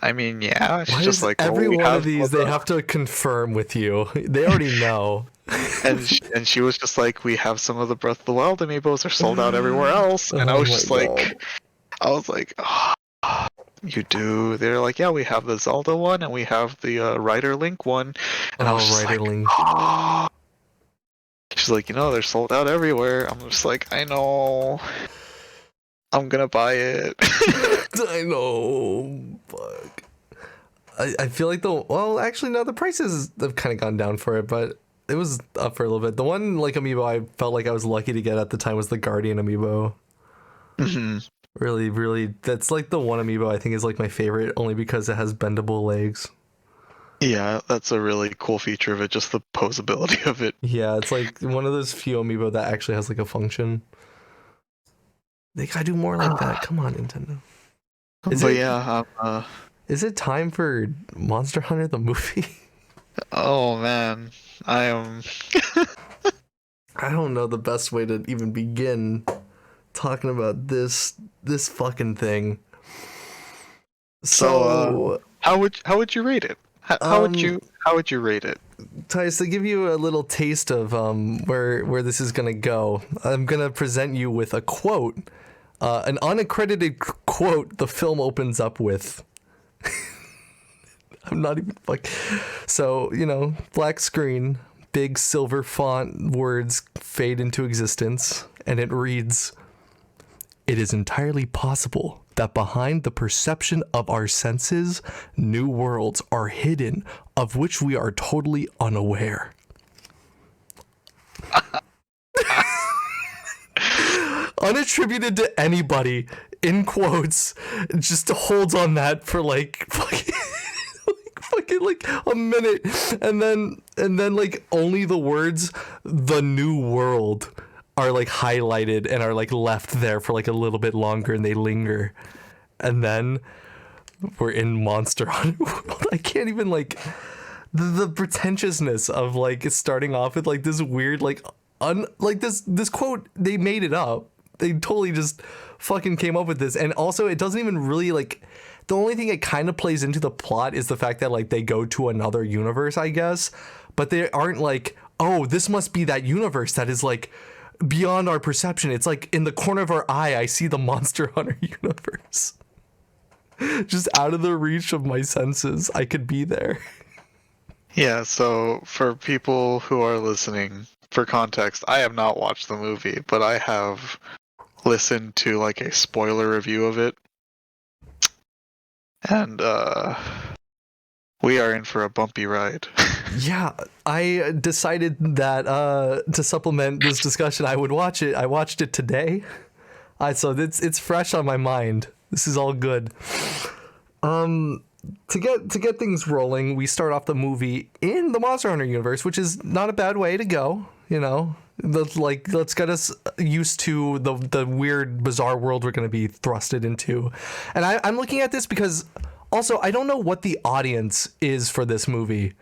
I mean, yeah. She's Why just is like, "Well, every we one of have some these of they the," have to confirm with you? They already know. and she was just like, "We have some of the Breath of the Wild amiibos are sold out everywhere else," and I Oh was my just god. like, I was like, oh, you do? They're like, yeah, we have the Zelda one and we have the Rider Link one, and I Oh, was just Rider like, Link. oh. She's like, they're sold out everywhere. I'm just like, I know, I'm gonna buy it. I know. Fuck. I feel like well, actually no, the prices have kind of gone down for it, but it was up for a little bit. The one like amiibo I felt like I was lucky to get at the time was the Guardian amiibo. Mhm. Really, really, that's like the one amiibo I think is like my favorite, only because it has bendable legs. Yeah, that's a really cool feature of it, just the posability of it. Yeah, it's like one of those few amiibo that actually has like a function. They gotta do more like that. Come on, Nintendo. Is But it yeah, is it time for Monster Hunter the movie? oh man, I am. I don't know the best way to even begin talking about this fucking thing. So, So, how would you rate it? um, How would you rate it? Tice, to give you a little taste of where this is gonna go, I'm gonna present you with a quote An unaccredited quote the film opens up with. I'm not even like. So, black screen, big silver font words fade into existence, and it reads, "It is entirely possible that behind the perception of our senses, new worlds are hidden of which we are totally unaware." Unattributed to anybody, in quotes, just holds on that for like fucking like a minute, and then like only the words "the new world" are like highlighted and are like left there for like a little bit longer, and they linger, and then we're in Monster Hunter World. I can't even like the pretentiousness of like starting off with like this weird like this quote. They made it up. They totally just fucking came up with this, and also it doesn't even really like. The only thing it kind of plays into the plot is the fact that like they go to another universe, I guess, but they aren't like, oh, this must be that universe that is like beyond our perception. It's like in the corner of our eye, I see the Monster Hunter universe. Just out of the reach of my senses, I could be there. Yeah, so for people who are listening, for context, I have not watched the movie, but I have listened to like a spoiler review of it. And we are in for a bumpy ride. Yeah, I decided that to supplement this discussion, I would watch it. I watched it today, so it's fresh on my mind. This is all good. To get things rolling, we start off the movie in the Monster Hunter universe, which is not a bad way to go. Let's get us used to the weird, bizarre world we're going to be thrusted into. And I'm looking at this because also I don't know what the audience is for this movie.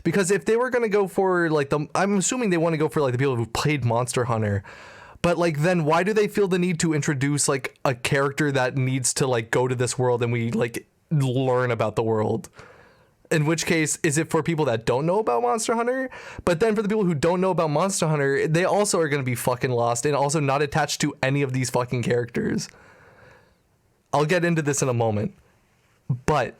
Because if they were going to go for like I'm assuming they want to go for like the people who played Monster Hunter. But like then why do they feel the need to introduce like a character that needs to like go to this world and we like learn about the world? In which case, is it for people that don't know about Monster Hunter? But then for the people who don't know about Monster Hunter, they also are going to be fucking lost and also not attached to any of these fucking characters. I'll get into this in a moment. But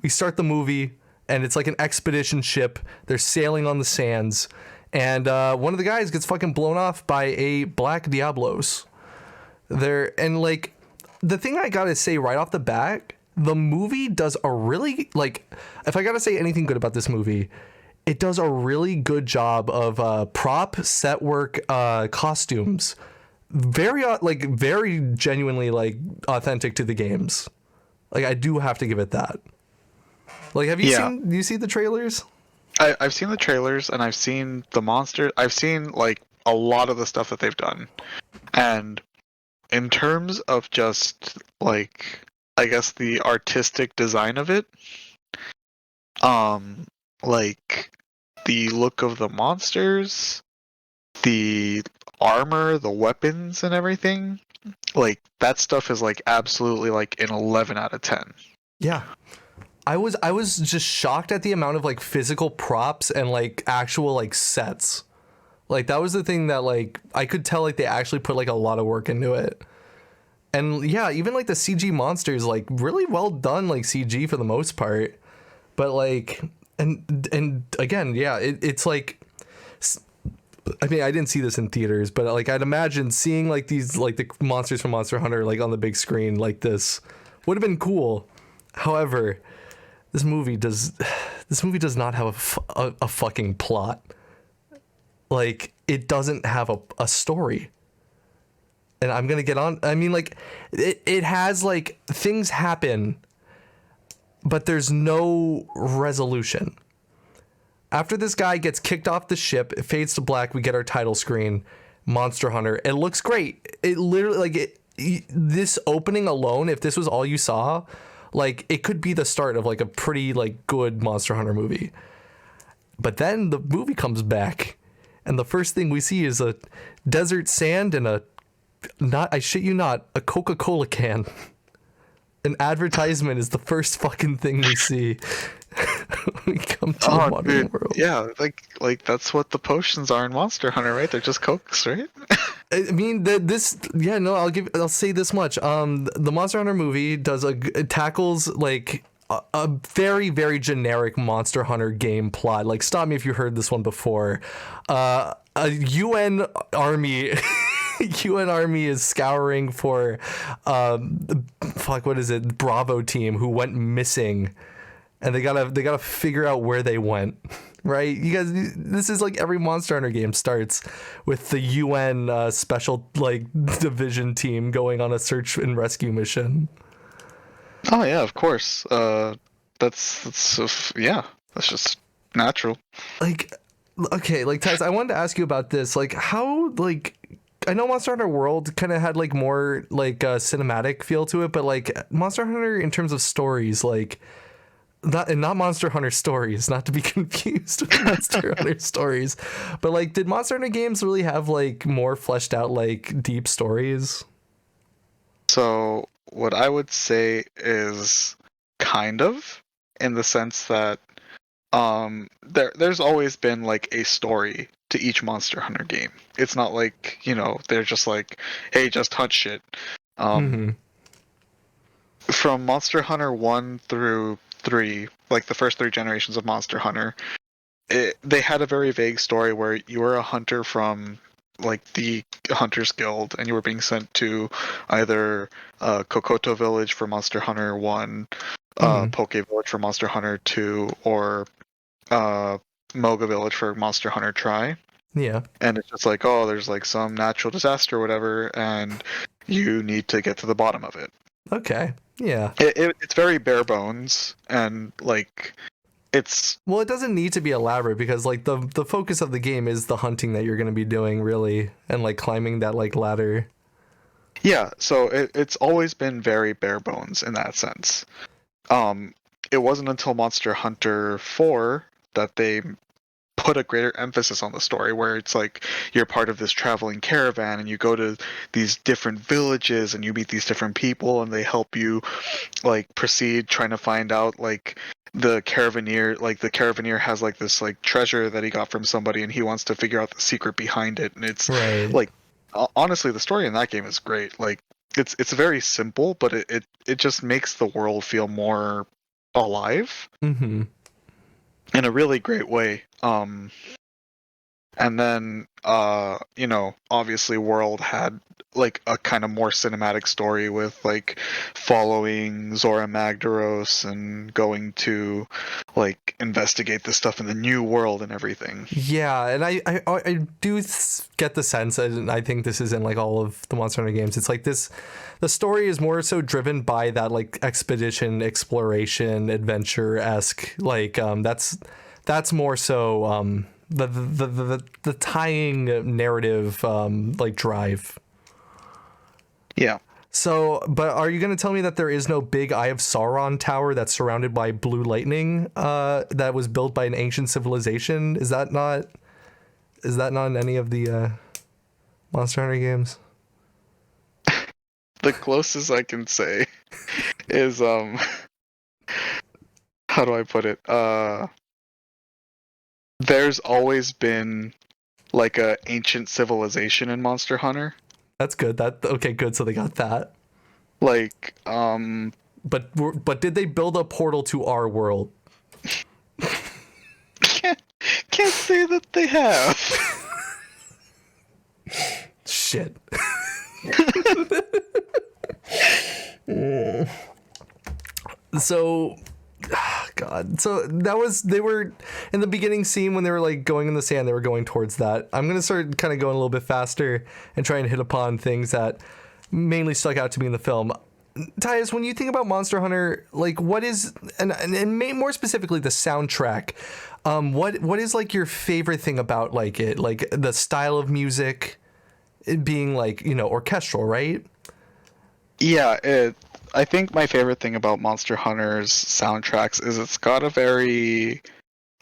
we start the movie, and it's like an expedition ship. They're sailing on the sands. And one of the guys gets fucking blown off by a black Diablos. And like, the thing I gotta say right off the bat, the movie does a really, like, if I gotta say anything good about this movie, it does a really good job of prop, set work, costumes. Very genuinely, like, authentic to the games. Like, I do have to give it that. Like, do you see the trailers? I've seen the trailers, and I've seen the monster. I've seen, like, a lot of the stuff that they've done. And in terms of just, like, I guess the artistic design of it, like the look of the monsters, the armor, the weapons and everything, like that stuff is like absolutely like an 11 out of 10. Yeah. I was just shocked at the amount of like physical props and like actual like sets. Like that was the thing that like I could tell like they actually put like a lot of work into it. And yeah, even like the CG monsters, like really well done, like CG for the most part. But like, and again, yeah, it's like, I mean, I didn't see this in theaters, but like I'd imagine seeing like these, like the monsters from Monster Hunter, like on the big screen like this would have been cool. However, this movie does not have a fucking plot. Like it doesn't have a story. And I'm gonna get on. I mean, like, it has like things happen, but there's no resolution. After this guy gets kicked off the ship, it fades to black. We get our title screen, Monster Hunter. It looks great. It literally like this opening alone. If this was all you saw, like it could be the start of like a pretty like good Monster Hunter movie. But then the movie comes back, and the first thing we see is a desert sand and I shit you not, a Coca-Cola can. An advertisement is the first fucking thing we see when we come to the modern world. Yeah, like that's what the potions are in Monster Hunter, right? They're just Cokes, right? I mean I'll say this much. The Monster Hunter movie it tackles like a very very generic Monster Hunter game plot. Like, stop me if you heard this one before. A UN army. UN army is scouring for what is it, Bravo team, who went missing, and they gotta figure out where they went. Right, you guys, this is like every Monster Hunter game starts with the UN special like division team going on a search and rescue mission. Oh yeah, of course. Yeah, that's just natural. Like, okay, like Tess, I wanted to ask you about this. Like, how, like, I know Monster Hunter World kind of had like more like a cinematic feel to it, but like Monster Hunter in terms of stories, like, not Monster Hunter Stories, not to be confused with Monster Hunter Stories, but like, did Monster Hunter games really have like more fleshed out like deep stories? So what I would say is kind of, in the sense that there's always been like a story to each Monster Hunter game. It's not like, they're just like, hey, just hunt shit. Mm-hmm. From Monster Hunter 1 through 3, like the first 3 generations of Monster Hunter, they had a very vague story where you were a hunter from like the Hunters Guild, and you were being sent to either Kokoto Village for Monster Hunter 1, Poke Village for Monster Hunter 2, or Moga Village for Monster Hunter Tri. Yeah. And it's just like, oh, there's like some natural disaster or whatever, and you need to get to the bottom of it. Okay. Yeah. It's very bare bones, and like, well, it doesn't need to be elaborate, because like the focus of the game is the hunting that you're going to be doing, really, and like climbing that like ladder. Yeah, so it's always been very bare bones in that sense. It wasn't until Monster Hunter 4 that they put a greater emphasis on the story, where it's like you're part of this traveling caravan and you go to these different villages and you meet these different people, and they help you like proceed trying to find out like the caravaneer has like this like treasure that he got from somebody, and he wants to figure out the secret behind it. And it's right. Like, honestly, the story in that game is great. Like, it's very simple, but it just makes the world feel more alive in a really great way. And then obviously World had like a kind of more cinematic story with like following Zora Magdaros and going to like investigate the stuff in the new world and everything. Yeah, and I do get the sense, and I think this is in like all of the Monster Hunter games, it's like the story is more so driven by that like expedition, exploration, adventure-esque, like that's more so the tying narrative like drive. Yeah. So, but are you going to tell me that there is no big Eye of Sauron tower that's surrounded by blue lightning that was built by an ancient civilization? Is that not in any of the Monster Hunter games? The closest I can say is how do I put it? There's always been like a ancient civilization in Monster Hunter. That's good. Okay, good. So they got that. Like, But did they build a portal to our world? Can't say that they have. Shit. So, God. So they were in the beginning scene when they were like going in the sand, they were going towards that. I'm going to start kind of going a little bit faster and try and hit upon things that mainly stuck out to me in the film. Tyus, when you think about Monster Hunter, like what is, and more specifically the soundtrack, what is like your favorite thing about like it, like the style of music, it being like, orchestral, right? Yeah, I think my favorite thing about Monster Hunter's soundtracks is it's got a very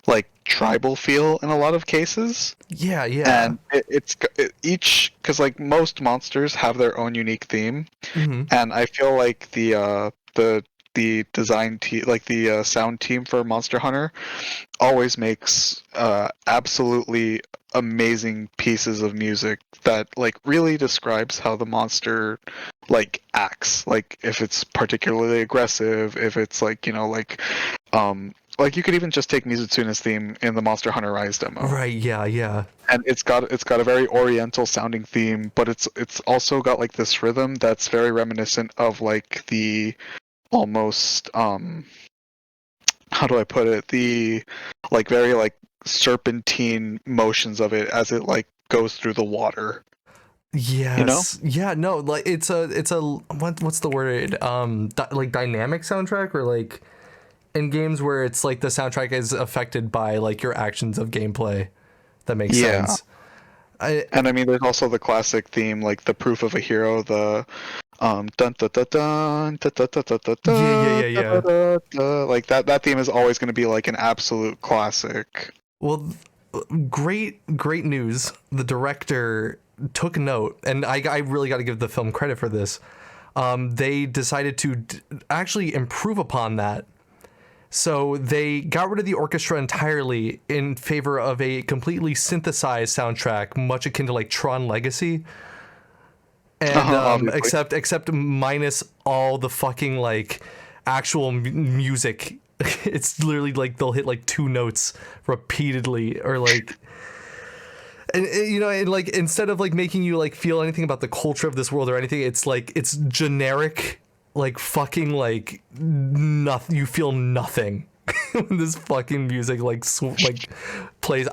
like tribal feel in a lot of cases. Yeah. And because like most monsters have their own unique theme, Mm-hmm. and I feel like the the design team, like the sound team for Monster Hunter, always makes absolutely amazing pieces of music that like really describes how the monster like acts, like if it's particularly aggressive, if it's like, you know, like you could even just take Mizutsuna's theme in the Monster Hunter Rise demo. Right, yeah. And it's got a very oriental sounding theme, but it's also got like this rhythm that's very reminiscent of like the almost how do I put it? The like very like serpentine motions of it as it like goes through the water. Yes. You know? Yeah, no, like it's a what's the word? Like dynamic soundtrack, or like in games where it's like the soundtrack is affected by like your actions of gameplay. That makes Yeah. sense. And I mean, there's also the classic theme, like the Proof of a Hero, the dun dun dun dun dun dun dun dun dun Yeah. like that theme is always going to be like an absolute classic. Well, great news. The director took note, and I really got to give the film credit for this. They decided to actually improve upon that. So they got rid of the orchestra entirely in favor of a completely synthesized soundtrack, much akin to like Tron Legacy. And except minus all the fucking like actual music. It's literally like they'll hit like 2 notes repeatedly, or like, and you know, and like instead of like making you like feel anything about the culture of this world or anything, it's like it's generic, like fucking like nothing. You feel nothing when this fucking music like plays.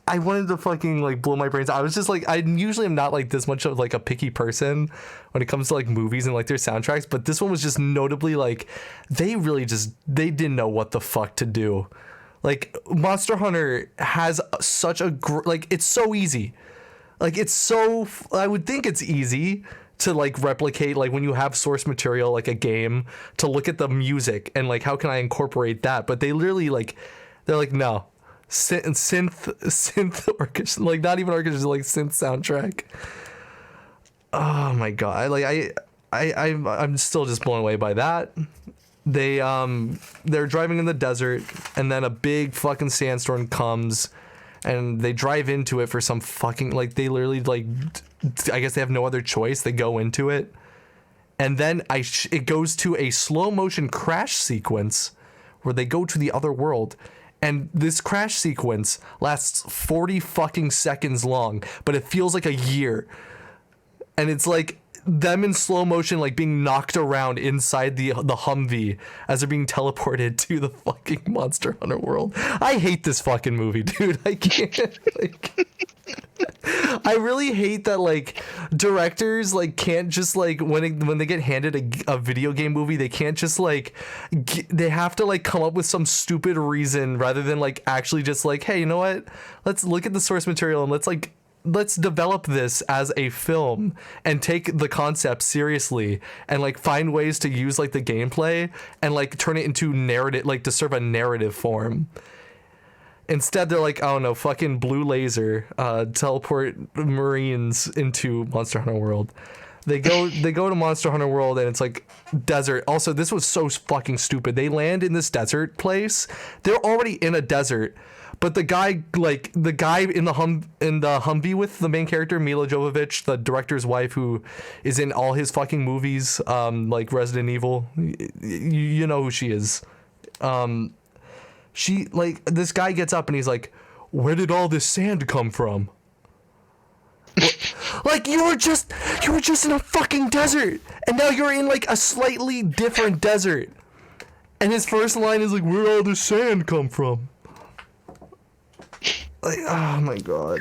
I wanted to fucking like blow my brains out. I was just like, I usually am not like this much of like a picky person when it comes to like movies and like their soundtracks, but this one was just notably like they didn't know what the fuck to do. Like Monster Hunter has such a like it's so easy. Like it's so I would think it's easy to like replicate, like when you have source material like a game, to look at the music and like how can I incorporate that, but they literally like they're like no. Synth orchestra, like not even orchestra, like synth soundtrack. Oh my god! Like I'm still just blown away by that. They're driving in the desert, and then a big fucking sandstorm comes, and they drive into it for some fucking like they literally like I guess they have no other choice. They go into it, and then it goes to a slow motion crash sequence where they go to the other world. And this crash sequence lasts 40 fucking seconds long, but it feels like a year. And it's like them in slow motion, like being knocked around inside the Humvee as they're being teleported to the fucking Monster Hunter world. I hate this fucking movie, dude. I can't. Like, I really hate that like directors like can't just like when they get handed a video game movie, they can't just like they have to like come up with some stupid reason rather than like actually just like, hey, you know what, let's look at the source material and let's develop this as a film and take the concept seriously and like find ways to use like the gameplay and like turn it into narrative, like to serve a narrative form. Instead, they're like, oh no, fucking blue laser, teleport Marines into Monster Hunter World. They go to Monster Hunter World and it's like desert. Also, this was so fucking stupid. They land in this desert place. They're already in a desert, but the guy in the Humvee with the main character, Mila Jovovich, the director's wife, who is in all his fucking movies, like Resident Evil. You know who she is. She like this guy gets up and he's like, where did all this sand come from? Like you were just in a fucking desert and now you're in like a slightly different desert, and his first line is like, where did all this sand come from? Like, oh my god.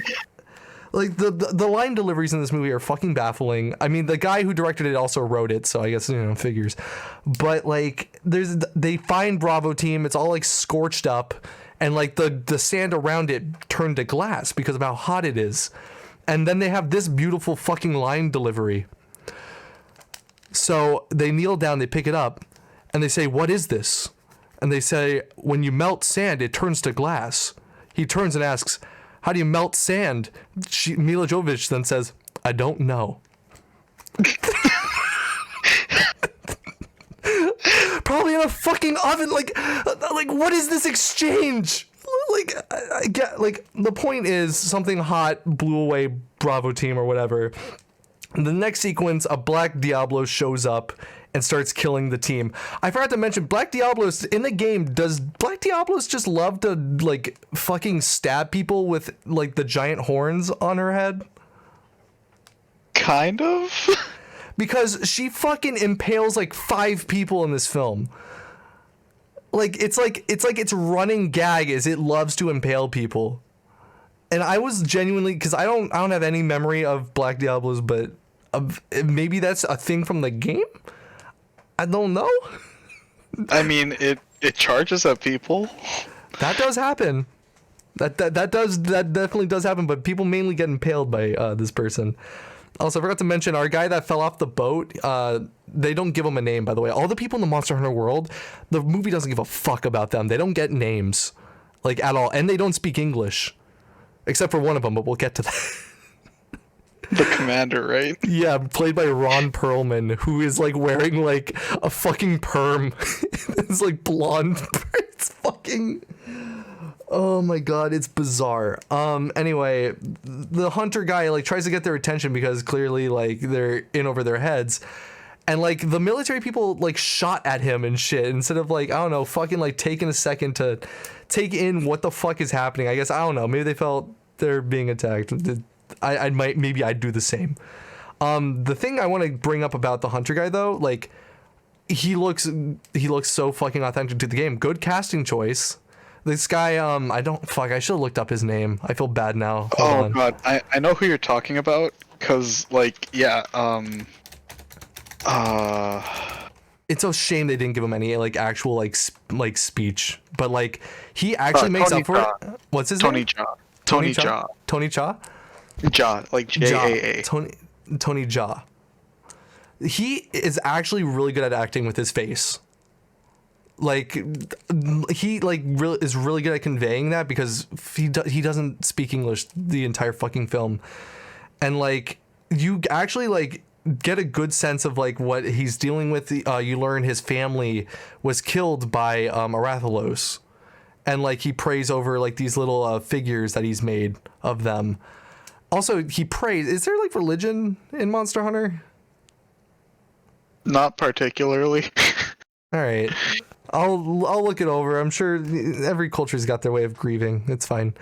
Like the line deliveries in this movie are fucking baffling. I mean, the guy who directed it also wrote it, so I guess, you know, figures. But like they find Bravo Team, it's all like scorched up, and like the sand around it turned to glass because of how hot it is. And then they have this beautiful fucking line delivery. So they kneel down, they pick it up, and they say, what is this? And they say, when you melt sand, it turns to glass. He turns and asks, how do you melt sand? Mila Jovovich then says, I don't know. Probably in a fucking oven. Like what is this exchange? Like, I get, like, the point is something hot blew away Bravo team or whatever. In the next sequence, a Black Diablo shows up and starts killing the team. I forgot to mention, Black Diablos in the game, does Black Diablos just love to, like, fucking stab people with, like, the giant horns on her head? Kind of. Because she fucking impales, like, 5 people in this film. Like its running gag is it loves to impale people. And I was genuinely, because I don't have any memory of Black Diablos, but maybe that's a thing from the game? I don't know. I mean, it charges at people. That does happen. That definitely does happen, but people mainly get impaled by this person. Also, I forgot to mention our guy that fell off the boat. They don't give him a name, by the way. All the people in the Monster Hunter world, the movie doesn't give a fuck about them. They don't get names, like, at all, and they don't speak English, except for one of them. But we'll get to that. The commander, right? Yeah, played by Ron Perlman, who is like wearing like a fucking perm. It's like blonde. It's fucking. Oh my god, it's bizarre. Anyway, the hunter guy like tries to get their attention because clearly like they're in over their heads. And like the military people like shot at him and shit instead of like, I don't know, fucking like taking a second to take in what the fuck is happening. I guess, I don't know, maybe they felt they're being attacked. Maybe I'd do the same. The thing I want to bring up about the hunter guy though, like he looks so fucking authentic to the game. Good casting choice. This guy, I should have looked up his name. I feel bad now. Hold on. God, I know who you're talking about, cause like, yeah, it's a shame they didn't give him any like actual like speech, but like he actually makes Tony up for Jaa. it. What's his Tony name? Jaa. Tony Jaa. Tony Jaa? Jaa, like Jaa. Tony Jaa. He is actually really good at acting with his face. Like he like is really good at conveying that because he doesn't speak English the entire fucking film, and like you actually like get a good sense of like what he's dealing with. You learn his family was killed by Arathalos, and like he prays over like these little figures that he's made of them. Also, he prays. Is there like religion in Monster Hunter? Not particularly. All right. I'll look it over. I'm sure every culture's got their way of grieving. It's fine.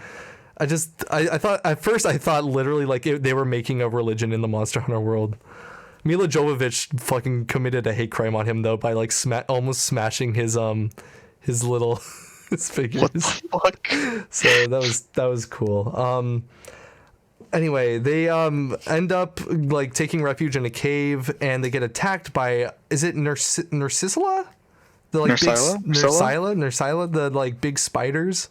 I thought at first literally like they were making a religion in the Monster Hunter world. Mila Jovovich fucking committed a hate crime on him though by like almost smashing his little his figures. What the fuck? So that was cool. Anyway, they end up like taking refuge in a cave and they get attacked by, is it Nursilla? The like Nursilla, the like big spiders.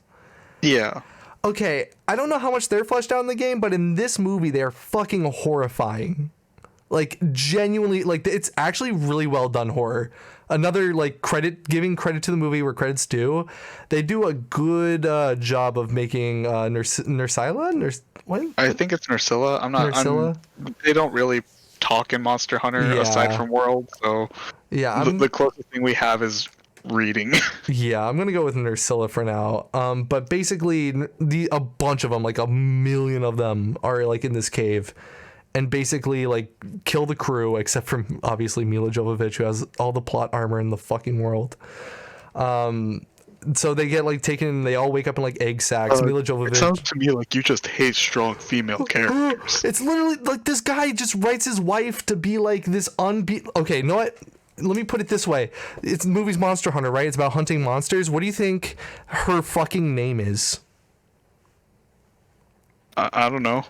Yeah. Okay, I don't know how much they're fleshed out in the game, but in this movie they're fucking horrifying. Like genuinely, like it's actually really well done horror. Another like giving credit to the movie where credit's due. They do a good job of making Nursilla. What? I think it's Nursilla. I'm not. Nursilla? They don't really talk in Monster Hunter aside from World, so yeah, the closest thing we have is reading. Yeah, I'm gonna go with Nursilla for now. But basically, a bunch of them, like a million of them, are like in this cave, and basically like kill the crew except for obviously Mila Jovovich, who has all the plot armor in the fucking world. So they get like taken. They all wake up in like egg sacks. Mila Jovovich. It sounds to me like you just hate strong female characters. It's literally like this guy just writes his wife to be like this Okay, you know what? Let me put it this way. It's the movie's Monster Hunter, right? It's about hunting monsters. What do you think her fucking name is? I don't know.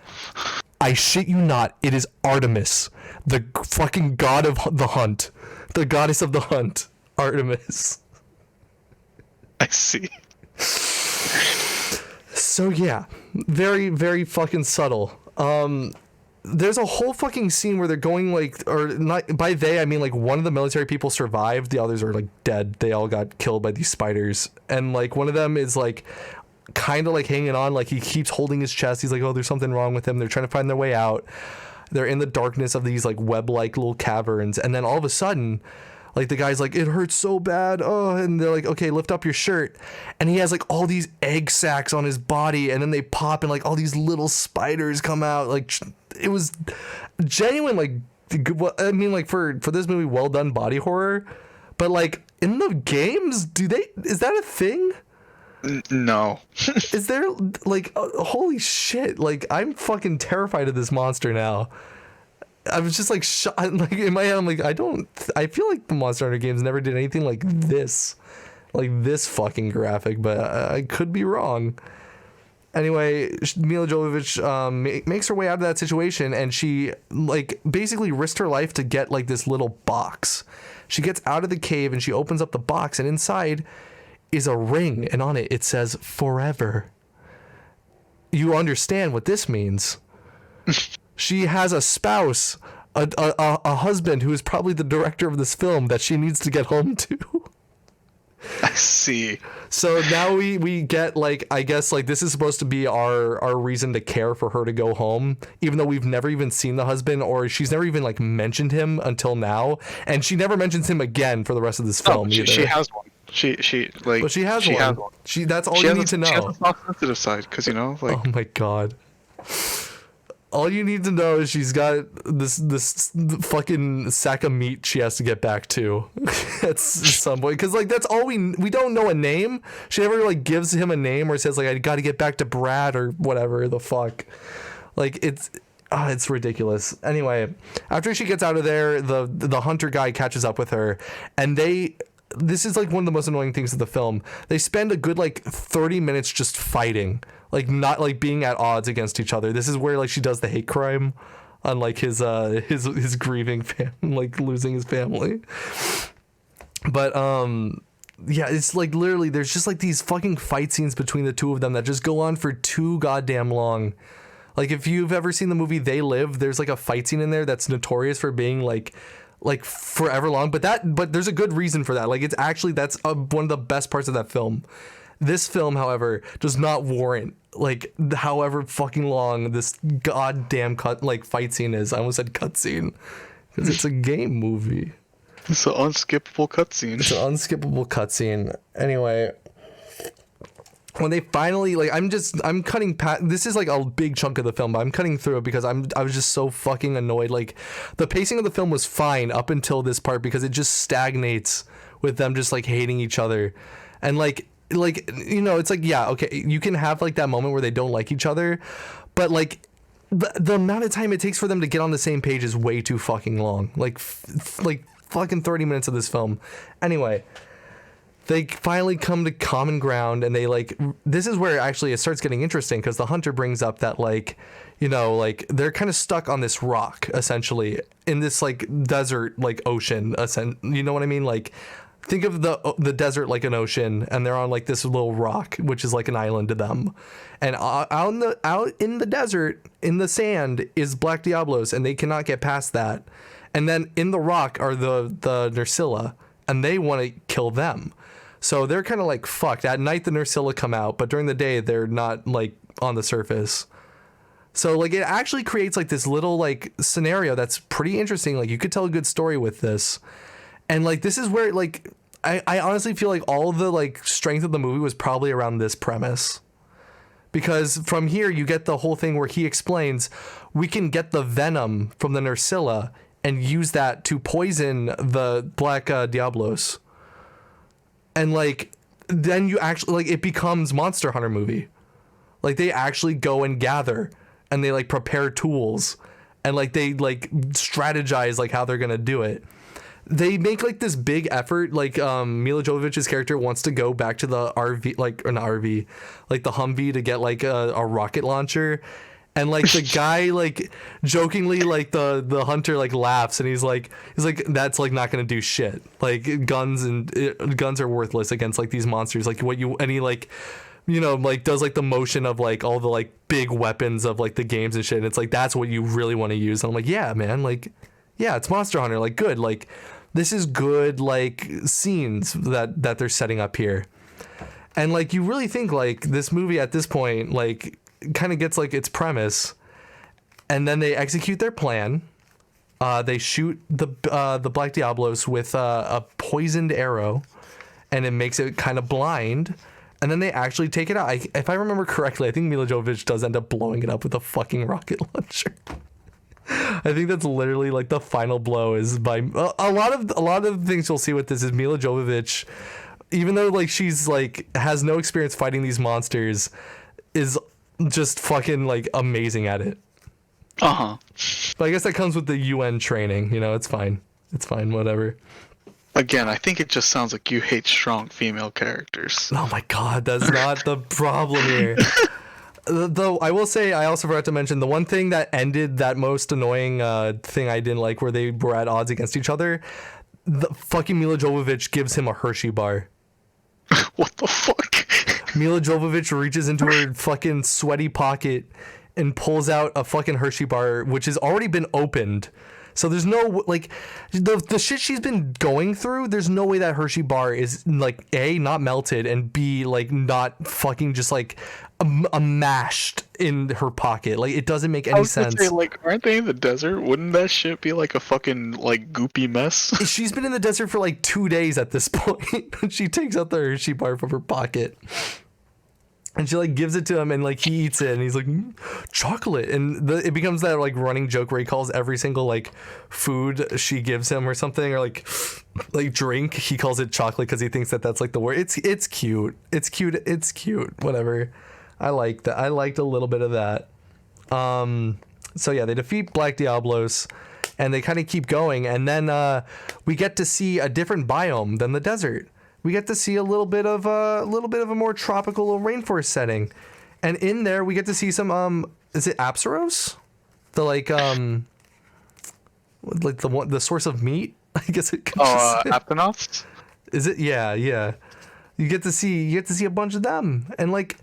I shit you not. It is Artemis, the fucking god of the hunt. The goddess of the hunt. Artemis. I see. So yeah, very, very fucking subtle. There's a whole fucking scene where they're going like, or not by they, I mean like one of the military people survived, the others are like dead. They all got killed by these spiders. And like one of them is like kind of like hanging on, like he keeps holding his chest. He's like, oh, there's something wrong with him. They're trying to find their way out. They're in the darkness of these like web-like little caverns. And then all of a sudden, Like the guy's like, it hurts so bad. Oh, and they're like, okay, lift up your shirt. And he has like all these egg sacs on his body, and then they pop and like all these little spiders come out. Like it was genuine, like, I mean, like for this movie, well done body horror. But like in the games, is that a thing? No. Is there like holy shit, like I'm fucking terrified of this monster now. I was just like like in my head I'm like, I feel like the Monster Hunter games never did anything like this fucking graphic, but I could be wrong. Anyway, Mila Jovovich makes her way out of that situation, and she like basically risked her life to get like this little box. She gets out of the cave and she opens up the box, and inside is a ring, and on it says forever. You understand what this means. She has a spouse, a husband who is probably the director of this film that she needs to get home to. I see. So now we get like, I guess like this is supposed to be our reason to care for her to go home, even though we've never even seen the husband, or she's never even like mentioned him until now, and she never mentions him again for the rest of this film. She has one. She like. But she has one. Has one. That's all you need to know. She has a soft sensitive side, because like. Oh my god. All you need to know is she's got this fucking sack of meat she has to get back to at some point, because like that's all we don't know a name. She never like gives him a name or says like, I got to get back to Brad or whatever the fuck. Like it's ridiculous. Anyway, after she gets out of there, the hunter guy catches up with her, and this is like one of the most annoying things of the film. They spend a good like 30 minutes just fighting, like not like being at odds against each other. This is where like she does the hate crime on like his grieving like losing his family. But yeah, it's like literally there's just like these fucking fight scenes between the two of them that just go on for too goddamn long. Like if you've ever seen the movie They Live, there's like a fight scene in there that's notorious for being like forever long, but there's a good reason for that. Like it's actually that's one of the best parts of that film. This film, however, does not warrant like however fucking long this goddamn fight scene is. I almost said cut scene because it's a game movie. It's an unskippable cutscene. It's an unskippable cutscene. Anyway, when they finally I'm cutting past. This is like a big chunk of the film, but I'm cutting through it because I was just so fucking annoyed. Like the pacing of the film was fine up until this part, because it just stagnates with them just like hating each other, and like it's like, yeah, okay, you can have like that moment where they don't like each other, but like the amount of time it takes for them to get on the same page is way too fucking long. Like fucking 30 minutes of this film. Anyway, they finally come to common ground, and they like, this is where actually it starts getting interesting, because the hunter brings up that like, like they're kind of stuck on this rock essentially in this like desert, like ocean, you know what I mean? Like think of the desert like an ocean, and they're on like this little rock, which is like an island to them. And out in the desert, in the sand, is Black Diablos, and they cannot get past that. And then in the rock are the Nerscylla, and they want to kill them. So they're kind of like fucked. At night the Nerscylla come out, but during the day they're not like on the surface. So like it actually creates like this little like scenario that's pretty interesting. Like you could tell a good story with this. And like this is where like I honestly feel like all the like strength of the movie was probably around this premise. Because from here you get the whole thing where he explains we can get the venom from the Nerscylla and use that to poison the Black Diablos. And like then you actually like it becomes Monster Hunter movie. Like they actually go and gather, and they like prepare tools, and like they like strategize like how they're gonna do it. They make like this big effort. Like Mila Jovovich's character wants to go back to the RV, like or not RV, like the Humvee to get like a rocket launcher. And like the guy like jokingly like the hunter like laughs, and he's like that's like not gonna do shit. Like guns are worthless against like these monsters. Like and he like like does like the motion of like all the like big weapons of like the games and shit. And it's like that's what you really want to use. And I'm like, yeah, man, like yeah, it's Monster Hunter. Like good, like this is good like scenes that they're setting up here. And like you really think like this movie at this point like kind of gets like its premise, and then they execute their plan, They shoot the Black Diablos with a poisoned arrow, and it makes it kind of blind. And then they actually take it out. If I remember correctly, I think Mila Jovovich does end up blowing it up with a fucking rocket launcher. I think that's literally like the final blow is by a lot of the things you'll see with this is Mila Jovovich, even though like she's like has no experience fighting these monsters, is just fucking like amazing at it. But I guess that comes with the UN training, you know. It's fine, whatever. Again, I think it just sounds like you hate strong female characters. Oh my god, that's not the problem here. Though I will say, I also forgot to mention the one thing that ended that most annoying thing I didn't like, where they were at odds against each other. The fucking Mila Jovovich gives him a Hershey bar. What the fuck? Mila Jovovich reaches into her fucking sweaty pocket and pulls out a fucking Hershey bar, which has already been opened. So there's no, like, the shit she's been going through, there's no way that Hershey bar is, like, A, not melted, and B, like, not fucking just, like, mashed in her pocket. Like, it doesn't make any sense. Say, like, aren't they in the desert? Wouldn't that shit be, like, a fucking, like, goopy mess? She's been in the desert for, like, 2 days at this point. She takes out the Hershey bar from her pocket. And she like gives it to him, and like he eats it, and he's like, chocolate, and it becomes that like running joke where he calls every single like food she gives him or something, or like drink, he calls it chocolate because he thinks that that's like the word. It's cute, whatever. I like that. I liked a little bit of that. So yeah, they defeat Black Diablos, and they kind of keep going, and then we get to see a different biome than the desert. We get to see a little bit of a more tropical rainforest setting, and in there we get to see some is it Apsaros, the like the source of meat, I guess it could Aptonauts? Is it? Yeah. You get to see a bunch of them, and like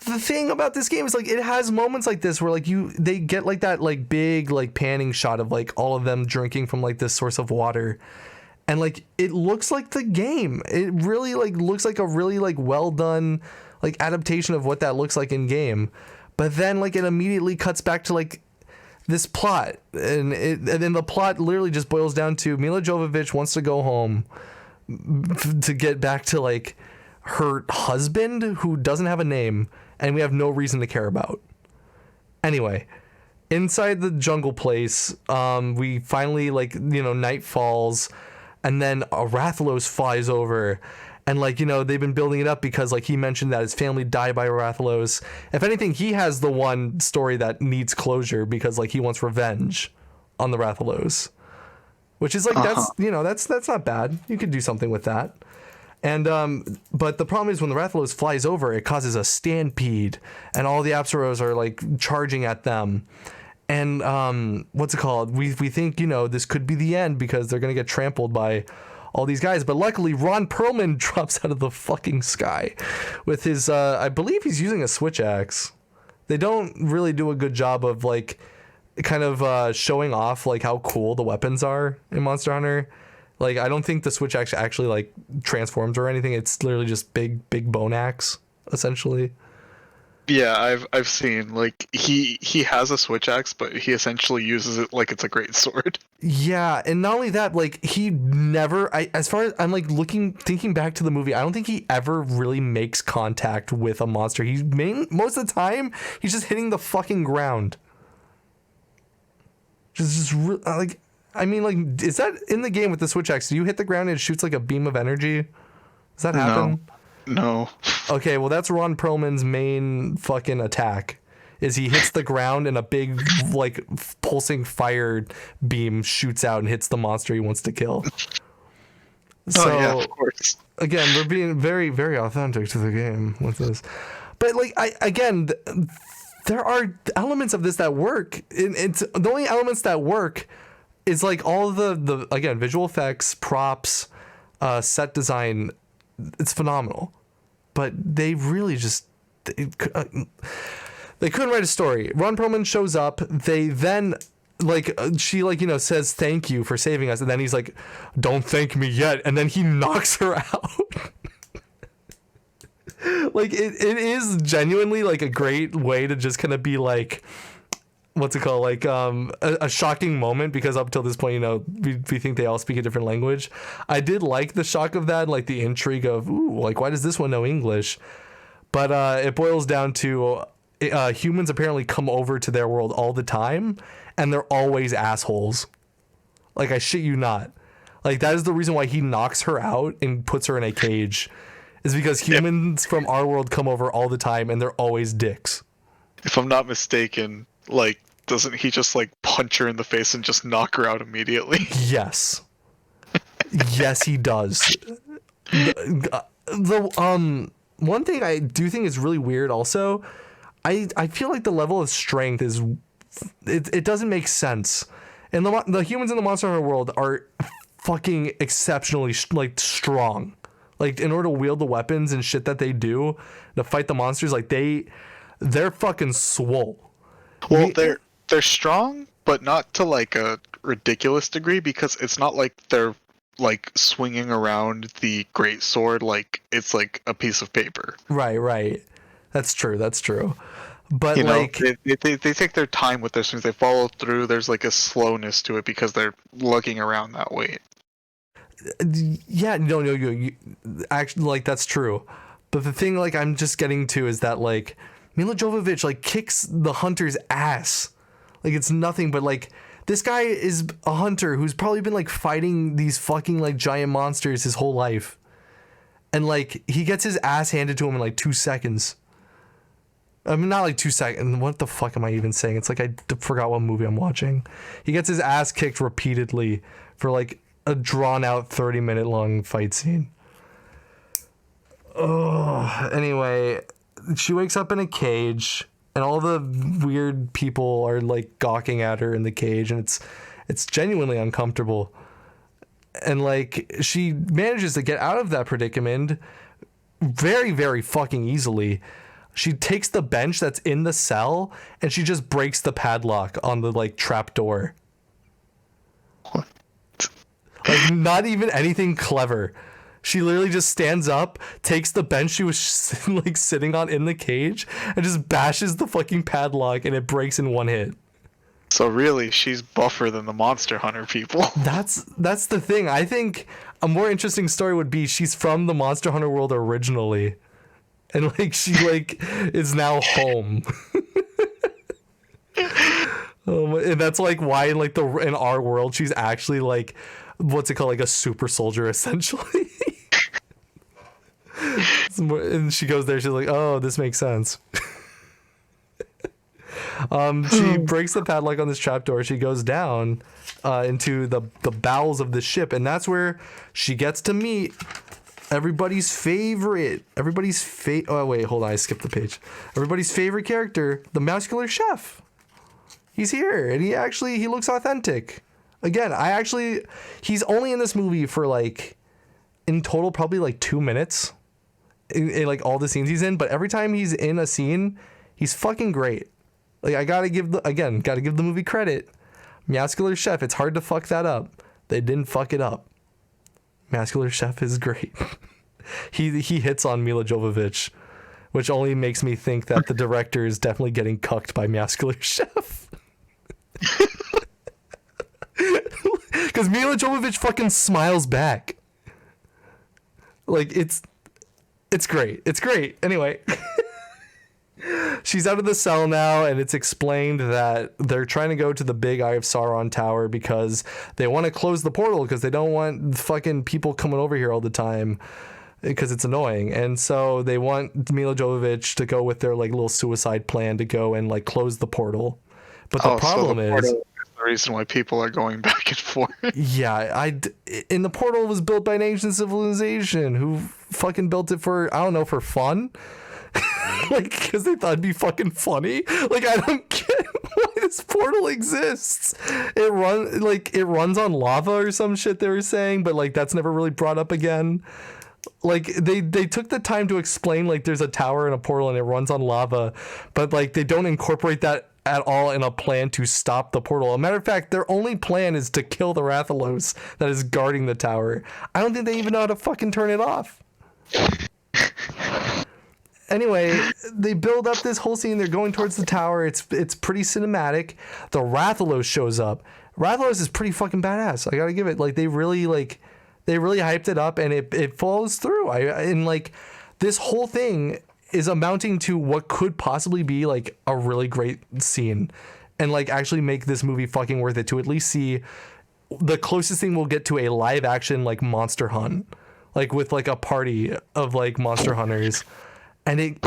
the thing about this game is like it has moments like this where like they get like that like big like panning shot of like all of them drinking from like this source of water. And like it looks like the game. It really like looks like a really like well done like adaptation of what that looks like in game. But then like it immediately cuts back to like this plot, and then the plot literally just boils down to Mila Jovovich wants to go home to get back to like her husband who doesn't have a name and we have no reason to care about. Anyway, inside the jungle place, we finally like, you know, night falls. And then a Rathalos flies over, and like, you know, they've been building it up because like he mentioned that his family died by Rathalos. If anything, he has the one story that needs closure because like he wants revenge on the Rathalos, which is like that's, you know, that's not bad. You could do something with that. And but the problem is when the Rathalos flies over, it causes a stampede, and all the Apsaros are like charging at them. And what's it called? We think, you know, this could be the end because they're gonna get trampled by all these guys. But luckily, Ron Perlman drops out of the fucking sky with his I believe he's using a switch axe. They don't really do a good job of like kind of showing off like how cool the weapons are in Monster Hunter. Like I don't think the switch axe actually like transforms or anything. It's literally just big bone axe essentially. Yeah, I've seen like he has a switch axe, but he essentially uses it like it's a great sword. Yeah, and not only that, like he never, as far as I'm like thinking back to the movie, I don't think he ever really makes contact with a monster. Most of the time he's just hitting the fucking ground. Just like, I mean, like, is that in the game with the switch axe? Do you hit the ground and it shoots like a beam of energy? Does that happen? No. Okay, well that's Ron Perlman's main fucking attack. Is he hits the ground and a big like pulsing fire beam shoots out and hits the monster he wants to kill. So yeah, of course. Again, we're being very, very authentic to the game with this. But like there are elements of this that work. It's the only elements that work is like all the again visual effects, props, set design. It's phenomenal, but they really just they couldn't write a story. Ron Perlman shows up. They then like she like, you know, says thank you for saving us, and then he's like, don't thank me yet, and then he knocks her out. Like it is genuinely like a great way to just kind of be like, what's it called, like a shocking moment, because up till this point, you know, we think they all speak a different language. I did like the shock of that, like the intrigue of, ooh, like why does this one know English? But it boils down to humans apparently come over to their world all the time, and they're always assholes. Like, I shit you not. Like, that is the reason why he knocks her out and puts her in a cage, is because humans from our world come over all the time, and they're always dicks. If I'm not mistaken, like, doesn't he just, like, punch her in the face and just knock her out immediately? Yes. Yes, he does. The one thing I do think is really weird also, I feel like the level of strength is, it doesn't make sense. And the humans in the Monster Hunter world are fucking exceptionally like strong. Like, in order to wield the weapons and shit that they do to fight the monsters, like they're fucking swole. Well, they're strong, but not to like a ridiculous degree, because it's not like they're like swinging around the great sword like it's like a piece of paper. Right. That's true. But, you know, like, they take their time with their swings. They follow through. There's like a slowness to it because they're lugging around that weight. Yeah, no, you actually, like, that's true. But the thing, like, I'm just getting to is that, like, Mila Jovovich, like, kicks the hunter's ass. Like, it's nothing but, like, this guy is a hunter who's probably been, like, fighting these fucking, like, giant monsters his whole life. And, like, he gets his ass handed to him in, like, 2 seconds. I mean, not like 2 seconds. What the fuck am I even saying? It's like I forgot what movie I'm watching. He gets his ass kicked repeatedly for like a drawn out 30-minute long fight scene. Oh, anyway, she wakes up in a cage, and all the weird people are like gawking at her in the cage, and it's genuinely uncomfortable. And like, she manages to get out of that predicament very, very fucking easily. She takes the bench that's in the cell and she just breaks the padlock on the like trap door. What? Like, not even anything clever. She literally just stands up, takes the bench she was like sitting on in the cage, and just bashes the fucking padlock, and it breaks in one hit. So really, she's buffer than the Monster Hunter people. That's the thing. I think a more interesting story would be she's from the Monster Hunter world originally. And like, she like is now home. And that's like why like in our world she's actually like, what's it called, like a super soldier essentially. And she goes there, she's like, oh, this makes sense. She breaks the padlock on this trapdoor. She goes down into the bowels of the ship, and that's where she gets to meet everybody's favorite. Oh wait, hold on, I skipped the page. Everybody's favorite character, the muscular chef. He's here, and he looks authentic. Again, he's only in this movie for like, in total, probably like 2 minutes. In like all the scenes he's in, but every time he's in a scene, he's fucking great. Like, I gotta give the movie credit. Muscular Chef, it's hard to fuck that up. They didn't fuck it up. Muscular Chef is great. He hits on Mila Jovovich, which only makes me think that the director is definitely getting cucked by Muscular Chef. Because Mila Jovovich fucking smiles back. Like, it's great. It's great. Anyway. She's out of the cell now, and it's explained that they're trying to go to the big Eye of Sauron tower because they want to close the portal because they don't want fucking people coming over here all the time because it's annoying. And so they want Mila Jovovich to go with their like little suicide plan to go and like close the portal. But the problem is the reason why people are going back and forth. Yeah, and the portal was built by an ancient civilization who fucking built it for, I don't know, for fun. Like, because they thought it'd be fucking funny. Like, I don't get why this portal exists. It runs on lava or some shit they were saying, but like that's never really brought up again. Like, they took the time to explain like there's a tower and a portal and it runs on lava, but like they don't incorporate that at all in a plan to stop the portal. As a matter of fact, their only plan is to kill the Rathalos that is guarding the tower. I don't think they even know how to fucking turn it off. Anyway, they build up this whole scene. They're going towards the tower. It's pretty cinematic. The Rathalos shows up. Rathalos is pretty fucking badass. I gotta give it. Like they really hyped it up, and it follows through. And like this whole thing is amounting to what could possibly be like a really great scene, and like actually make this movie fucking worth it to at least see the closest thing we'll get to a live action like monster hunt, like with like a party of like monster hunters. And it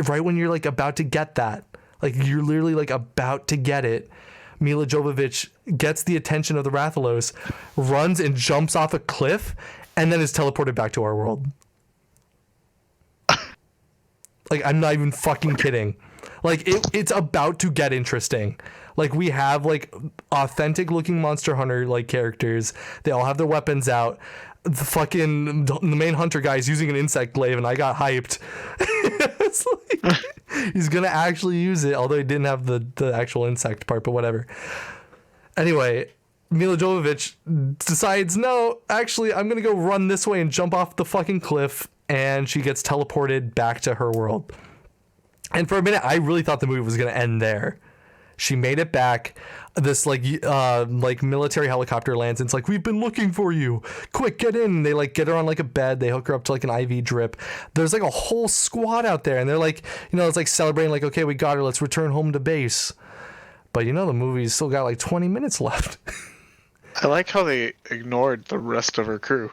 right when you're like about to get that, like you're literally like about to get it, Mila Jovovich gets the attention of the Rathalos, runs and jumps off a cliff, and then is teleported back to our world. Like I'm not even fucking kidding. Like it's about to get interesting. Like we have like authentic looking Monster Hunter like characters. They all have their weapons out. The main hunter guy is using an insect glaive, and I got hyped. It's like, he's gonna actually use it, although he didn't have the actual insect part, but whatever. Anyway, Mila Jovovich decides, no, actually, I'm gonna go run this way and jump off the fucking cliff, and she gets teleported back to her world. And for a minute, I really thought the movie was gonna end there. She made it back. This like military helicopter lands, and it's like, we've been looking for you. Quick, get in. They like get her on like a bed. They hook her up to like an IV drip. There's like a whole squad out there, and they're like, it's like celebrating, like, okay, we got her. Let's return home to base. But the movie's still got like 20 minutes left. I like how they ignored the rest of her crew.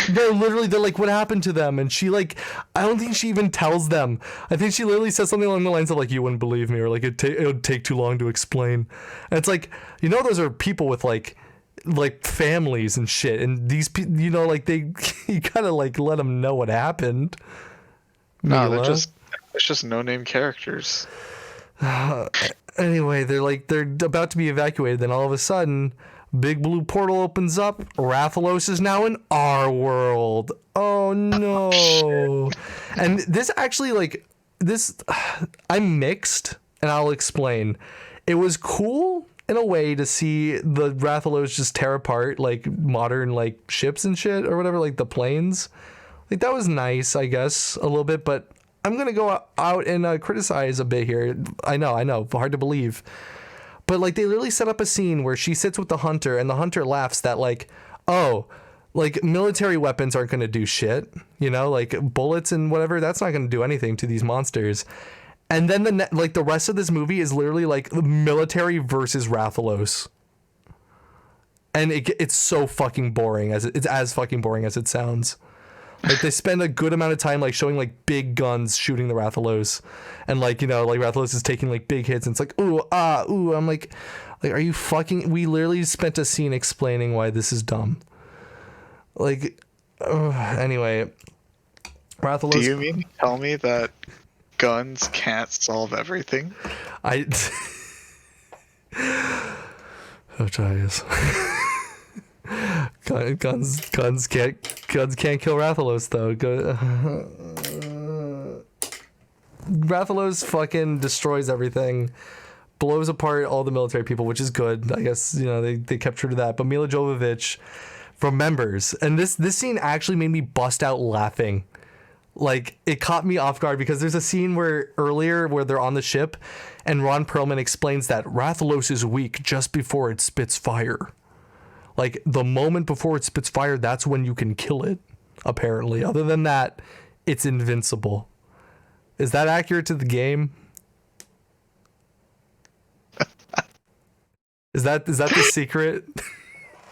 They're like, what happened to them? And she like, I don't think she even tells them. I think she literally says something along the lines of like, you wouldn't believe me, or like it would take too long to explain. And it's like, those are people with like families and shit, and these people, like they, you gotta like let them know what happened. No, it's just no-name characters. Anyway, they're about to be evacuated. Then all of a sudden, big blue portal opens up. Rathalos is now in our world. Oh no. And this actually, like, I'm mixed, and I'll explain. It was cool in a way to see the Rathalos just tear apart like modern like ships and shit or whatever, like the planes. Like that was nice, I guess, a little bit, but I'm gonna go out and criticize a bit here. I know, hard to believe. But like they literally set up a scene where she sits with the hunter, and the hunter laughs that like, oh, like military weapons aren't going to do shit, like bullets and whatever, that's not going to do anything to these monsters. And then the rest of this movie is literally like the military versus Rathalos. And it's so fucking boring, it's as fucking boring as it sounds. Like they spend a good amount of time like showing like big guns shooting the Rathalos, and like like Rathalos is taking like big hits, and it's like ooh. I'm like are you fucking? We literally spent a scene explaining why this is dumb. Like anyway, Rathalos. Do you mean to tell me that guns can't solve everything? Giles. Guns can't kill Rathalos though. Rathalos fucking destroys everything, blows apart all the military people, which is good. I guess they kept true to that. But Mila Jovovich remembers, and this scene actually made me bust out laughing. Like it caught me off guard because there's a scene where they're on the ship, and Ron Perlman explains that Rathalos is weak just before it spits fire. Like, the moment before it spits fire, that's when you can kill it, apparently. Other than that, it's invincible. Is that accurate to the game? Is that the secret?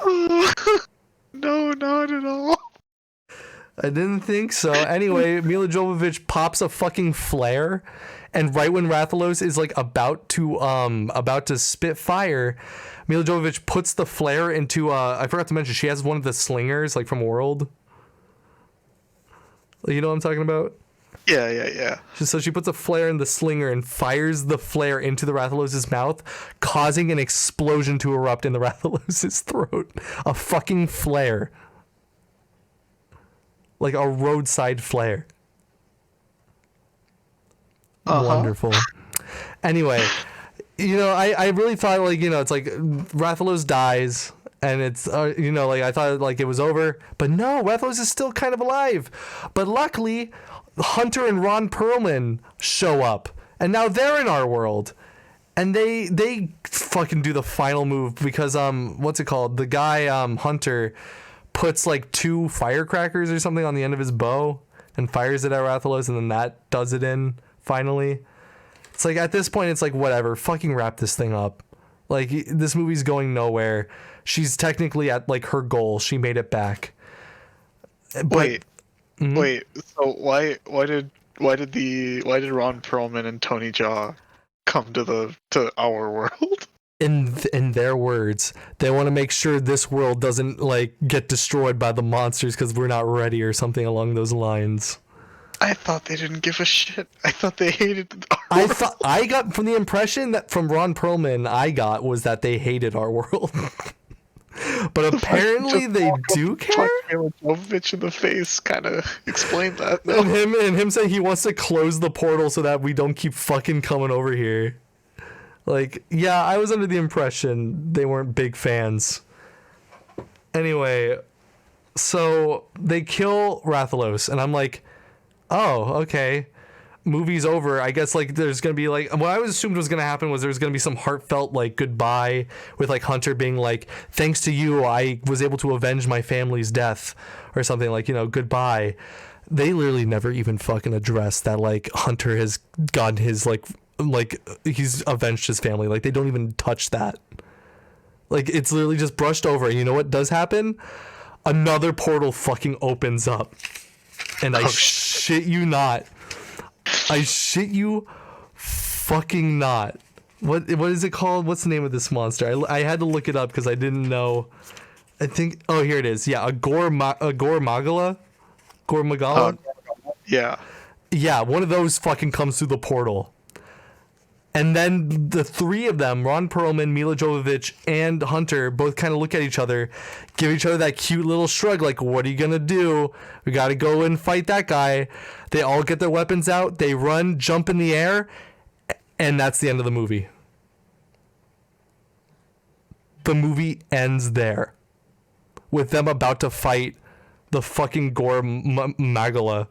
No, not at all. I didn't think so. Anyway, Mila Jovovich pops a fucking flare, and right when Rathalos is like about to spit fire, Mila Jovovich puts the flare into I forgot to mention she has one of the slingers like from World. You know what I'm talking about? Yeah. So she puts a flare in the slinger and fires the flare into the Rathalos' mouth, causing an explosion to erupt in the Rathalos' throat. A fucking flare. Like a roadside flare. Wonderful. Anyway, I really thought like, it's like Rathalos dies and it's, like I thought like it was over, but no, Rathalos is still kind of alive. But luckily, Hunter and Ron Perlman show up, and now they're in our world, and they fucking do the final move because what's it called? The guy Hunter puts like 2 firecrackers or something on the end of his bow and fires it at Rathalos, and then that does it in finally. It's like at this point, it's like whatever, fucking wrap this thing up. Like this movie's going nowhere. She's technically at like her goal. She made it back. But, Wait. So why did Ron Perlman and Tony Jaa come to our world? In their words, they want to make sure this world doesn't like get destroyed by the monsters because we're not ready or something along those lines. I thought they didn't give a shit. I thought they hated our I world. thought I got from the impression that from Ron Perlman was that they hated our world. But apparently they do care. Mila Jovovich in the face kind of explained that. No. And him saying he wants to close the portal so that we don't keep fucking coming over here. Like, yeah, I was under the impression they weren't big fans. Anyway, so they kill Rathalos, and I'm like, oh, okay. Movie's over. I guess like there's gonna be like what I was assumed was gonna happen was there's gonna be some heartfelt like goodbye with like Hunter being like, thanks to you I was able to avenge my family's death or something, like, you know, goodbye. They literally never even fucking addressed that like Hunter has gotten his like he's avenged his family. Like they don't even touch that. Like it's literally just brushed over. And you know what does happen? Another portal fucking opens up, and I shit you not. I shit you fucking not. What is it called? What's the name of this monster? I had to look it up because I didn't know. I think here it is. Yeah, a Gore Magala. Yeah. Yeah, one of those fucking comes through the portal. And then the 3 of them, Ron Perlman, Mila Jovovich, and Hunter, both kind of look at each other, give each other that cute little shrug, like, what are you gonna do? We gotta go and fight that guy. They all get their weapons out, they run, jump in the air, and that's the end of the movie. The movie ends there. With them about to fight the fucking Gore Magala.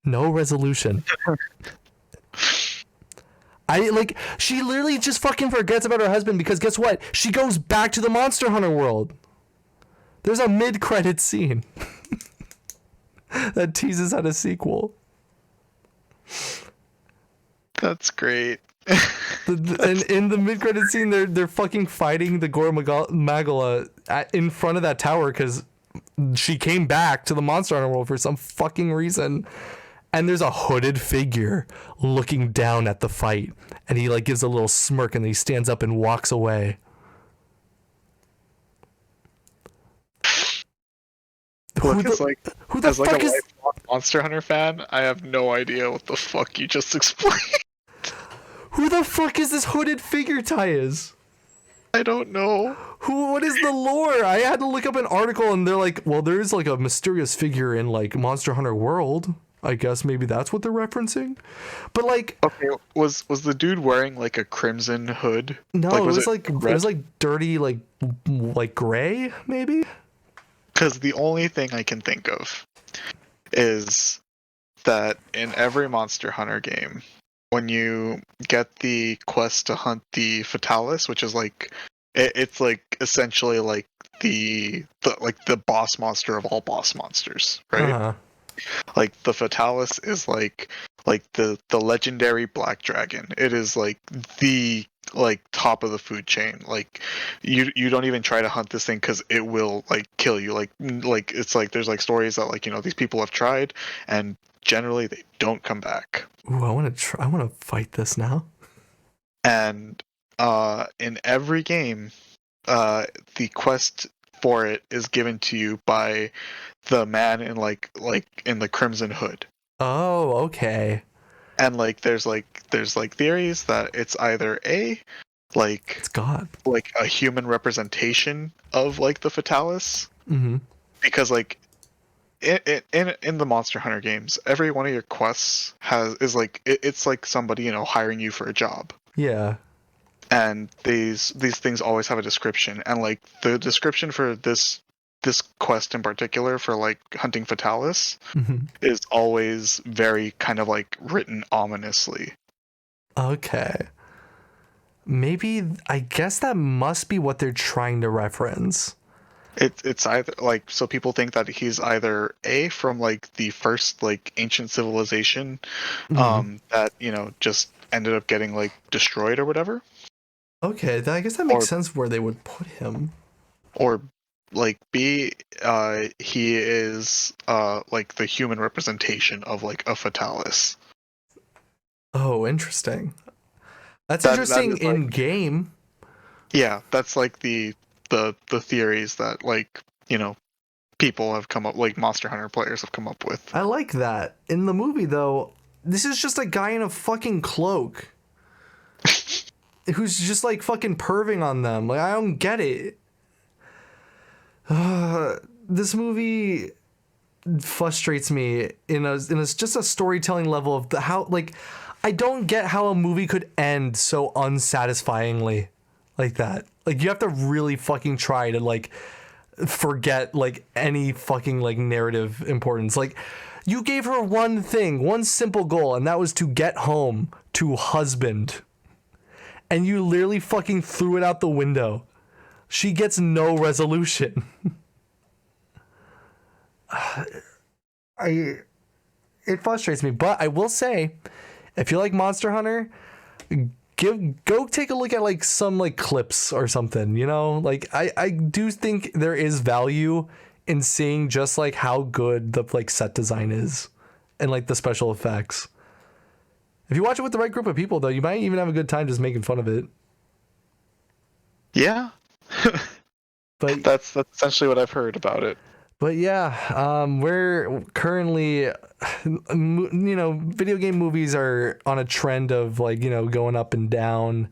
No resolution. She literally just fucking forgets about her husband because guess what? She goes back to the Monster Hunter world. There's a mid-credit scene that teases out a sequel. That's great. And in the mid-credit scene, they're fucking fighting the Gore Magala in front of that tower because she came back to the Monster Hunter world for some fucking reason. And there's a hooded figure looking down at the fight, and he like gives a little smirk, and then he stands up and walks away. Who the fuck is a Monster Hunter fan? I have no idea what the fuck you just explained. Who the fuck is this hooded figure, Tyus? I don't know. What is the lore? I had to look up an article, and they're like, well, there's like a mysterious figure in like Monster Hunter World. I guess maybe that's what they're referencing. But like, okay, was the dude wearing like a crimson hood? No, it was like dirty, like gray, maybe. Because the only thing I can think of is that in every Monster Hunter game, when you get the quest to hunt the Fatalis, which is like it's like essentially like the boss monster of all boss monsters, right? Uh-huh. Like the Fatalis is like the legendary black dragon. It is like the top of the food chain. Like you don't even try to hunt this thing because it will like kill you. Like it's like there's like stories that like, you know, these people have tried and generally they don't come back. Ooh, I want to fight this now. And in every game, the quest for it is given to you by the man in like in the crimson hood. Oh, okay. And like there's theories that it's either it's God, like a human representation of like the Fatalis. Mm-hmm. Because like in the Monster Hunter games, every one of your quests is like it's like somebody, you know, hiring you for a job. Yeah. And these things always have a description, and like the description for this this quest in particular for like hunting Fatalis Mhm. is always very kind of like written ominously. Okay. Maybe I guess that must be what they're trying to reference. It's either like, so people think that he's either A, from like the first like ancient civilization Mhm. that, you know, just ended up getting like destroyed or whatever, Okay, I guess that makes or sense where they would put him. or like B, he is like the human representation of like a Fatalis. Oh, interesting. That's That interesting is like, in game. yeah, that's like the theories that, like, you know, people have come up, like Monster Hunter players have come up with. I like that. In the movie though, this is just a guy in a fucking cloak who's just like fucking perving on them. Like I don't get it. This movie frustrates me in a just a storytelling level of the how like I don't get how a movie could end so unsatisfyingly like that. Like you have to really fucking try to like forget like any fucking like narrative importance. Like you gave her one thing, one simple goal, and that was to get home to husband. And you literally fucking threw it out the window. She gets no resolution. I it frustrates me, but I will say, if you like Monster Hunter, go take a look at like some like clips or something, you know? Like I do think there is value in seeing just like how good the like set design is and like the special effects. If you watch it with the right group of people though, you might even have a good time just making fun of it. Yeah, But that's essentially what I've heard about it. But yeah, we're currently, you know, video game movies are on a trend of like, you know, going up and down.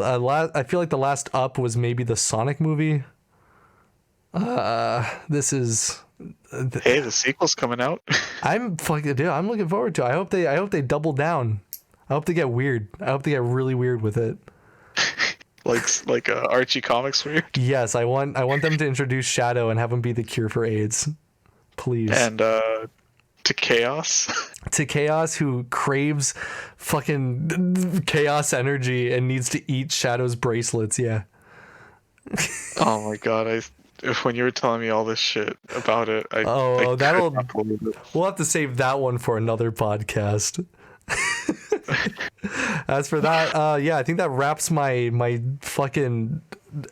I feel like the last up was maybe the Sonic movie. This is, Hey, the sequel's coming out. I'm fucking, dude, I'm looking forward to it. I hope they double down. I hope they get weird. I hope they get really weird with it. like Archie Comics weird. Yes, I want them to introduce Shadow and have him be the cure for AIDS. Please. And to Chaos. To Chaos, who craves fucking chaos energy and needs to eat Shadow's bracelets. Yeah. Oh my god, when you were telling me all this shit about it, I Oh, could not believe it. we'll have to save that one for another podcast. As for that, yeah, I think that wraps my fucking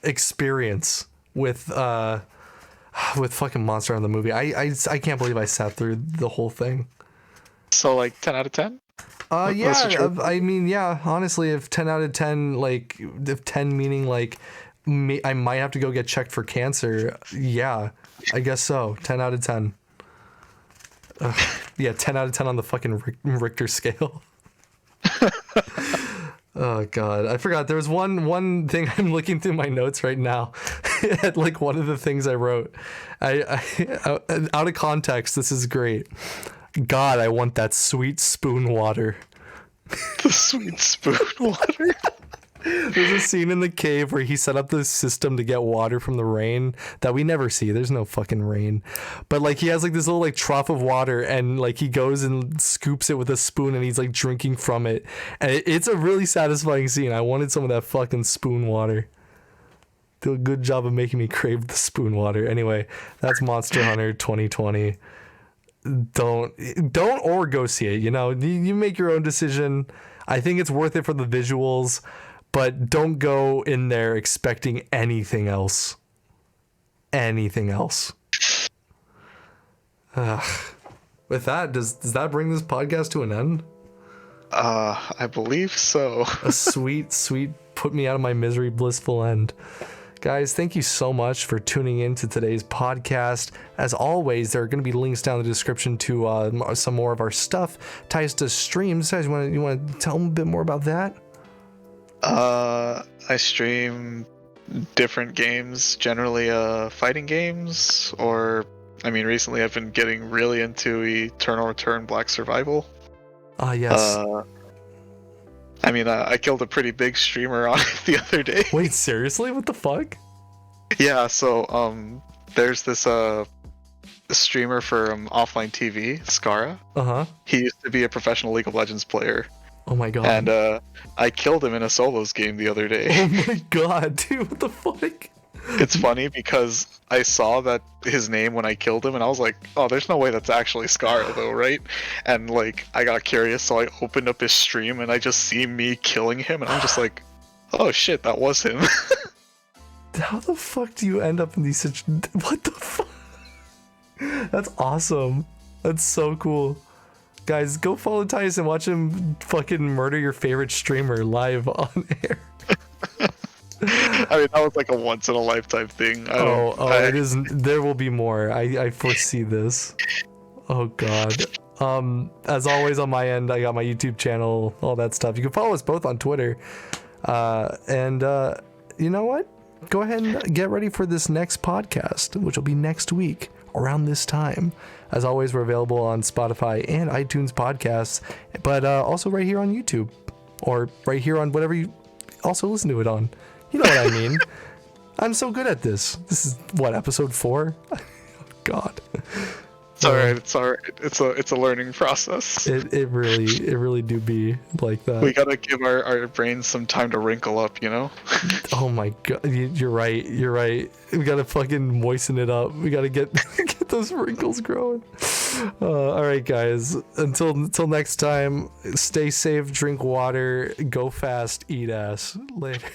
experience with fucking Monster on the movie. I can't believe I sat through the whole thing. So like 10 out of 10? Yeah, I mean, yeah, honestly, if 10 out of 10, like, if 10 meaning, like, I might have to go get checked for cancer, yeah, I guess so. 10 out of 10. Yeah, 10 out of 10 on the fucking Richter scale. Oh, God. I forgot. There was one thing I'm looking through my notes right now at, like, one of the things I wrote. I out of context, this is great. God, I want that sweet spoon water. The sweet spoon water. There's a scene in the cave where he set up this system to get water from the rain that we never see. There's no fucking rain. But like he has like this little like trough of water and like he goes and scoops it with a spoon and he's like drinking from it. And it's a really satisfying scene. I wanted some of that fucking spoon water. Do a good job of making me crave the spoon water. Anyway, that's Monster Hunter 2020. Don't or go see it, you know. You make your own decision. I think it's worth it for the visuals, but don't go in there expecting anything else. Anything else. With that, does that bring this podcast to an end? I believe so. A sweet put me out of my misery blissful end. Guys, thank you so much for tuning in to today's podcast. As always, there are going to be links down in the description to some more of our stuff, ties to streams. Guys, you want to tell them a bit more about that? I stream different games, generally fighting games, or I mean recently I've been getting really into Eternal Return Black Survival. Yes. I mean, I killed a pretty big streamer on it the other day. Wait, seriously? What the fuck? Yeah, so there's this streamer from offline TV, Skara. Uh-huh. He used to be a professional League of Legends player, Oh my god. and I killed him in a solos game the other day. Oh my god, dude, what the fuck? It's funny because I saw that his name when I killed him, and I was like, "Oh, there's no way that's actually Skara, though, right?" And like, I got curious, so I opened up his stream, and I just see me killing him, and I'm just like, "Oh shit, that was him." How the fuck do you end up in these what the fuck? That's awesome. That's so cool. Guys, go follow Titus and watch him fucking murder your favorite streamer live on air. I mean, that was like a once in a lifetime thing. It is. There will be more. I foresee this. Oh god. As always on my end, I got my YouTube channel, all that stuff. You can follow us both on Twitter. And you know what? Go ahead and get ready for this next podcast, which will be next week around this time. As always, we're available on Spotify and iTunes podcasts, but also right here on YouTube, or right here on whatever you also listen to it on. You know what I mean. I'm so good at this. This is what, episode 4? Oh, god. It's alright. It's alright. It's a learning process. It really do be like that. We gotta give our brains some time to wrinkle up, you know. Oh my god, you're right. You're right. We gotta fucking moisten it up. We gotta get get those wrinkles growing. All right, guys. Until next time. Stay safe. Drink water. Go fast. Eat ass. Later.